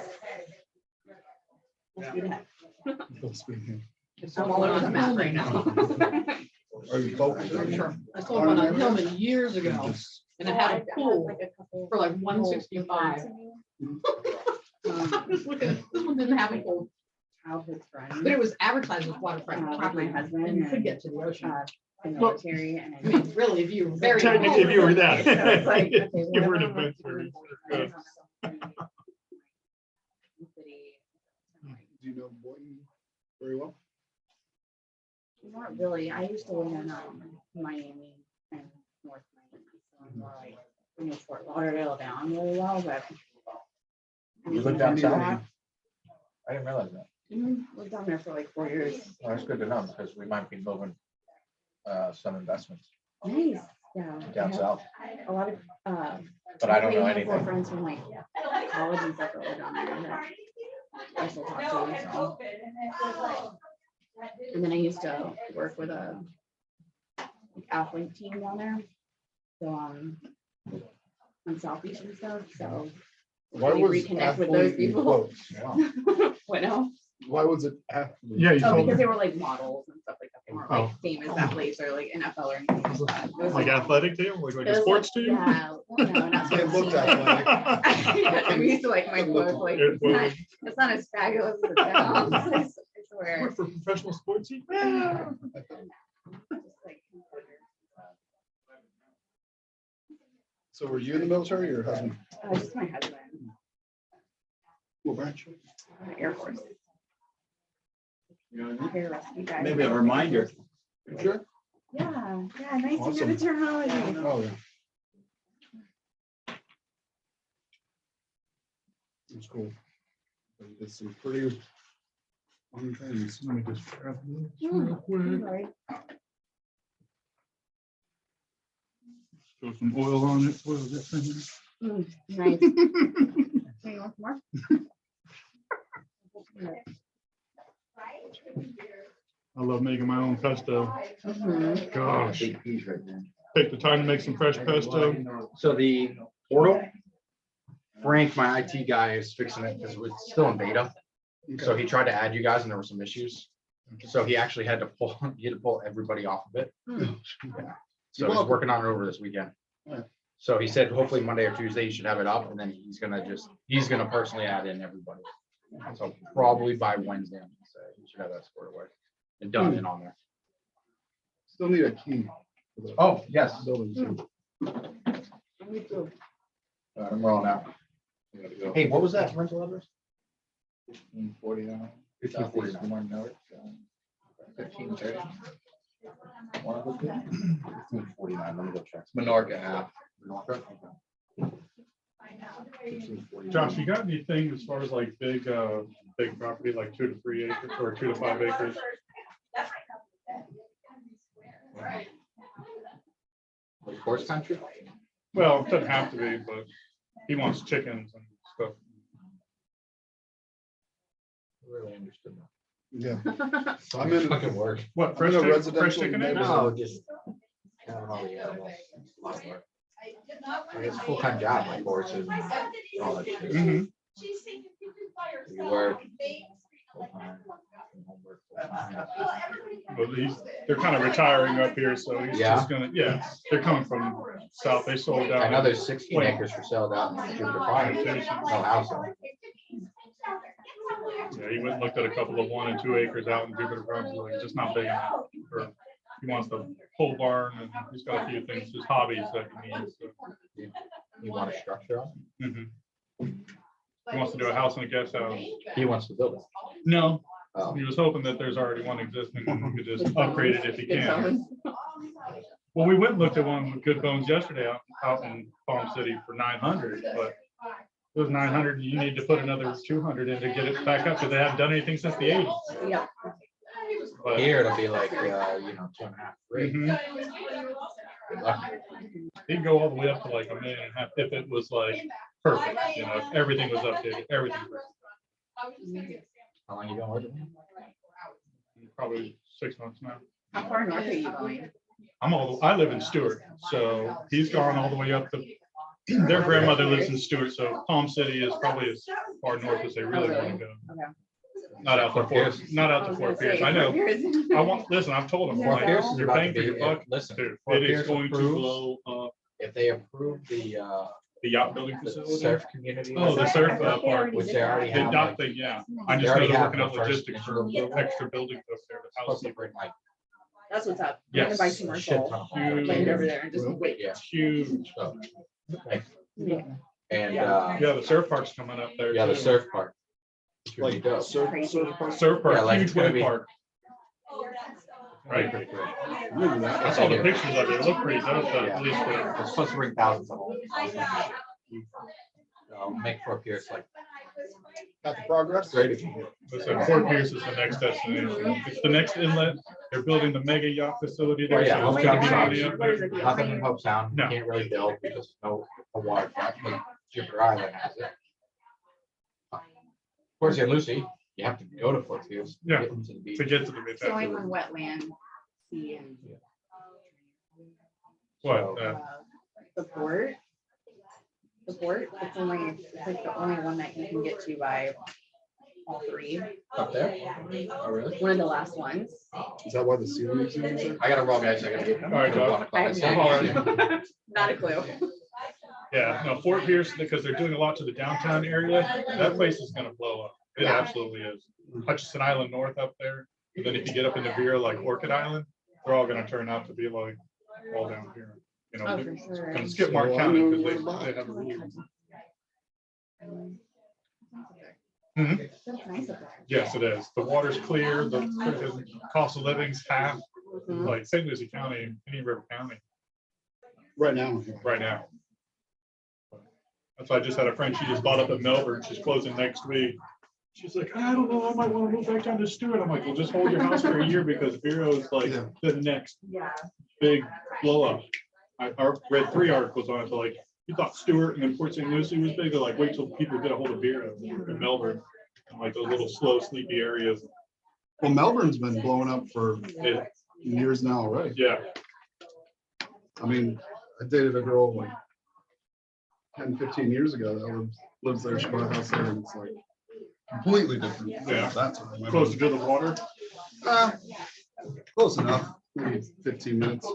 [SPEAKER 5] Speaking.
[SPEAKER 8] I'm all over the map right now.
[SPEAKER 5] Are you focused?
[SPEAKER 8] Sure. I sold one on Hillman years ago, and it had a pool for like 165. This one didn't have a pool,
[SPEAKER 7] Childhood friend.
[SPEAKER 8] but it was advertised as waterfront
[SPEAKER 7] With
[SPEAKER 8] property,
[SPEAKER 7] my husband
[SPEAKER 8] and you could
[SPEAKER 7] and,
[SPEAKER 8] get to the ocean.
[SPEAKER 7] The military and.
[SPEAKER 8] I mean, really, if you were very.
[SPEAKER 11] Technically, if you were that.
[SPEAKER 7] So it's like, okay,
[SPEAKER 11] You were
[SPEAKER 7] whatever
[SPEAKER 11] an
[SPEAKER 7] I'm
[SPEAKER 11] adventurer.
[SPEAKER 7] doing,
[SPEAKER 5] Do you know Boynton very well?
[SPEAKER 7] Not really. I used to live in Miami and North Miami. So I'm more like, I know Fort Lauderdale down really well, but.
[SPEAKER 9] You live down south? I didn't realize that.
[SPEAKER 7] Lived down there for like 4 years.
[SPEAKER 9] Well, that's good to know because we might be moving some investments
[SPEAKER 7] Nice, yeah.
[SPEAKER 9] down south,
[SPEAKER 7] A lot of,
[SPEAKER 9] but I don't know
[SPEAKER 7] handful of
[SPEAKER 9] anything.
[SPEAKER 7] friends from like college and stuff that live down there that I still talk to, so. And then I used to work with a athlete team down there. So, on South Beach and stuff, so.
[SPEAKER 5] Why
[SPEAKER 7] really
[SPEAKER 5] was
[SPEAKER 7] reconnect with those
[SPEAKER 5] athlete in
[SPEAKER 7] people.
[SPEAKER 5] quotes? Wow.
[SPEAKER 7] What now?
[SPEAKER 5] Why was it athlete?
[SPEAKER 11] Yeah, you
[SPEAKER 7] Oh,
[SPEAKER 11] told
[SPEAKER 7] because
[SPEAKER 11] me.
[SPEAKER 7] they were like models and stuff like that. They weren't
[SPEAKER 11] Oh.
[SPEAKER 7] like famous athletes or like NFL or anything like that. It was
[SPEAKER 11] Like athletic team, like
[SPEAKER 7] it
[SPEAKER 11] a
[SPEAKER 7] was
[SPEAKER 11] sports
[SPEAKER 7] like-
[SPEAKER 11] team?
[SPEAKER 7] Yeah, no, not
[SPEAKER 5] It
[SPEAKER 7] sports
[SPEAKER 5] looked
[SPEAKER 7] team.
[SPEAKER 5] athletic.
[SPEAKER 7] I'm used to like my clothes, like, it's not as fabulous as it sounds. I swear.
[SPEAKER 11] Work for a professional sports team?
[SPEAKER 7] Just like,
[SPEAKER 5] So were you in the military or your husband?
[SPEAKER 7] just my husband,
[SPEAKER 5] What branch?
[SPEAKER 7] Air Force. Rescue guy.
[SPEAKER 3] Maybe a reminder.
[SPEAKER 5] Sure.
[SPEAKER 7] Yeah, nice to
[SPEAKER 5] Awesome.
[SPEAKER 7] have a terminology.
[SPEAKER 5] Oh, yeah. That's cool. It's some pretty fun things.
[SPEAKER 11] Let me just grab this real quick.
[SPEAKER 7] Right.
[SPEAKER 11] Throw some oil on it. What is that thing?
[SPEAKER 7] Nice. Hey, you want some more?
[SPEAKER 11] I love making my own pesto.
[SPEAKER 7] Mhm.
[SPEAKER 11] Gosh,
[SPEAKER 3] Big piece right there.
[SPEAKER 11] take the time to make some fresh pesto.
[SPEAKER 3] So the portal, Frank, my IT guy, is fixing it because it's still in beta. So he tried to add you guys and there were some issues. So he actually had to pull everybody off of it. Yeah. So he's working on it over this weekend.
[SPEAKER 5] Yeah.
[SPEAKER 3] So he said hopefully Monday or Tuesday he should have it up and then he's gonna personally add in everybody. So probably by Wednesday, I'm gonna say, he should have that squared away and done and on there.
[SPEAKER 5] Still need a key. for the
[SPEAKER 3] Oh, yes.
[SPEAKER 5] building.
[SPEAKER 7] Me too.
[SPEAKER 3] I'm rolling out. Hey, what was that rental address?
[SPEAKER 9] 1549.
[SPEAKER 3] 1549.
[SPEAKER 9] One note. 1530.
[SPEAKER 3] 1549, let me go check.
[SPEAKER 9] Minorca Ave.
[SPEAKER 11] Josh, you got anything as far as like big property, like 2 to 3 acres or 2 to 5 acres?
[SPEAKER 3] Like horse country?
[SPEAKER 11] Well, it doesn't have to be, but he wants chickens and stuff.
[SPEAKER 9] Really understood that.
[SPEAKER 5] Yeah. I'm in,
[SPEAKER 9] Fucking work.
[SPEAKER 11] What,
[SPEAKER 5] I'm in
[SPEAKER 11] fresh
[SPEAKER 5] a
[SPEAKER 11] chicken, fresh
[SPEAKER 5] residential
[SPEAKER 11] chicken eggs?
[SPEAKER 5] neighborhood.
[SPEAKER 9] just. Counting all the animals. A lot of work. I mean, it's a full-time job, like horses. and all that shit.
[SPEAKER 11] Mhm.
[SPEAKER 9] You work. full-time, homework full-time.
[SPEAKER 11] Well, they're kind of retiring up here, so he's
[SPEAKER 3] Yeah.
[SPEAKER 11] just gonna, they're coming from south. They sold out.
[SPEAKER 3] I know there's 16 acres for sale down in Jupiter Farm. No house on it.
[SPEAKER 11] Yeah, he went and looked at a couple of 1 and 2 acres out in Jupiter Farms, like, it's just not big enough. Or he wants the pole barn and he's got a few things, his hobbies that he needs. So.
[SPEAKER 3] You want a structure on
[SPEAKER 11] Mhm. He wants to do a house and a guest house.
[SPEAKER 3] it? He wants to build it.
[SPEAKER 11] No,
[SPEAKER 3] Oh.
[SPEAKER 11] he was hoping that there's already one existing and we could just upgrade it if he can. Well, we went and looked at one with Good Bones yesterday out in Palm City for 900, but it was 900 and you need to put another 200 in to get it back up because they haven't done anything since the 80s.
[SPEAKER 7] Yeah.
[SPEAKER 11] But,
[SPEAKER 3] Here it'll be like, 2.5, 3.
[SPEAKER 11] mhm.
[SPEAKER 3] Good luck.
[SPEAKER 11] He'd go all the way up to like 1.5 million if it was like perfect, if everything was updated, everything.
[SPEAKER 3] How long you been working?
[SPEAKER 11] Probably 6 months now.
[SPEAKER 7] How far north are you going?
[SPEAKER 11] I live in Stewart, so he's gone all the way up to, their grandmother lives in Stewart, so Palm City is probably as far north as they really want to go.
[SPEAKER 7] Okay.
[SPEAKER 11] Not out to Fort Pierce. I know. I've told them,
[SPEAKER 3] Fort
[SPEAKER 11] like,
[SPEAKER 3] Pierce is
[SPEAKER 11] you're
[SPEAKER 3] about
[SPEAKER 11] paying
[SPEAKER 3] to
[SPEAKER 11] for
[SPEAKER 3] be,
[SPEAKER 11] your buck.
[SPEAKER 3] listen,
[SPEAKER 11] Dude,
[SPEAKER 3] Fort
[SPEAKER 11] it is
[SPEAKER 3] Pierce
[SPEAKER 11] going to
[SPEAKER 3] approves-
[SPEAKER 11] blow
[SPEAKER 3] if they approve the
[SPEAKER 11] yacht building facility.
[SPEAKER 3] surf community.
[SPEAKER 11] Oh, the surf park.
[SPEAKER 3] Which they already
[SPEAKER 11] The
[SPEAKER 3] have.
[SPEAKER 11] dock
[SPEAKER 3] like,
[SPEAKER 11] thing, yeah.
[SPEAKER 3] They
[SPEAKER 11] I just know
[SPEAKER 3] already
[SPEAKER 11] they're
[SPEAKER 3] have
[SPEAKER 11] working
[SPEAKER 3] the
[SPEAKER 11] out
[SPEAKER 3] first
[SPEAKER 11] logistics for
[SPEAKER 3] initial-
[SPEAKER 11] extra buildings up there. The house.
[SPEAKER 3] supposed to bring like
[SPEAKER 7] That's what's up. I'm gonna buy
[SPEAKER 11] Yes.
[SPEAKER 7] commercial
[SPEAKER 3] shit ton of
[SPEAKER 11] Huge.
[SPEAKER 7] land over there and just wait.
[SPEAKER 3] Yeah.
[SPEAKER 11] Huge.
[SPEAKER 3] So, like,
[SPEAKER 7] Yeah.
[SPEAKER 3] and
[SPEAKER 11] Yeah, the surf park's coming up there.
[SPEAKER 3] yeah, the
[SPEAKER 11] too.
[SPEAKER 3] surf park. Should be
[SPEAKER 5] Like
[SPEAKER 3] dope.
[SPEAKER 5] surf park.
[SPEAKER 11] Surf park,
[SPEAKER 3] Yeah, like
[SPEAKER 11] huge
[SPEAKER 3] it's gonna
[SPEAKER 11] wave
[SPEAKER 3] be-
[SPEAKER 11] park. Right.
[SPEAKER 3] Pretty cool.
[SPEAKER 5] Remember that?
[SPEAKER 11] I saw the pictures of it. It looked pretty dope,
[SPEAKER 3] Yeah.
[SPEAKER 11] at least for.
[SPEAKER 3] It's supposed to bring thousands of homes. Make Fort Pierce like
[SPEAKER 5] Got the progress?
[SPEAKER 3] great.
[SPEAKER 11] So Fort Pierce is the next destination. It's the next inlet. They're building the mega yacht facility there.
[SPEAKER 3] Oh, yeah.
[SPEAKER 11] so
[SPEAKER 3] Oh
[SPEAKER 11] it's
[SPEAKER 3] my
[SPEAKER 11] gonna be
[SPEAKER 3] God.
[SPEAKER 11] shiny up
[SPEAKER 7] What is
[SPEAKER 11] there.
[SPEAKER 7] it, the
[SPEAKER 3] Nothing in
[SPEAKER 7] Ohio?
[SPEAKER 3] Hope Sound.
[SPEAKER 11] No.
[SPEAKER 3] You can't really build because no waterfront. But Jupiter Island has it. Of course, in Lucy, you have to go to Fort Pierce. to
[SPEAKER 11] Yeah.
[SPEAKER 3] get into the beach.
[SPEAKER 11] To get to the beach.
[SPEAKER 7] So I'm on wetland, sea and
[SPEAKER 11] What?
[SPEAKER 7] the port. The port, it's like the only one that you can get to by all three.
[SPEAKER 3] Up there? Oh, really?
[SPEAKER 7] One of the last ones.
[SPEAKER 5] Is that why the ceiling is in there?
[SPEAKER 3] I gotta roll, guys. I gotta get.
[SPEAKER 11] All right, Josh.
[SPEAKER 7] I have no idea. Not a clue.
[SPEAKER 11] Yeah, no, Fort Pierce, because they're doing a lot to the downtown area, that place is gonna blow up. It absolutely is. Hutchinson Island North up there, and then if you get up into Vera, like Orchid Island, they're all gonna turn out to be like all down here. You know,
[SPEAKER 7] Oh, for sure.
[SPEAKER 11] kind of skip Mark
[SPEAKER 5] So I
[SPEAKER 11] County
[SPEAKER 5] know
[SPEAKER 11] because
[SPEAKER 5] what
[SPEAKER 11] they
[SPEAKER 5] about-
[SPEAKER 11] have a rule.
[SPEAKER 7] That's nice up there.
[SPEAKER 11] Yes, it is. The water's clear, the cost of living's half,
[SPEAKER 7] Mhm.
[SPEAKER 11] like St. Lucie County, Indian River County
[SPEAKER 5] Right now.
[SPEAKER 11] right now. That's why I just had a friend, she just bought up in Melbourne, she's closing next week. She's like, I don't know, I might want to move back down to Stewart. I'm like, well, just hold your house for a year because Vero is like
[SPEAKER 5] Yeah.
[SPEAKER 11] the next big blow up. I read 3 articles on it, so like, you thought Stewart and then Port St. Lucie was big, they're like, wait till people get a hold of Vero in Melbourne. And like those little slow, sleepy areas.
[SPEAKER 5] Well, Melbourne's been blowing up for
[SPEAKER 11] It-
[SPEAKER 5] years now already.
[SPEAKER 11] Yeah,
[SPEAKER 5] I mean, I dated a girl like 10, 15 years ago that lives there. She bought a house there and it's like completely different.
[SPEAKER 11] Yeah.
[SPEAKER 5] That's what I mean.
[SPEAKER 11] closer to the water.
[SPEAKER 5] Close enough, maybe 15 minutes.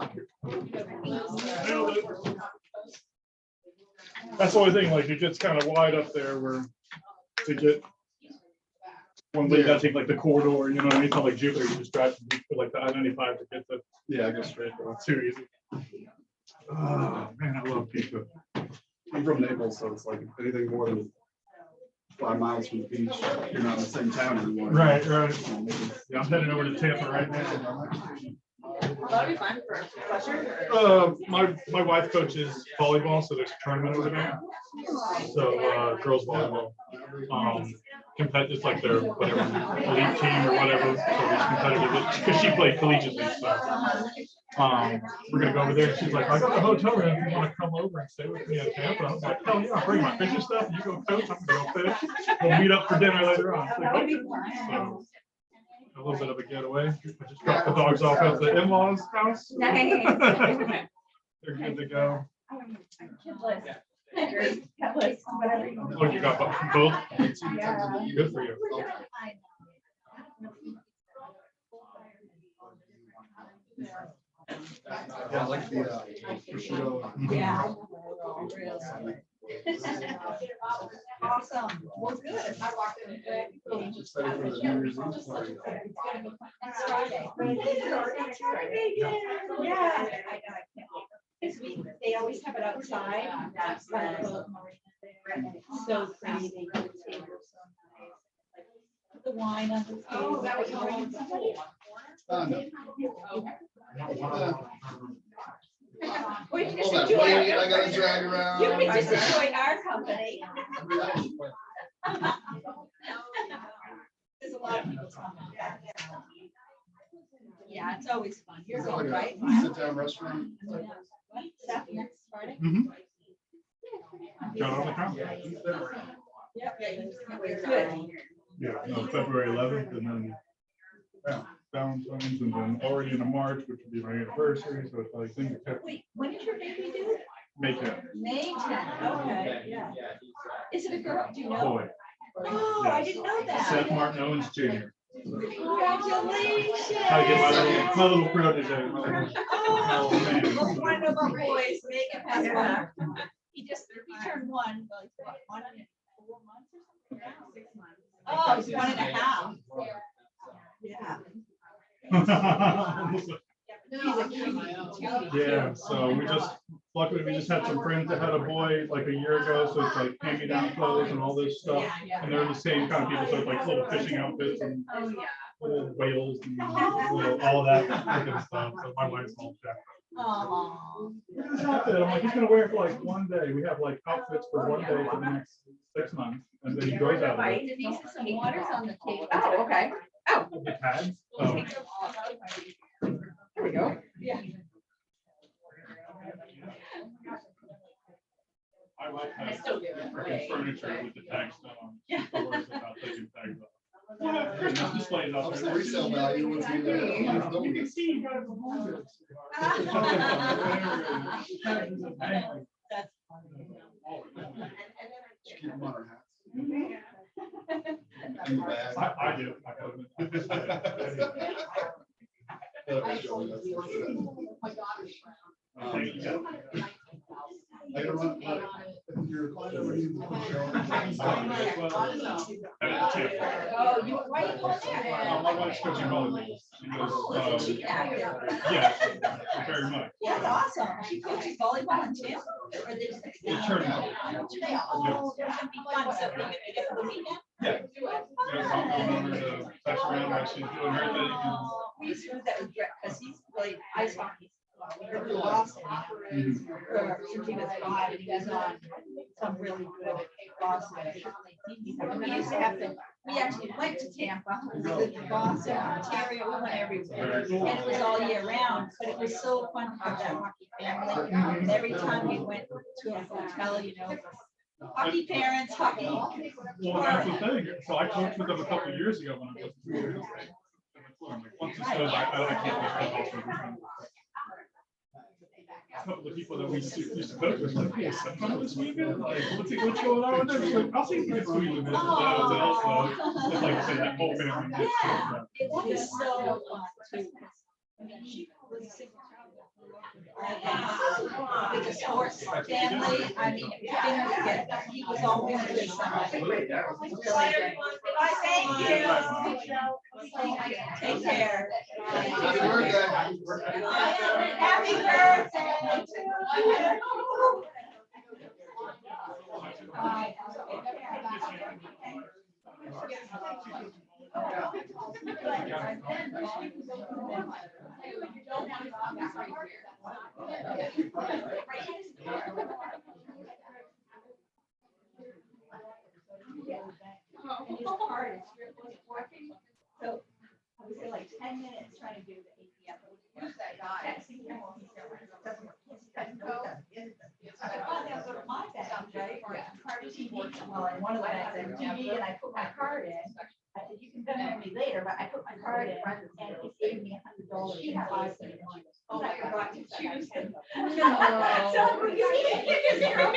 [SPEAKER 11] That's the only thing, like, it gets kind of wide up there where to get one way, that's like the corridor, you know what I mean? It's not like Jupiter, you just drive to like the I-95 to get to.
[SPEAKER 5] Yeah, I guess straight.
[SPEAKER 11] It's too easy. Oh, man, I love pizza.
[SPEAKER 5] I'm from Naples, so it's like anything more than 5 miles from the beach, you're not in the same town anymore.
[SPEAKER 11] Right. Yeah, I'm heading over to Tampa right now.
[SPEAKER 8] That'd be fine for
[SPEAKER 11] My wife coaches volleyball, so there's a tournament over there. So girls volleyball. It's like their whatever elite team or whatever. So it's competitive because she played collegiately. So we're gonna go over there. She's like, I got the hotel room. If you want to come over and stay with me in Tampa, I was like, hell yeah, I'll bring my fishing stuff. You go coach. I'm gonna go fish. We'll meet up for dinner later on. Like, okay. So, a little bit of a getaway. I just dropped the dogs off at the in-laws house.
[SPEAKER 10] Nice.
[SPEAKER 11] They're good to go.
[SPEAKER 10] Kidless, whatever you want.
[SPEAKER 11] What you got, both? Good for you.
[SPEAKER 5] Yeah, I like the prosciutto.
[SPEAKER 10] Yeah. Awesome. Well, good.
[SPEAKER 5] Excited for the New Year's Eve party.
[SPEAKER 10] Next Friday. Yeah. They always have it outside. That's the so pretty. They do the tables so nice. Put the wine on the table. Oh, that was
[SPEAKER 5] No.
[SPEAKER 10] We can just
[SPEAKER 5] All that
[SPEAKER 10] enjoy
[SPEAKER 5] weight I
[SPEAKER 10] our,
[SPEAKER 5] gotta drag around.
[SPEAKER 10] you can just enjoy our company. There's a lot of people coming. Yeah, it's always fun. You're
[SPEAKER 5] Is it
[SPEAKER 10] going,
[SPEAKER 5] like
[SPEAKER 10] right?
[SPEAKER 5] a sit-down restaurant?
[SPEAKER 10] That next Friday?
[SPEAKER 11] Got on the count.
[SPEAKER 10] Yep.
[SPEAKER 11] Yeah, no, February 11th and then Valentine's and then already into March, which would be my anniversary. So it's like things kept
[SPEAKER 10] Wait, when did your baby do?
[SPEAKER 11] making it.
[SPEAKER 10] May 10th. Okay, yeah. Is it a girl? Do you know?
[SPEAKER 11] Boy,
[SPEAKER 10] Oh, I didn't know
[SPEAKER 11] Seth
[SPEAKER 10] that.
[SPEAKER 11] Martin Owens Jr.
[SPEAKER 10] Congratulations.
[SPEAKER 11] I get my little protege.
[SPEAKER 10] Oh,
[SPEAKER 11] man.
[SPEAKER 10] what do I know about boys? Megan has one. He turned 1, but what, 1 and 4 months or something? 6 months. Oh, he's 1.5. Yeah. He's a cutie.
[SPEAKER 11] Yeah, so luckily we just had some friends that had a boy like a year ago, so it's like hand-me-down clothes and all this stuff. And they're the same kind of people, so it's like little fishing outfits and
[SPEAKER 10] Oh, yeah.
[SPEAKER 11] little whales and all that freaking stuff. So my wife's all jacked up.
[SPEAKER 10] Oh.
[SPEAKER 11] This outfit, I'm like, he's gonna wear it for like 1 day. We have like outfits for 1 day for the next 6 months, and then he grows out of it.
[SPEAKER 10] Denise has some waters on the table.
[SPEAKER 7] Oh, okay. Oh,
[SPEAKER 11] The tags. So,
[SPEAKER 7] there we go.
[SPEAKER 10] Yeah.
[SPEAKER 11] my wife has furniture with the tags still on.
[SPEAKER 10] Yeah.
[SPEAKER 11] She worries about taking tags off. Yeah, just display it up
[SPEAKER 5] What's
[SPEAKER 11] there.
[SPEAKER 5] the resale value? What's the,
[SPEAKER 11] You can see you got it from home goods.
[SPEAKER 10] That's funny.
[SPEAKER 5] keep them on our hats.
[SPEAKER 11] I do.
[SPEAKER 10] Oh, you, why are you going there?
[SPEAKER 11] My wife's coaching volleyball. She goes,
[SPEAKER 10] Oh, is she active?
[SPEAKER 11] yes, very much.
[SPEAKER 10] That's awesome. She coaches volleyball in Tampa? Or they just?
[SPEAKER 11] It's tournament.
[SPEAKER 10] They all, there's gonna be fun, so they get for the weekend?
[SPEAKER 11] Yeah. Yeah, I'm going over to touch around while she's doing her thing.
[SPEAKER 10] We used to do that with Brett, because he's like ice hockey. We're in Boston. Since he was 5, and he was on some really good Boston. We used to have to, we actually went to Tampa, we lived in Boston, Ontario, we went everywhere. And it was all year round, but it was so fun to have that hockey family. And every time we went to a hotel, you know, hockey parents, hockey.
[SPEAKER 11] Well, that's the thing. So I coached with them a couple of years ago when I was 2 years old. I'm like, once it goes, I can't do stuff. A couple of people that we used to coach was like, hey, someone this weekend, like, what's going on with them? She's like, I'll see you next week. And then that was also, like I said, that whole family.
[SPEAKER 10] Yeah, it is so fun. With the sports family, I mean, he was always with somebody. Thank you. Take care.
[SPEAKER 5] Happy birthday.
[SPEAKER 10] Happy birthday. So I would say like 10 minutes trying to do the APM. Use that guy. Go to my bag, right? Or card TV. Well, and one of the bags I have TV and I put my card in. I said, you can Venmo me later, but I put my card in and he saved me $100 in 5 minutes. Oh, I forgot to choose him. So you can zero $5.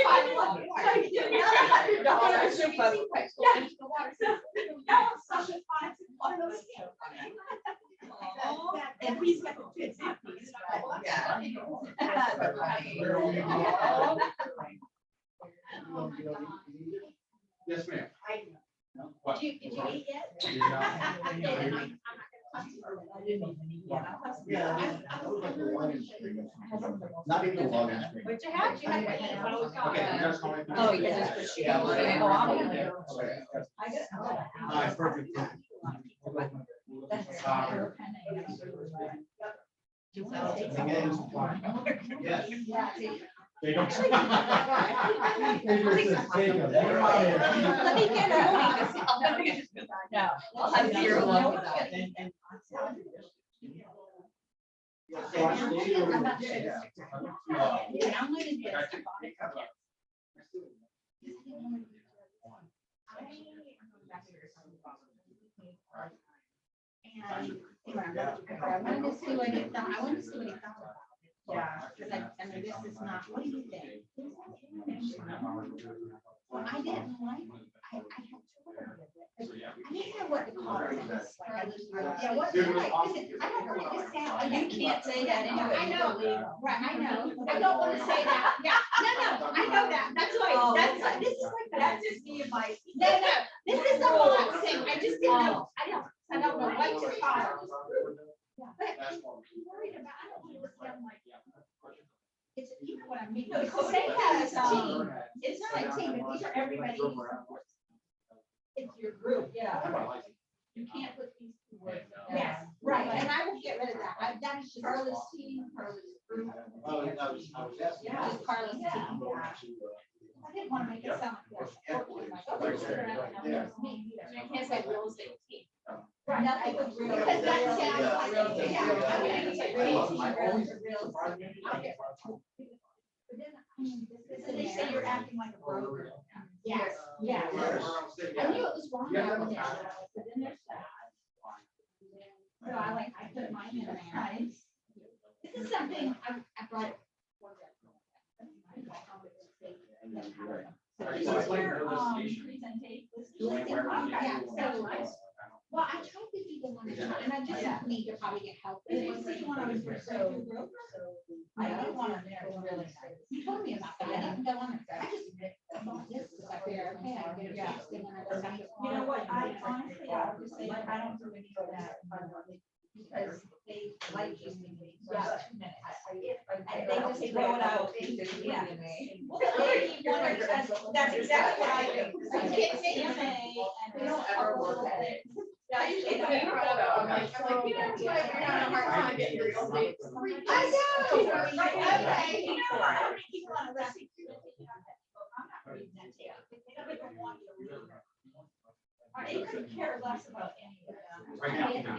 [SPEAKER 10] $100. And he's got the kids.
[SPEAKER 3] Yes, ma'am.
[SPEAKER 10] Did you eat yet?
[SPEAKER 9] Not even the longest.
[SPEAKER 10] But you had
[SPEAKER 3] Okay, you guys call me.
[SPEAKER 10] Oh, you just put she.
[SPEAKER 3] Perfect.
[SPEAKER 9] Yes.
[SPEAKER 3] They don't.
[SPEAKER 10] Let me get her. No, I'll have zero love with that. And I wanted to see what he thought. I wanted to see what he thought about it. Yeah, because I mean, this is not, what do you think? Well, I didn't like, I had trouble with it. I didn't know what to call it. Yeah, what, like, I don't want it to sound. You can't say that anyway. I know, right, I know. I don't want to say that. Yeah, no, I know that. That's why, that's, this is like, that's just me and my. No, this is the whole thing. I just didn't know, I don't know what to call it. But I'm worried about, I don't want to sound like. It's, you know what I mean? No, say has team. It's not a team, but these are everybody. It's your group, yeah. You can't put these two words. Yes, right, and I will get rid of that. That is just Carla's team, Carla's group. Yeah, just Carla's team. I didn't want to make it sound like that. You can't say real estate team. Right, nothing but real. Because that sounds like. So they say you're acting like a broker. Yes, yes. I knew it was wrong. But then there's that. So I put mine in there. This is something I brought. So this is your presentation.
[SPEAKER 1] Yeah, so, well, I tried to do the one, and I just need to probably get help. It was the one I was so. I didn't want to really. You told me about that. I didn't go on it. I just. This is like, okay, I get it. Yeah.
[SPEAKER 10] You know what, I honestly, I would say, I don't do any of that. Because they like using me for 2 minutes. And they just throw it out. Yeah. Well, that's exactly what I do. I get CMA and they don't ever look at it. I usually don't even run out. I'm like, you know, you're having a hard time getting your real estate. I know. Okay, you know, how many people on the list? I'm not reading that to you. They don't even want you to read it. They couldn't care less about any of them.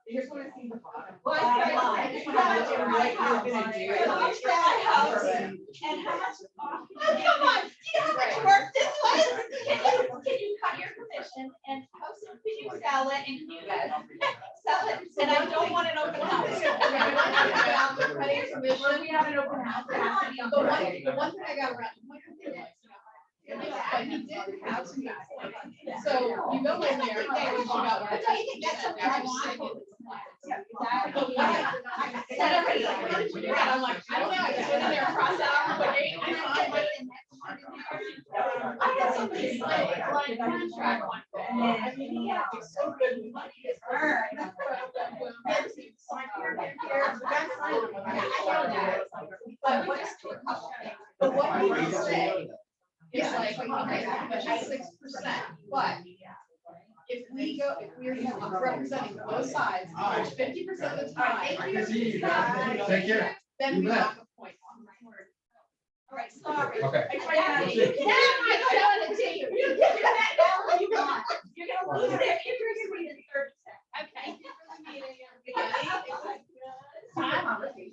[SPEAKER 8] You just want to see the bottom.
[SPEAKER 10] Well, I just wanted to do what you're gonna do. And how much? Oh, come on, you know how much work this was? Can you cut your commission and how soon could you sell it and can you guys sell it? And I don't want an open house.
[SPEAKER 8] We have an open house. The one thing I got around. He did have some. So you go in there, hey, what you got?
[SPEAKER 10] But don't you think that's something I want?
[SPEAKER 8] I'm like, I don't know, I just went in there, crossed out, but I got somebody sign a contract one day. I mean, yeah, it's so good. Money is earned. But what he would say is like, okay, 6%, but if we go, if we're representing both sides, 50% of the time.
[SPEAKER 3] Take care.
[SPEAKER 8] Then we knock a point on.
[SPEAKER 10] All right, sorry.
[SPEAKER 3] Okay.
[SPEAKER 10] I'm telling it to you. You get that all you want. You're gonna lose their interest within 30 seconds. Okay.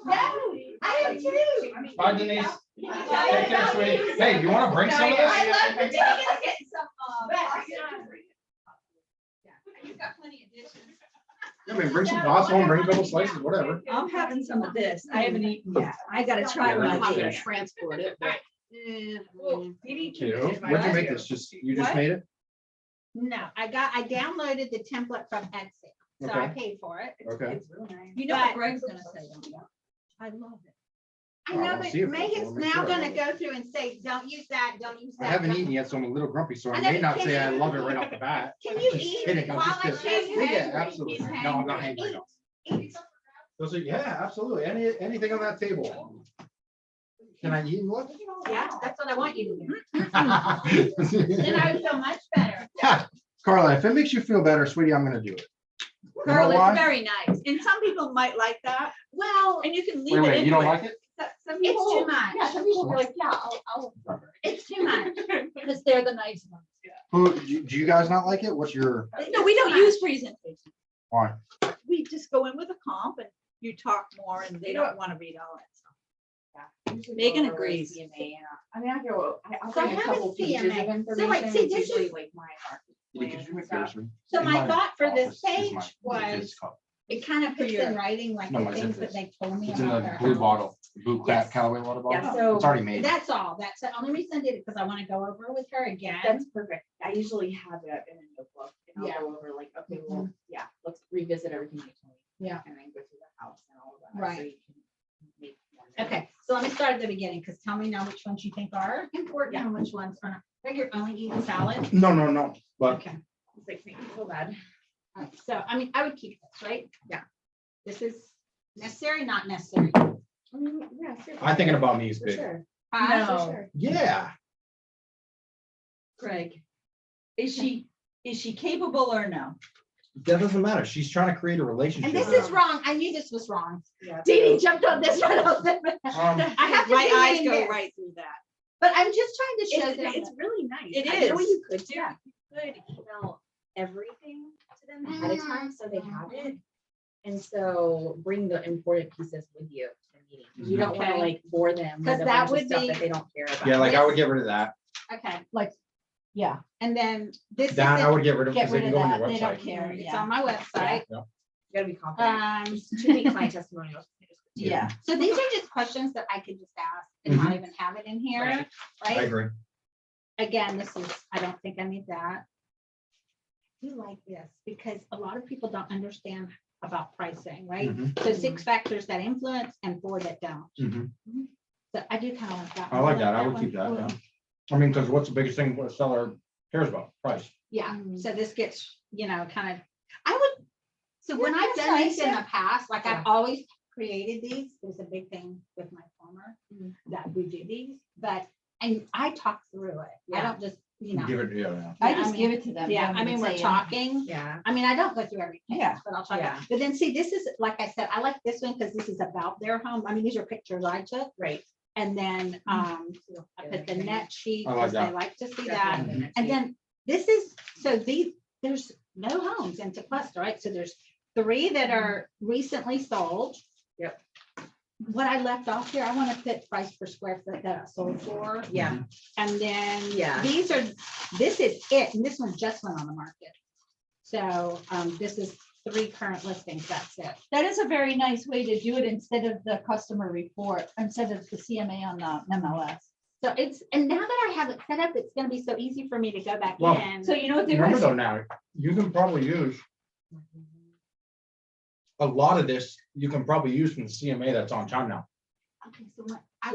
[SPEAKER 10] No, I am too.
[SPEAKER 3] Bye, Denise. Take care, sweetie. Hey, you want to bring some of this?
[SPEAKER 10] I love the day of getting some. You've got plenty of dishes.
[SPEAKER 3] I mean, bring some pasta home, bring a couple slices, whatever.
[SPEAKER 12] I'm having some of this. I haven't eaten yet. I gotta try
[SPEAKER 3] Yeah,
[SPEAKER 12] one
[SPEAKER 3] that's
[SPEAKER 12] of
[SPEAKER 3] good.
[SPEAKER 12] these.
[SPEAKER 8] Transport it.
[SPEAKER 3] Cute. Where'd you make this? You just made it?
[SPEAKER 1] No, I downloaded the template from Etsy, so I
[SPEAKER 3] Okay.
[SPEAKER 1] paid for it.
[SPEAKER 3] Okay.
[SPEAKER 8] It's really nice.
[SPEAKER 12] You know
[SPEAKER 1] But-
[SPEAKER 12] what Greg's gonna say, don't you? I love it.
[SPEAKER 1] I
[SPEAKER 3] Well,
[SPEAKER 1] know,
[SPEAKER 3] we'll
[SPEAKER 1] but
[SPEAKER 3] see if-
[SPEAKER 1] Megan's
[SPEAKER 3] we'll make
[SPEAKER 1] now
[SPEAKER 3] sure.
[SPEAKER 1] gonna go through and say, don't use that, don't use
[SPEAKER 3] I
[SPEAKER 1] that.
[SPEAKER 3] haven't
[SPEAKER 1] don't-"
[SPEAKER 3] eaten yet, so I'm a little grumpy, so I
[SPEAKER 1] I know,
[SPEAKER 3] may not
[SPEAKER 1] can
[SPEAKER 3] say I
[SPEAKER 1] you-
[SPEAKER 3] love it right off the bat.
[SPEAKER 1] Can you
[SPEAKER 3] Just
[SPEAKER 1] eat
[SPEAKER 3] kidding, I'm
[SPEAKER 1] while
[SPEAKER 3] just
[SPEAKER 1] I
[SPEAKER 3] kidding.
[SPEAKER 1] show you?
[SPEAKER 3] Yeah, absolutely. No, I'm not hangry enough.
[SPEAKER 1] Eat.
[SPEAKER 3] Those are, yeah, absolutely. Anything on that table. Can I eat and look?
[SPEAKER 1] Yeah, that's what I want you to do. Then I would feel much better.
[SPEAKER 3] Carla, if it makes you feel better, sweetie, I'm gonna do it. You know
[SPEAKER 12] Carl,
[SPEAKER 3] why?
[SPEAKER 12] it's very nice. And some people might like that.
[SPEAKER 1] Well,
[SPEAKER 12] And you can leave
[SPEAKER 3] Wait,
[SPEAKER 12] it
[SPEAKER 3] wait, you don't
[SPEAKER 12] anyway.
[SPEAKER 3] like it?
[SPEAKER 12] Some
[SPEAKER 1] it's
[SPEAKER 12] people,
[SPEAKER 1] too much.
[SPEAKER 12] yeah, some people will be like, yeah, I'll.
[SPEAKER 1] It's too much.
[SPEAKER 12] Because they're the nice ones.
[SPEAKER 3] Do you guys not like it? What's your,
[SPEAKER 12] No, we don't use presentations.
[SPEAKER 3] why?
[SPEAKER 12] We just go in with a comp and you talk more and they don't want to read all that stuff. Megan agrees.
[SPEAKER 7] I mean, I'll
[SPEAKER 1] So I
[SPEAKER 7] bring a
[SPEAKER 1] have a
[SPEAKER 7] couple pages of
[SPEAKER 1] CMA. So,
[SPEAKER 7] information.
[SPEAKER 1] like, see,
[SPEAKER 7] It's
[SPEAKER 1] this
[SPEAKER 7] usually
[SPEAKER 1] is-
[SPEAKER 7] like my market
[SPEAKER 3] Could
[SPEAKER 7] plan
[SPEAKER 3] you
[SPEAKER 7] and
[SPEAKER 3] make
[SPEAKER 7] stuff.
[SPEAKER 3] yours?
[SPEAKER 1] So
[SPEAKER 3] In
[SPEAKER 1] my thought for this
[SPEAKER 3] office is
[SPEAKER 1] page
[SPEAKER 3] my-
[SPEAKER 1] was,
[SPEAKER 3] this cup.
[SPEAKER 1] it kind of puts in writing like
[SPEAKER 3] No,
[SPEAKER 1] the
[SPEAKER 3] my
[SPEAKER 1] things
[SPEAKER 3] zip
[SPEAKER 1] that
[SPEAKER 3] is.
[SPEAKER 1] they told me
[SPEAKER 3] It's in the
[SPEAKER 1] about their
[SPEAKER 3] blue
[SPEAKER 1] house.
[SPEAKER 3] bottle, blue
[SPEAKER 1] Yes.
[SPEAKER 3] Callaway water bottle.
[SPEAKER 7] Yeah, so
[SPEAKER 3] It's already made.
[SPEAKER 1] That's all. That's the only reason I did it, because I want to go over it with her again.
[SPEAKER 7] That's perfect. I usually have it in a notebook and
[SPEAKER 1] Yeah.
[SPEAKER 7] I'll go over like, okay, well, yeah, let's revisit everything you told me.
[SPEAKER 1] Yeah.
[SPEAKER 7] And then go through the house and all of that.
[SPEAKER 1] Right.
[SPEAKER 7] so you can make more notes.
[SPEAKER 1] Okay, so let me start at the beginning, because tell me now which ones you think are important and which ones are not. Like you're only eating salad.
[SPEAKER 3] No, but
[SPEAKER 1] Okay.
[SPEAKER 7] It's like, make me feel bad.
[SPEAKER 1] All right, so, I mean, I would keep this, right?
[SPEAKER 7] Yeah.
[SPEAKER 1] This is necessary, not necessary.
[SPEAKER 7] I mean, yeah, seriously.
[SPEAKER 3] I'm thinking about me is
[SPEAKER 7] For
[SPEAKER 3] big.
[SPEAKER 7] sure.
[SPEAKER 1] Huh?
[SPEAKER 7] For
[SPEAKER 12] No.
[SPEAKER 7] sure.
[SPEAKER 3] Yeah.
[SPEAKER 12] Greg, is she capable or no?
[SPEAKER 3] That doesn't matter. She's trying to create a relationship.
[SPEAKER 1] And this is wrong. I knew this was wrong.
[SPEAKER 7] Yeah.
[SPEAKER 12] Dee Dee jumped on this right off the.
[SPEAKER 1] I have to
[SPEAKER 12] My
[SPEAKER 1] do
[SPEAKER 12] eyes
[SPEAKER 1] it in
[SPEAKER 12] go
[SPEAKER 1] this.
[SPEAKER 12] right through that.
[SPEAKER 1] But I'm just trying to show them.
[SPEAKER 7] It's really nice.
[SPEAKER 12] It
[SPEAKER 7] I know what
[SPEAKER 12] is.
[SPEAKER 7] you could do. You could email everything to them ahead of time so they have it. And so bring the important pieces with you to the meeting. 'Cause you don't want to
[SPEAKER 1] Okay.
[SPEAKER 7] like bore them with
[SPEAKER 1] 'Cause
[SPEAKER 7] a
[SPEAKER 1] that
[SPEAKER 7] bunch of
[SPEAKER 1] would
[SPEAKER 7] stuff
[SPEAKER 1] be-
[SPEAKER 7] that they don't care about.
[SPEAKER 3] Yeah, like I would get rid of that.
[SPEAKER 1] Okay,
[SPEAKER 12] Yeah,
[SPEAKER 1] and then this is,
[SPEAKER 3] That I would get rid of
[SPEAKER 12] get
[SPEAKER 3] because they
[SPEAKER 12] rid
[SPEAKER 3] can
[SPEAKER 12] of
[SPEAKER 3] go on
[SPEAKER 12] that.
[SPEAKER 3] your
[SPEAKER 12] They don't
[SPEAKER 3] website.
[SPEAKER 12] care.
[SPEAKER 1] it's
[SPEAKER 12] Yeah.
[SPEAKER 1] on my website.
[SPEAKER 7] You gotta be confident. Should be client testimonials.
[SPEAKER 12] Yeah.
[SPEAKER 1] So these are just questions that I could just ask and not even have it in here,
[SPEAKER 3] I
[SPEAKER 1] right?
[SPEAKER 3] agree.
[SPEAKER 1] again, this is, I don't think I need that. You like this because a lot of people don't understand about pricing, right?
[SPEAKER 2] Mhm.
[SPEAKER 1] So 6 factors that influence and 4 that don't.
[SPEAKER 2] Mhm.
[SPEAKER 1] So I do kind of like that.
[SPEAKER 2] I
[SPEAKER 1] one.
[SPEAKER 2] like that. I would
[SPEAKER 1] one.
[SPEAKER 2] keep that. Yeah. I mean, because what's the biggest thing a seller cares about? Price.
[SPEAKER 1] Yeah,
[SPEAKER 7] Mm.
[SPEAKER 1] so this gets, kind of, I would, so when
[SPEAKER 12] Yeah,
[SPEAKER 1] I've
[SPEAKER 12] that's
[SPEAKER 1] done these
[SPEAKER 12] nice,
[SPEAKER 1] in
[SPEAKER 12] yeah.
[SPEAKER 1] the past, like I've
[SPEAKER 8] Yeah.
[SPEAKER 1] always created these, it was a big thing with my farmer
[SPEAKER 7] Mm.
[SPEAKER 1] that we do these, but, and I talk through it. I
[SPEAKER 7] Yeah.
[SPEAKER 1] don't just,
[SPEAKER 2] Give it, yeah.
[SPEAKER 12] I
[SPEAKER 1] Yeah, I
[SPEAKER 12] just
[SPEAKER 1] mean-
[SPEAKER 12] give it to them.
[SPEAKER 1] yeah,
[SPEAKER 12] tell
[SPEAKER 1] I
[SPEAKER 12] them
[SPEAKER 1] mean,
[SPEAKER 12] to
[SPEAKER 1] we're
[SPEAKER 12] say,
[SPEAKER 1] talking.
[SPEAKER 7] Yeah.
[SPEAKER 1] I mean, I don't go through every page,
[SPEAKER 12] Yeah,
[SPEAKER 1] but I'll talk.
[SPEAKER 7] yeah.
[SPEAKER 1] But then see, this is, like I said, I like this one because this is about their home. I mean, these are pictures I took.
[SPEAKER 7] Right.
[SPEAKER 1] And then, I put the net sheet,
[SPEAKER 2] I like
[SPEAKER 1] because they
[SPEAKER 2] that.
[SPEAKER 1] like to see that.
[SPEAKER 7] Definitely.
[SPEAKER 1] And then this is, so these, there's no homes in Tequesta, right? So there's 3 that are recently sold.
[SPEAKER 7] Yep.
[SPEAKER 1] What I left off here, I want to put price per square foot that it sold for.
[SPEAKER 7] Yeah.
[SPEAKER 1] And then
[SPEAKER 7] Yeah.
[SPEAKER 1] this is it, and this one just went on the market. So this is 3 current listings, that's it.
[SPEAKER 12] That is a very nice way to do it instead of the customer report, instead of the CMA on the MLS.
[SPEAKER 1] So it's, and now that I have it set up, it's gonna be so easy for me to go back
[SPEAKER 2] Well,
[SPEAKER 1] in.
[SPEAKER 12] So you know what
[SPEAKER 2] Remember
[SPEAKER 12] difference?
[SPEAKER 2] though, now, you can probably use a lot of this, you can probably use from the CMA that's on Chime now.
[SPEAKER 1] Okay, so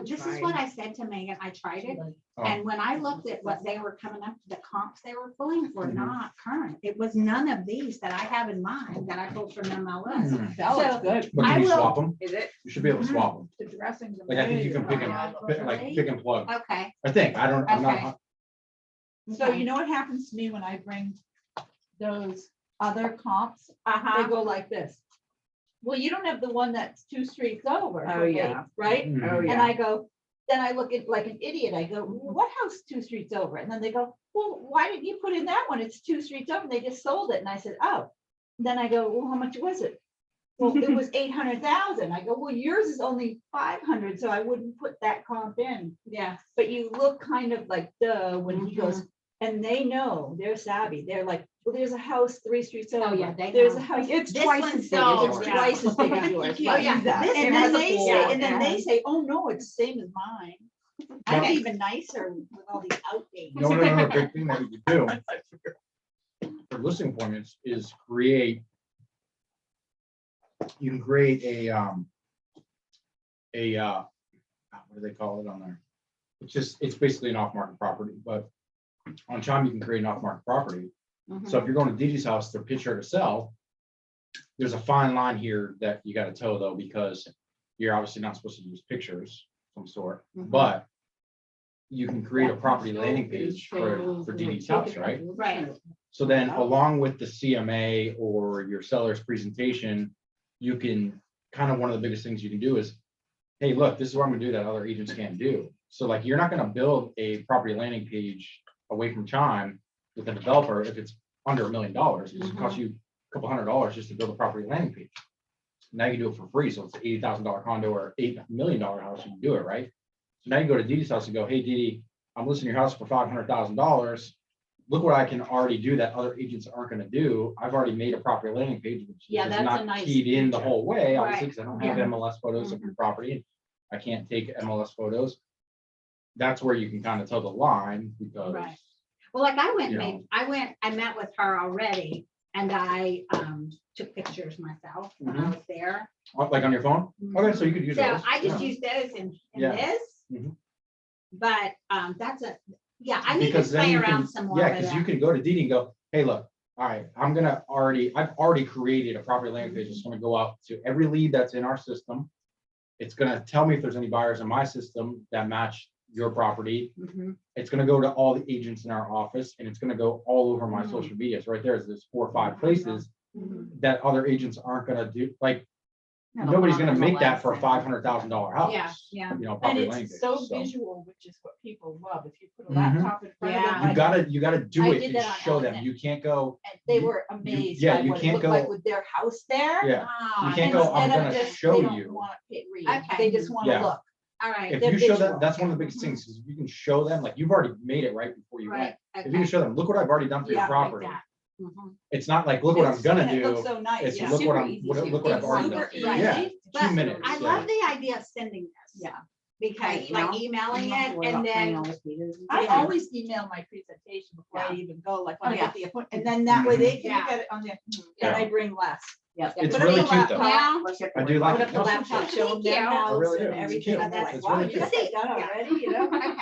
[SPEAKER 1] this is what I said to Megan, I tried it,
[SPEAKER 2] Oh.
[SPEAKER 1] and when I looked at what they were coming up, the comps they were pulling were
[SPEAKER 2] Mhm.
[SPEAKER 1] not current. It was none of these that I have in mind that I pulled from MLS.
[SPEAKER 2] Mhm.
[SPEAKER 12] That was
[SPEAKER 1] So-
[SPEAKER 12] good.
[SPEAKER 2] But
[SPEAKER 1] I
[SPEAKER 2] can you
[SPEAKER 1] will-
[SPEAKER 2] swap them?
[SPEAKER 7] Is it?
[SPEAKER 2] You should be able to swap them.
[SPEAKER 12] The dressings.
[SPEAKER 2] Like, I think you can pick and plug.
[SPEAKER 1] Okay,
[SPEAKER 2] I think, I don't, I'm
[SPEAKER 1] Okay.
[SPEAKER 2] not,
[SPEAKER 12] So you know what happens to me when I bring those other comps? They go like this. Well, you don't have the one that's 2 streets over.
[SPEAKER 7] Oh, yeah.
[SPEAKER 12] Right?
[SPEAKER 2] Mhm.
[SPEAKER 7] Oh,
[SPEAKER 12] And
[SPEAKER 7] yeah.
[SPEAKER 12] I go, then I look at like an idiot, I go, what house 2 streets over? And then they go, well, why didn't you put in that one? It's 2 streets over. They just sold it. And I said, oh. Then I go, well, how much was it? Well, it was 800,000. I go, well, yours is only 500, so I wouldn't put that comp in.
[SPEAKER 1] yeah.
[SPEAKER 12] But you look kind of like, duh, when he goes, and they know, they're savvy. They're like, well, there's a house 3 streets over.
[SPEAKER 1] Oh, yeah, they
[SPEAKER 12] There's
[SPEAKER 1] know.
[SPEAKER 12] a house, it's
[SPEAKER 1] This
[SPEAKER 12] twice
[SPEAKER 1] one's
[SPEAKER 12] as big as yours.
[SPEAKER 1] sold, yeah.
[SPEAKER 12] Twice as big as yours.
[SPEAKER 1] Oh, yeah. This
[SPEAKER 12] And
[SPEAKER 1] has
[SPEAKER 12] then
[SPEAKER 1] a
[SPEAKER 12] they
[SPEAKER 1] pool,
[SPEAKER 12] say, and then
[SPEAKER 1] yeah.
[SPEAKER 12] they say, oh, no, it's the same as mine. I'm
[SPEAKER 1] Okay.
[SPEAKER 12] even nicer with all these outdates.
[SPEAKER 2] you know, another big thing that you could do for listing appointments is create, you can create what do they call it on there? It's basically an off-market property, but on Chime, you can create an off-market property.
[SPEAKER 1] Mhm.
[SPEAKER 2] So if you're going to Didi's house, to pitch her to sell, there's a fine line here that you got to toe though, because you're obviously not supposed to use pictures of some sort,
[SPEAKER 1] Mhm.
[SPEAKER 2] but you can create a property landing page for Didi's house, right?
[SPEAKER 1] Right.
[SPEAKER 2] So then along with the CMA or your seller's presentation, you can, kind of one of the biggest things you can do is, hey, look, this is what I'm gonna do that other agents can't do. So like, you're not gonna build a property landing page away from Chime with a developer if it's under $1 million. It's gonna cost you a couple $100 just to build a property landing page. Now you can do it for free. So it's an $80,000 condo or $8 million house, you can do it, right? So now you go to Didi's house and go, hey, Didi, I'm listing your house for $500,000. Look what I can already do that other agents aren't gonna do. I've already made a property landing page, which
[SPEAKER 1] Yeah,
[SPEAKER 2] is
[SPEAKER 1] that's a
[SPEAKER 2] not
[SPEAKER 1] nice
[SPEAKER 2] keyed in the
[SPEAKER 1] feature.
[SPEAKER 2] whole way, obviously,
[SPEAKER 1] Right.
[SPEAKER 2] because I don't have MLS photos of your property. I can't take MLS photos. That's where you can kind of tell the line because.
[SPEAKER 1] Right. Well, like I went,
[SPEAKER 2] You
[SPEAKER 1] and I met with her already and I took pictures myself when I was there.
[SPEAKER 2] Like on your phone? Okay, so you could use
[SPEAKER 1] So
[SPEAKER 2] those.
[SPEAKER 1] I just
[SPEAKER 2] yeah.
[SPEAKER 1] use those in
[SPEAKER 2] Yeah.
[SPEAKER 1] this.
[SPEAKER 2] Mhm.
[SPEAKER 1] But that's I need to
[SPEAKER 2] Because then
[SPEAKER 1] play
[SPEAKER 2] you
[SPEAKER 1] around
[SPEAKER 2] can,
[SPEAKER 1] some more
[SPEAKER 2] yeah,
[SPEAKER 1] with
[SPEAKER 2] because you
[SPEAKER 1] it.
[SPEAKER 2] can go to Didi and go, hey, look, all right, I've already created a property landing page. It's gonna go out to every lead that's in our system. It's gonna tell me if there's any buyers in my system that match your property.
[SPEAKER 1] Mhm.
[SPEAKER 2] It's gonna go to all the agents in our office and it's gonna go all over my social medias. Right there's 4 or 5 places that other agents aren't gonna do. Like, nobody's gonna make that for a $500,000 house.
[SPEAKER 1] Yeah.
[SPEAKER 2] You know,
[SPEAKER 12] And
[SPEAKER 2] property landing
[SPEAKER 12] it's
[SPEAKER 2] page.
[SPEAKER 12] so
[SPEAKER 2] So
[SPEAKER 12] visual, which is what people love. If you put a
[SPEAKER 2] Mhm.
[SPEAKER 12] laptop in front of
[SPEAKER 1] Yeah.
[SPEAKER 12] them.
[SPEAKER 2] you
[SPEAKER 12] like-
[SPEAKER 2] gotta do
[SPEAKER 12] I
[SPEAKER 2] it
[SPEAKER 12] did
[SPEAKER 2] and
[SPEAKER 12] that on
[SPEAKER 2] show them.
[SPEAKER 12] Element.
[SPEAKER 2] You can't go,
[SPEAKER 12] And they were amazed
[SPEAKER 2] yeah,
[SPEAKER 12] by
[SPEAKER 2] you
[SPEAKER 12] what it
[SPEAKER 2] can't
[SPEAKER 12] looked
[SPEAKER 2] go-
[SPEAKER 12] like with their house there.
[SPEAKER 2] yeah.
[SPEAKER 1] Oh,
[SPEAKER 2] You can't go, I'm
[SPEAKER 12] Instead of
[SPEAKER 2] gonna
[SPEAKER 12] just,
[SPEAKER 2] show
[SPEAKER 12] they don't
[SPEAKER 2] you.
[SPEAKER 12] want it read.
[SPEAKER 1] Okay.
[SPEAKER 12] They just want to
[SPEAKER 2] Yeah.
[SPEAKER 12] look.
[SPEAKER 1] all right.
[SPEAKER 2] If
[SPEAKER 12] They're
[SPEAKER 2] you show
[SPEAKER 12] visual.
[SPEAKER 2] them, that's one of the biggest things, is you can show them, like, you've already made it right before you went.
[SPEAKER 1] Right.
[SPEAKER 2] If you can show them, look what I've already done for your
[SPEAKER 12] Yeah, like
[SPEAKER 2] property.
[SPEAKER 1] that. Mhm.
[SPEAKER 2] It's not like, look what I'm
[SPEAKER 12] It's-
[SPEAKER 2] gonna
[SPEAKER 12] and it
[SPEAKER 2] do.
[SPEAKER 12] looks so nice.
[SPEAKER 2] It's
[SPEAKER 12] Yeah.
[SPEAKER 2] look what
[SPEAKER 12] Super
[SPEAKER 2] I'm,
[SPEAKER 12] easy
[SPEAKER 2] look
[SPEAKER 12] to
[SPEAKER 2] what I've
[SPEAKER 12] use.
[SPEAKER 2] already
[SPEAKER 12] Super
[SPEAKER 2] done.
[SPEAKER 12] easy.
[SPEAKER 2] Yeah,
[SPEAKER 1] But
[SPEAKER 2] 2 minutes.
[SPEAKER 1] I
[SPEAKER 2] yeah.
[SPEAKER 1] love the idea of sending this.
[SPEAKER 12] Yeah.
[SPEAKER 10] because like emailing it and then.
[SPEAKER 12] I always email my presentation before I even go, like when
[SPEAKER 7] Oh,
[SPEAKER 12] I get
[SPEAKER 7] yeah.
[SPEAKER 12] the appointment, and then that way they can
[SPEAKER 10] Yeah.
[SPEAKER 12] look at it on their, and I bring less.
[SPEAKER 7] Yep.
[SPEAKER 2] It's
[SPEAKER 12] Put up
[SPEAKER 2] really
[SPEAKER 12] the
[SPEAKER 2] cute though.
[SPEAKER 12] laptop,
[SPEAKER 2] I do like
[SPEAKER 12] Put
[SPEAKER 2] it.
[SPEAKER 12] up the laptop, show them
[SPEAKER 10] Thank
[SPEAKER 12] their
[SPEAKER 10] you.
[SPEAKER 12] house
[SPEAKER 2] really do.
[SPEAKER 12] and
[SPEAKER 2] It's
[SPEAKER 12] everything,
[SPEAKER 2] cute.
[SPEAKER 12] and they're like,
[SPEAKER 2] It's
[SPEAKER 12] wow,
[SPEAKER 2] really
[SPEAKER 12] you got
[SPEAKER 2] cute.
[SPEAKER 12] that done already, you know?
[SPEAKER 10] Okay.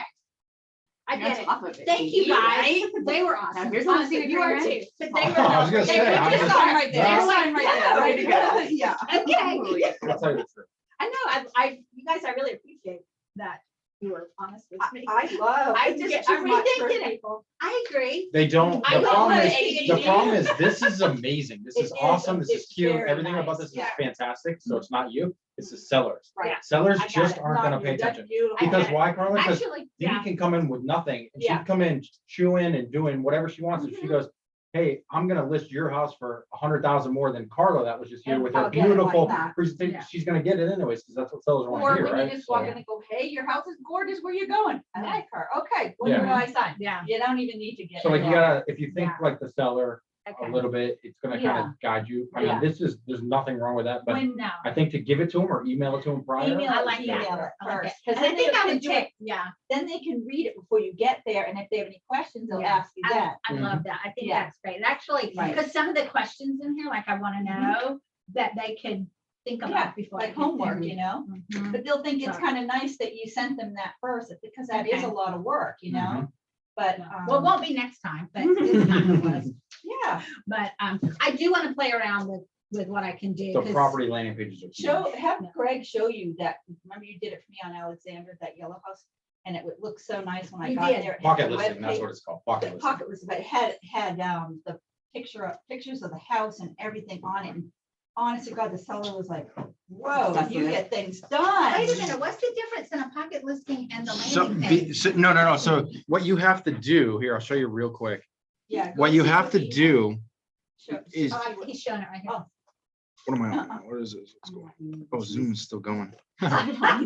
[SPEAKER 10] I
[SPEAKER 7] That's
[SPEAKER 10] get it.
[SPEAKER 7] off of it.
[SPEAKER 10] Thank you guys. They were
[SPEAKER 7] Now,
[SPEAKER 10] awesome.
[SPEAKER 7] here's one
[SPEAKER 10] Honestly,
[SPEAKER 7] thing
[SPEAKER 10] you are
[SPEAKER 7] agreement.
[SPEAKER 10] too. But they were.
[SPEAKER 2] I was gonna
[SPEAKER 10] they
[SPEAKER 2] say,
[SPEAKER 10] were
[SPEAKER 2] I'm
[SPEAKER 10] just
[SPEAKER 2] just-
[SPEAKER 12] Sign right there,
[SPEAKER 10] They're
[SPEAKER 12] sign right there, ready to go. Yeah.
[SPEAKER 10] Okay.
[SPEAKER 2] I'll tell you the truth.
[SPEAKER 10] I know, you guys, I really appreciate that you were honest with me.
[SPEAKER 12] I love.
[SPEAKER 10] I
[SPEAKER 12] it's
[SPEAKER 10] just,
[SPEAKER 12] too
[SPEAKER 10] I'm
[SPEAKER 12] much for
[SPEAKER 10] rethinking it.
[SPEAKER 12] people.
[SPEAKER 10] I agree.
[SPEAKER 2] They don't,
[SPEAKER 10] I
[SPEAKER 2] the
[SPEAKER 10] don't
[SPEAKER 2] problem
[SPEAKER 10] wanna
[SPEAKER 2] is,
[SPEAKER 10] say
[SPEAKER 2] the
[SPEAKER 10] anything.
[SPEAKER 2] problem is, this is amazing. This
[SPEAKER 12] It
[SPEAKER 2] is
[SPEAKER 12] is,
[SPEAKER 2] awesome. This is
[SPEAKER 12] it's
[SPEAKER 2] cute.
[SPEAKER 12] very
[SPEAKER 2] Everything about
[SPEAKER 12] nice,
[SPEAKER 2] this is
[SPEAKER 10] yeah.
[SPEAKER 2] fantastic. So it's not you, it's the sellers.
[SPEAKER 10] Right.
[SPEAKER 2] Sellers
[SPEAKER 10] I got
[SPEAKER 2] just
[SPEAKER 10] it.
[SPEAKER 2] aren't
[SPEAKER 12] Not
[SPEAKER 2] gonna
[SPEAKER 12] you,
[SPEAKER 2] pay
[SPEAKER 12] that's
[SPEAKER 2] attention.
[SPEAKER 12] beautiful.
[SPEAKER 10] I
[SPEAKER 2] Because
[SPEAKER 10] get it.
[SPEAKER 2] why, Carla? Because
[SPEAKER 10] Actually,
[SPEAKER 2] Dee
[SPEAKER 10] yeah.
[SPEAKER 2] can come in with nothing and she
[SPEAKER 12] Yeah.
[SPEAKER 2] can come in chewing and doing whatever she wants. If she goes, hey, I'm gonna list your house for 100,000 more than Carla that was just here
[SPEAKER 12] And
[SPEAKER 2] with
[SPEAKER 12] I'll
[SPEAKER 2] her
[SPEAKER 12] get it like
[SPEAKER 2] beautiful
[SPEAKER 12] that.
[SPEAKER 2] presentation.
[SPEAKER 10] Yeah.
[SPEAKER 2] She's gonna get it anyways, because that's what sellers want to
[SPEAKER 12] Or
[SPEAKER 2] hear,
[SPEAKER 12] when
[SPEAKER 2] right?
[SPEAKER 12] you just walk
[SPEAKER 2] So-
[SPEAKER 12] in and go, hey, your house is gorgeous, where you going? I
[SPEAKER 10] Yeah.
[SPEAKER 12] like her, okay, what
[SPEAKER 2] Yeah.
[SPEAKER 12] do I sign?
[SPEAKER 10] Yeah.
[SPEAKER 12] You don't even need to get.
[SPEAKER 2] So like you
[SPEAKER 12] involved.
[SPEAKER 2] gotta, if you think
[SPEAKER 10] Yeah.
[SPEAKER 2] like the seller a
[SPEAKER 10] Okay.
[SPEAKER 2] little bit, it's gonna kind
[SPEAKER 12] Yeah.
[SPEAKER 2] of guide you. I mean,
[SPEAKER 12] Yeah.
[SPEAKER 2] there's nothing wrong with that, but
[SPEAKER 12] When,
[SPEAKER 10] No.
[SPEAKER 2] I think to give it to them or email it to them prior.
[SPEAKER 12] email
[SPEAKER 10] I
[SPEAKER 12] it,
[SPEAKER 10] like that.
[SPEAKER 12] email it
[SPEAKER 10] I like
[SPEAKER 12] first,
[SPEAKER 10] it.
[SPEAKER 12] because
[SPEAKER 10] And I
[SPEAKER 12] then
[SPEAKER 10] think
[SPEAKER 12] they
[SPEAKER 10] I
[SPEAKER 12] can
[SPEAKER 10] would
[SPEAKER 12] do it,
[SPEAKER 10] take, yeah.
[SPEAKER 12] then they can read it before you get there, and if they have any questions, they'll
[SPEAKER 10] Yeah.
[SPEAKER 12] ask you that.
[SPEAKER 10] I love that. I think
[SPEAKER 12] Yeah.
[SPEAKER 10] that's great. Actually,
[SPEAKER 12] Right.
[SPEAKER 10] because some of the questions in here, like I want to know that they could think
[SPEAKER 12] Yeah,
[SPEAKER 10] about before. I
[SPEAKER 12] like
[SPEAKER 10] get there.
[SPEAKER 12] homework, you know,
[SPEAKER 10] Mhm.
[SPEAKER 12] but they'll think it's
[SPEAKER 10] So-
[SPEAKER 12] kind of nice that you sent them that first, because that is a
[SPEAKER 10] Okay.
[SPEAKER 12] lot of work, you know? But,
[SPEAKER 10] Well, it won't be next time, but it's not on the list.
[SPEAKER 12] yeah,
[SPEAKER 10] But I do want to play around with what I can do.
[SPEAKER 2] The
[SPEAKER 10] 'cause-
[SPEAKER 2] property landing pages are. huge.
[SPEAKER 12] have Greg show you that, remember you did it for me on Alexander, that yellow house, and it would look so nice when I
[SPEAKER 10] You
[SPEAKER 12] got
[SPEAKER 10] did.
[SPEAKER 12] there. and
[SPEAKER 2] Pocket
[SPEAKER 12] the
[SPEAKER 2] listing, that's
[SPEAKER 12] webpage-
[SPEAKER 2] what it's called, pocket
[SPEAKER 12] The
[SPEAKER 2] listing.
[SPEAKER 12] pocket was, but it had the pictures of the house and everything on it, and honest to God, the seller was like, whoa,
[SPEAKER 7] That's
[SPEAKER 12] you
[SPEAKER 7] it.
[SPEAKER 12] get things done.
[SPEAKER 10] Wait a minute, what's the difference in a pocket listing and the
[SPEAKER 2] So,
[SPEAKER 10] landing page?
[SPEAKER 2] no. So what you have to do here, I'll show you real quick.
[SPEAKER 12] Yeah.
[SPEAKER 2] What
[SPEAKER 12] go
[SPEAKER 2] you
[SPEAKER 12] see
[SPEAKER 2] have to
[SPEAKER 12] he-
[SPEAKER 2] do
[SPEAKER 12] Sure.
[SPEAKER 2] is,
[SPEAKER 10] He's showing it right here.
[SPEAKER 12] Oh.
[SPEAKER 2] what am I on? What is this? What's going on? Oh, Zoom's still going.
[SPEAKER 7] I